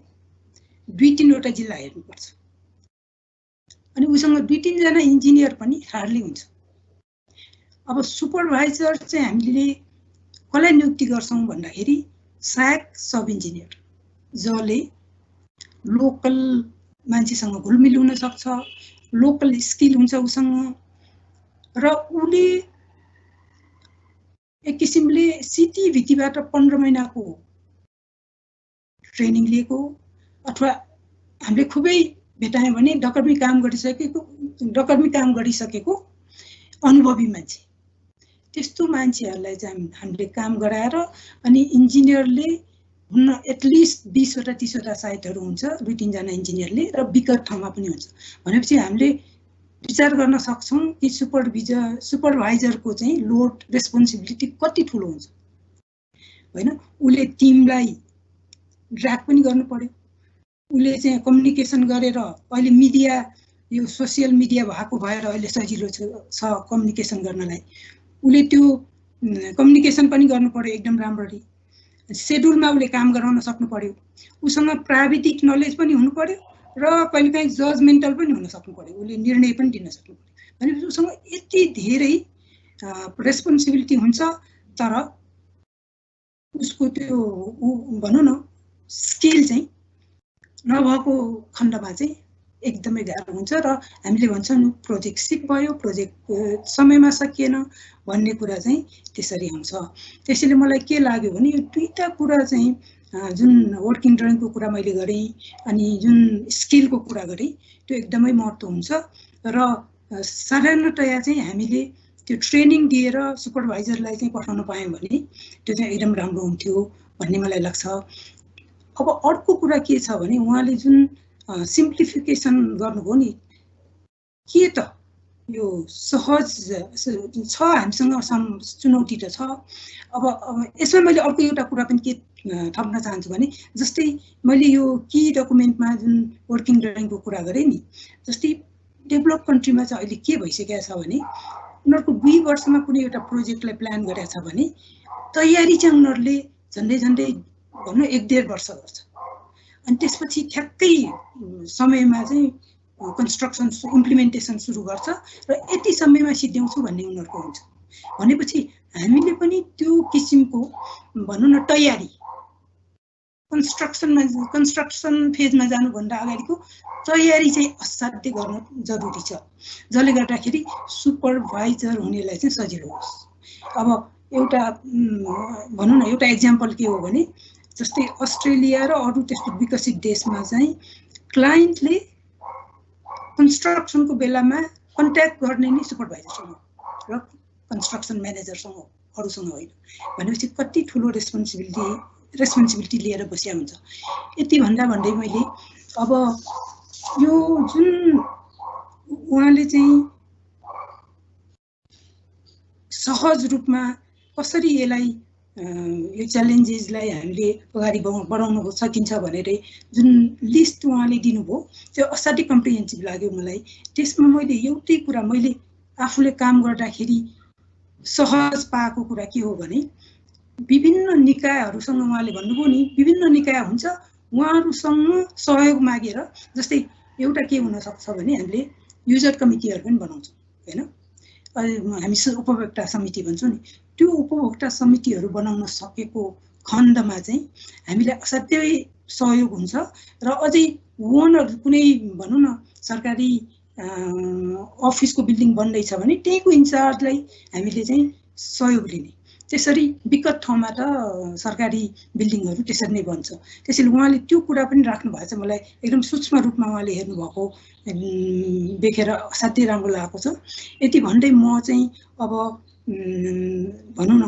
2-3वटा जिल्ला हेर्नुपर्छ अनि उसँग 2-3जना इन्जिनियर पनि हार्डली हुन्छ। अब सुपरभाइजर चाहिँ हामीले कसलाई नियुक्ति गर्छौँ भन्दाखेरि सहायक सब इन्जिनियर, जसले लोकल मान्छेसँग घुलमिल हुन सक्छ, लोकल स्किल हुन्छ उसँग, र उसले एक किसिमले सिटीभिटीबाट 15 महिनाको ट्रेनिङ लिएको, अथवा हामीले खुबै भेटायौँ भने डकर्मी काम गरिसकेको अनुभवी मान्छे, त्यस्तो मान्छेहरूलाई चाहिँ हामीले काम गराएर अनि इन्जिनियरले हुन एटलिस्ट 20वटा 30वटा साइटहरू हुन्छ 2-3जना इन्जिनियरले, र विकट ठाउँमा पनि हुन्छ भनेपछि हामीले विचार गर्न सक्छौँ कि सुपरभाइजरको चाहिँ लोड रेस्पोन्सिबिलिटी कति ठुलो हुन्छ होइन। उसले टिमलाई ड्र्याग पनि गर्नु पर्यो, उसले चाहिँ कम्युनिकेसन गरेर, अहिले मिडिया यो सोसियल मिडिया भएको भएर अहिले सजिलो छ कम्युनिकेसन गर्नलाई, उसले त्यो कम्युनिकेसन पनि गर्नु पर्यो एकदम राम्ररी, सेड्युलमा उसले काम गराउन सक्नु पर्यो, उसँग प्राविधिक नलेज पनि हुनु पर्यो र कहिलेकाहीँ जजमेन्टल पनि हुन सक्नु पर्यो, उसले निर्णय पनि दिन सक्नु पर्यो। भनेपछि उसँग यति धेरै रेस्पोन्सिबिलिटी हुन्छ, तर उसको त्यो भनौँ न स्किल चाहिँ नभएको खण्डमा चाहिँ एकदमै गाह्रो हुन्छ र हामीले भन्छौँ नि प्रोजेक्ट सिप भयो, प्रोजेक्ट समयमा सकिएन भन्ने कुरा चाहिँ त्यसरी आउँछ। त्यसैले मलाई के लाग्यो भने यो दुईटा कुरा चाहिँ जुन वर्किङ ड्रइङको कुरा मैले गरेँ अनि जुन स्किलको कुरा गरेँ त्यो एकदमै महत्त्व हुन्छ र साधारणतया चाहिँ हामीले त्यो ट्रेनिङ दिएर सुपरभाइजरलाई चाहिँ पठाउन पायौँ भने त्यो चाहिँ एकदम राम्रो हुन्थ्यो भन्ने मलाई लाग्छ। अब अर्को कुरा के छ भने उहाँले जुन सिम्प्लिफिकेसन गर्नुभयो नि, के त यो सहज छ, हामीसँग चुनौती त छ। अब यसमा मैले अर्को एउटा कुरा पनि के थप्न चाहन्छु भने जस्तै मैले यो की डकुमेन्टमा जुन वर्किङ ड्रइङको कुरा गरेँ नि, जस्तै डेभलप कन्ट्रीमा चाहिँ अहिले के भइसकेको छ भने उनीहरूको 2 वर्षमा कुनै एउटा प्रोजेक्टलाई प्लान गरेको छ भने तयारी चाहिँ उनीहरूले झन्डै भनौँ 1-1.5 वर्ष गर्छ अनि त्यसपछि ठ्याक्कै समयमा चाहिँ कन्स्ट्रक्सन इम्प्लिमेन्टेसन सुरु गर्छ र यति समयमा सिद्ध्याउँछु भन्ने उनीहरूको हुन्छ। भनेपछि हामीले पनि त्यो किसिमको भनौँ न तयारी कन्स्ट्रक्सन फेजमा जानुभन्दा अगाडिको तयारी चाहिँ असाध्यै गर्न जरुरी छ, जसले गर्दाखेरि सुपरभाइजर हुनेलाई चाहिँ सजिलो होस्। अब एउटा भनौँ न एउटा एक्जाम्पल के हो भने जस्तै अस्ट्रेलिया र अरू त्यस्तो विकसित देशमा चाहिँ क्लाइन्टले कन्स्ट्रक्सनको बेलामा कन्ट्याक्ट गर्ने नै सुपरभाइजरसँग र कन्स्ट्रक्सन म्यानेजरसँग, अरूसँग होइन। भनेपछि कति ठुलो रेस्पोन्सिबिलिटी लिएर बसिया हुन्छ। यति भन्दै मैले अब यो जुन उहाँले चाहिँ सहज रूपमा कसरी यसलाई यो च्यालेन्जेसलाई हामीले अगाडि बढाउन सकिन्छ भनेर जुन लिस्ट उहाँले दिनुभयो त्यो असाध्यै कम्प्रिहेन्सिभ लाग्यो मलाई। त्यसमा मैले एउटै कुरा मैले आफूले काम गर्दाखेरि सहज पाएको कुरा के हो भने विभिन्न निकायहरूसँग उहाँले भन्नुभयो नि विभिन्न निकाय हुन्छ, उहाँहरूसँग सहयोग मागेर, जस्तै एउटा के हुनसक्छ भने हामीले युजर कमिटीहरू पनि बनाउँछौँ होइन, हामी उपभोक्ता समिति भन्छौँ नि, त्यो उपभोक्ता समितिहरू बनाउन सकेको खण्डमा चाहिँ हामीलाई असाध्यै सहयोग हुन्छ र अझै वनहरू कुनै भनौँ न सरकारी अफिसको बिल्डिङ बन्दैछ भने त्यहीको इन्चार्जलाई हामीले चाहिँ सहयोग लिने। त्यसरी विकट ठाउँमा त सरकारी बिल्डिङहरू त्यसरी नै बन्छ। त्यसैले उहाँले त्यो कुरा पनि राख्नु भएको छ, मलाई एकदम सूक्ष्म रूपमा उहाँले हेर्नुभएको देखेर असाध्यै राम्रो लागेको छ। यति भन्दै म चाहिँ अब भनौँ न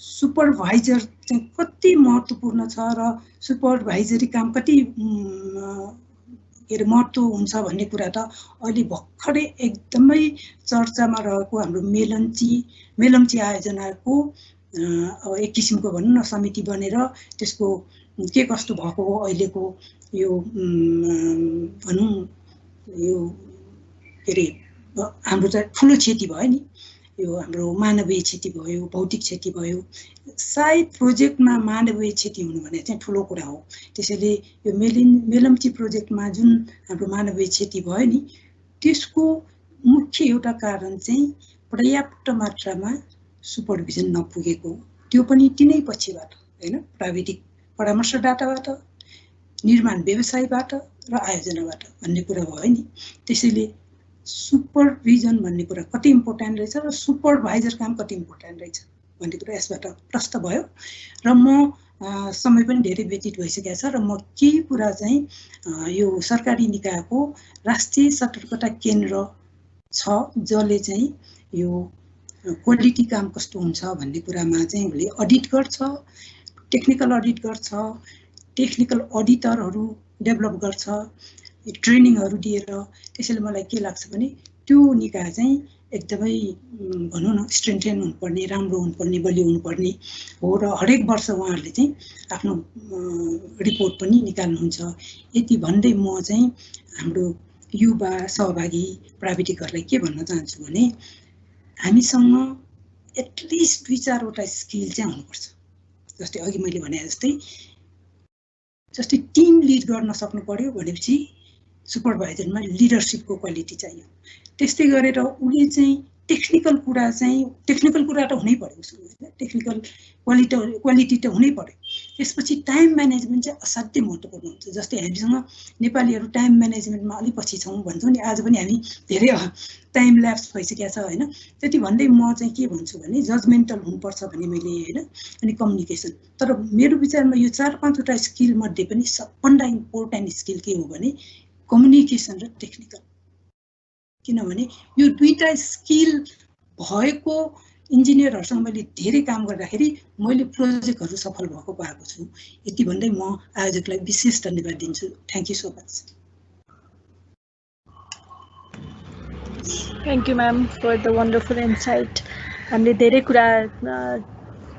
सुपरभाइजर चाहिँ कति महत्त्वपूर्ण छ र सुपरभाइजरी काम कति के अरे महत्त्व हुन्छ भन्ने कुरा त अहिले भर्खरै एकदमै चर्चामा रहेको हाम्रो मेलम्ची आयोजनाको अब एक किसिमको भनौँ न समिति बनेर त्यसको के कस्तो भएको हो अहिलेको यो भनौँ यो के अरे हाम्रो त ठुलो क्षति भयो नि, यो हाम्रो मानवीय क्षति भयो, भौतिक क्षति भयो। सायद प्रोजेक्टमा मानवीय क्षति हुनु भने चाहिँ ठुलो कुरा हो। त्यसैले यो मेलम्ची प्रोजेक्टमा जुन हाम्रो मानवीय क्षति भयो नि त्यसको मुख्य एउटा कारण चाहिँ पर्याप्त मात्रामा सुपरभिजन नपुगेको, त्यो पनि तिनै पछिबाट हैन, प्राविधिक परामर्शदाताबाट, निर्माण व्यवसायबाट र आयोजनाबाट भन्ने कुरा भयो नि। त्यसैले सुपरभिजन भन्ने कुरा कति इम्पोर्टेन्ट रहेछ र सुपरभाइजर काम कति इम्पोर्टेन्ट रहेछ भन्ने कुरा यसबाट प्रष्ट भयो। र म समय पनि धेरै व्यतीत भइसकेको छ र म केही कुरा चाहिँ यो सरकारी निकायको राष्ट्रिय सतर्कता केन्द्र छ जसले चाहिँ यो क्वालिटी काम कस्तो हुन्छ भन्ने कुरामा चाहिँ उसले अडिट गर्छ, टेक्निकल अडिट गर्छ, टेक्निकल अडिटरहरू डेभलप गर्छ, ट्रेनिङहरू दिएर। त्यसैले मलाई के लाग्छ भने त्यो निकाय चाहिँ एकदमै भनौँ न स्ट्रेन्थेन हुनुपर्ने, राम्रो हुनुपर्ने, बलियो हुनुपर्ने हो र हरेक वर्ष उहाँहरूले चाहिँ आफ्नो रिपोर्ट पनि निकाल्नुहुन्छ। यति भन्दै म चाहिँ हाम्रो युवा सहभागी प्राविधिकहरूलाई के भन्न चाहन्छु भने हामीसँग एटलिस्ट 2-4वटा स्किल चाहिँ हुनुपर्छ। जस्तै अघि मैले भने जस्तै टिम लिड गर्न सक्नु पर्यो भनेपछि सुपरभाइजरमा लिडरसिपको क्वालिटी चाहियो। त्यस्तै गरेर उसले चाहिँ टेक्निकल कुरा त हुनै पर्यो उसको, टेक्निकल क्वालिटी त हुनै पर्यो। त्यसपछि टाइम म्यानेजमेन्ट चाहिँ असाध्यै महत्त्वपूर्ण हुन्छ। जस्तै हामीसँग नेपालीहरू टाइम म्यानेजमेन्टमा अलिक पछि छौँ भन्छौँ नि, आज पनि हामी धेरै टाइम ल्याप्स भइसकेको छ होइन। त्यति भन्दै म चाहिँ के भन्छु भने जजमेन्टल हुनुपर्छ भने मैले होइन, अनि कम्युनिकेसन। तर मेरो विचारमा यो 4-5वटा स्किल मध्ये पनि सबभन्दा इम्पोर्टेन्ट स्किल के हो भने कम्युनिकेसन र टेक्निकल। किनभने यो दुईटा स्किल भएको इन्जिनियरहरूसँग मैले धेरै काम गर्दाखेरि मैले प्रोजेक्टहरू सफल भएको पाएको छु। यति भन्दै म आयोजकलाई विशेष धन्यवाद दिन्छु। Thank you so much. Thank you ma'am for the wonderful insight. हामीले धेरै कुरा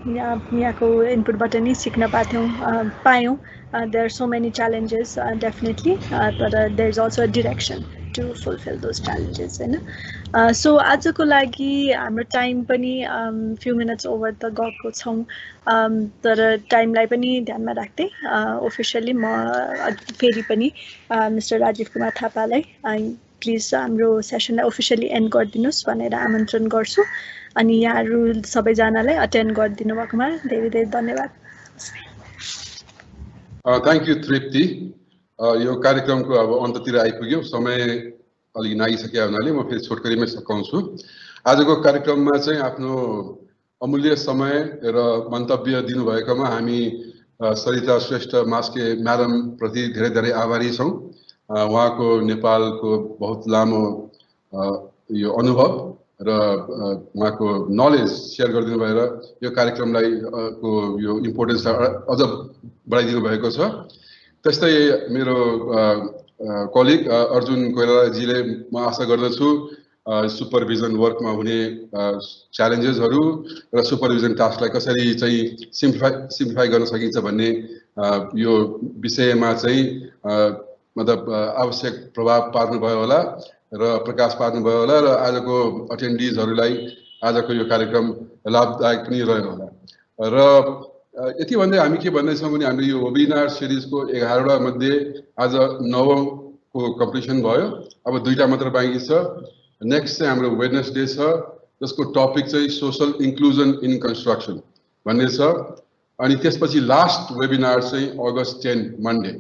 यहाँको इनपुटबाट नै सिक्न पायौँ। There are so many challenges definitely, but there is also a direction to fulfill those challenges. So आजको लागि हाम्रो टाइम पनि few minutes over त गएको छौँ, तर टाइमलाई पनि ध्यानमा राख्दै अफिसियली म फेरि पनि मिस्टर राजीव कुमार थापालाई प्लिज हाम्रो सेसनलाई अफिसियली एन्ड गरिदिनुहोस् भनेर आमन्त्रण गर्छु। अनि यहाँहरू सबैजनालाई अटेन्ड गरिदिनु भएकोमा धेरै धेरै धन्यवाद। थ्याङ्क यू तृप्ति। यो कार्यक्रमको अब अन्ततिर आइपुग्यो, समय अलिक नागिसक्यो हुनाले म फेरि छोटकरीमै सघाउँछु। आजको कार्यक्रममा चाहिँ आफ्नो अमूल्य समय र मन्तव्य दिनुभएकोमा हामी सरिता श्रेष्ठ मास्के म्याडम प्रति धेरै धेरै आभारी छौँ। उहाँको नेपालको बहुत लामो यो अनुभव र उहाँको नलेज सेयर गरिदिनु भएर यो कार्यक्रमलाई को यो इम्पोर्टेन्स अझ बढाइदिनु भएको छ। त्यस्तै मेरो कलिग अर्जुन कोइरालाजीले म आशा गर्दछु सुपरभिजन वर्कमा हुने च्यालेन्जेसहरू र सुपरभिजन टास्कलाई कसरी चाहिँ सिम्प्लिफाई गर्न सकिन्छ भन्ने यो विषयमा चाहिँ मतलब आवश्यक प्रभाव पार्नुभयो होला र प्रकाश पार्नुभयो होला र आजको अटेन्डिजहरूलाई आजको यो कार्यक्रम लाभदायक पनि रह्यो होला। र यति भन्दै हामी के भन्दैछौँ भने हाम्रो यो वेबिनार सिरिजको 11वटा मध्ये आज 9औँको कम्प्लिसन भयो। अब 2टा मात्र बाँकी छ। नेक्स्ट चाहिँ हाम्रो वेडनेसडे छ जसको टपिक चाहिँ सोशल इन्क्लुजन इन कन्स्ट्रक्सन भन्ने छ। अनि त्यसपछि लास्ट वेबिनार चाहिँ अगस्त 10 मन्डे,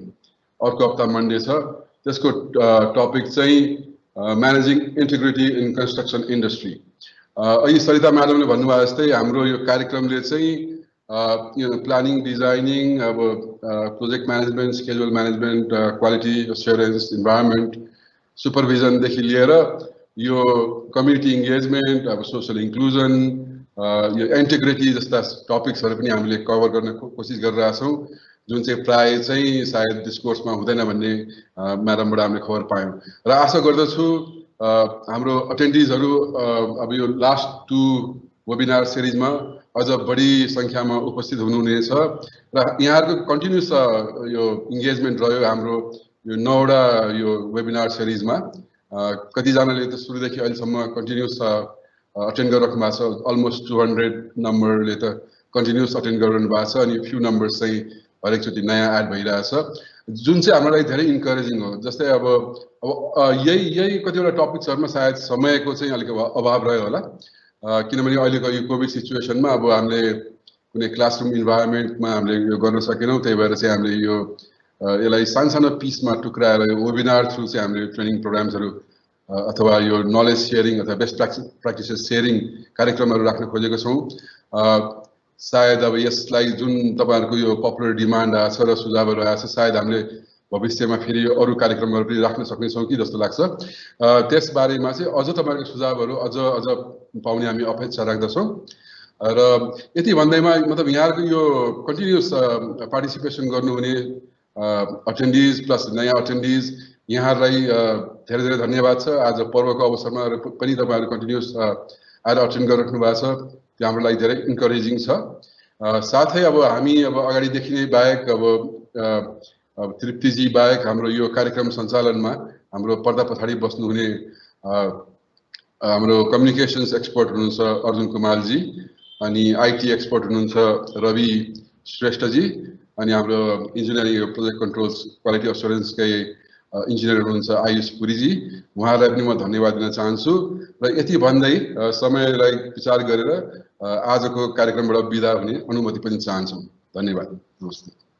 अर्को हप्ता मन्डे छ। त्यसको टपिक चाहिँ managing integrity in construction industry. अहिले सरिता म्याडमले भन्नुभयो जस्तै हाम्रो यो कार्यक्रमले चाहिँ प्लानिङ, डिजाइनिङ, अब project management, schedule management, quality assurance, environment सुपरभिजनदेखि लिएर यो कम्युनिटी इङ्गेजमेन्ट, अब सोसल इन्क्लुजन, यो इन्टिग्रिटी जस्ता टपिक्सहरू पनि हामीले कभर गर्न कोसिस गरिरहेछौँ, जुन चाहिँ प्राय चाहिँ सायद डिस्कोर्समा हुँदैन भन्ने म्याडमबाट हामीले खबर पायौँ। र आशा गर्दछु हाम्रो अटेन्डिजहरू अब यो लास्ट 2 वेबिनार सिरिजमा अझ बढी सङ्ख्यामा उपस्थित हुनुहुनेछ र यहाँहरूको कन्टिन्युस यो इङ्गेजमेन्ट रह्यो हाम्रो यो 9वटा यो वेबिनार सिरिजमा। कतिजनाले त सुरुदेखि अहिलेसम्म कन्टिन्युस अटेन्ड गरिराख्नु भएको छ। अलमोस्ट 200 नम्बरले त कन्टिन्युस अटेन्ड गरिरहनु भएको छ अनि फ्यु नम्बर्स चाहिँ हरेकचोटि नयाँ एड भइरहेछ, जुन चाहिँ हाम्रो लागि धेरै इन्करेजिङ हो। जस्तै अब यही कतिवटा टपिक्सहरूमा सायद समयको चाहिँ अलिक अभाव रह्यो होला, किनभने अहिलेको यो कोभिड सिचुएसनमा अब हामीले कुनै क्लासरुम इन्भाइरोमेन्टमा हामीले यो गर्न सकेनौँ। त्यही भएर चाहिँ हामीले यो यसलाई सानो पिसमा टुक्राएर वेबिनार थ्रु चाहिँ हामीले ट्रेनिङ प्रोग्राम्सहरू अथवा यो नलेज सेयरिङ अथवा बेस्ट प्र्याक्टिसेस सेयरिङ कार्यक्रमहरू राख्न खोजेको छौँ। सायद अब यसलाई जुन तपाईँहरूको यो पपुलर डिमान्ड आएको छ र सुझावहरू आएको छ, सायद हामीले भविष्यमा फेरि अरू कार्यक्रमहरू पनि राख्न सक्नेछौँ कि जस्तो लाग्छ। त्यसबारेमा चाहिँ अझ तपाईँहरूको सुझावहरू अझ पाउने हामी अपेक्षा राख्दछौँ। र यति भन्दैमा मतलब यहाँहरूको यो कन्टिन्युस पार्टिसिपेसन गर्नुहुने अटेन्डिज प्लस नयाँ अटेन्डिज यहाँहरूलाई धेरै धेरै धन्यवाद छ। आज पर्वको अवसरमा पनि तपाईँहरू कन्टिन्युस आएर अटेन्ड गरिराख्नु भएको छ, त्यो हाम्रो लागि धेरै इन्करेजिङ छ। साथै अब हामी अब अगाडिदेखि नै बाहेक अब तृप्तिजी बाहेक हाम्रो यो कार्यक्रम सञ्चालनमा हाम्रो पर्दा पछाडि बस्नुहुने हाम्रो कम्युनिकेसन्स एक्सपर्ट हुनुहुन्छ अर्जुन कुमारजी, अनि आइटी एक्सपर्ट हुनुहुन्छ रवि श्रेष्ठजी, अनि हाम्रो इन्जिनियरिङ प्रोजेक्ट कन्ट्रोल्स क्वालिटी एस्योरेन्सकै इन्जिनियर हुनुहुन्छ आयुष पुरीजी, उहाँलाई पनि म धन्यवाद दिन चाहन्छु। र यति भन्दै समयलाई विचार गरेर आजको कार्यक्रमबाट बिदा हुने अनुमति पनि चाहन्छौँ। धन्यवाद, नमस्ते।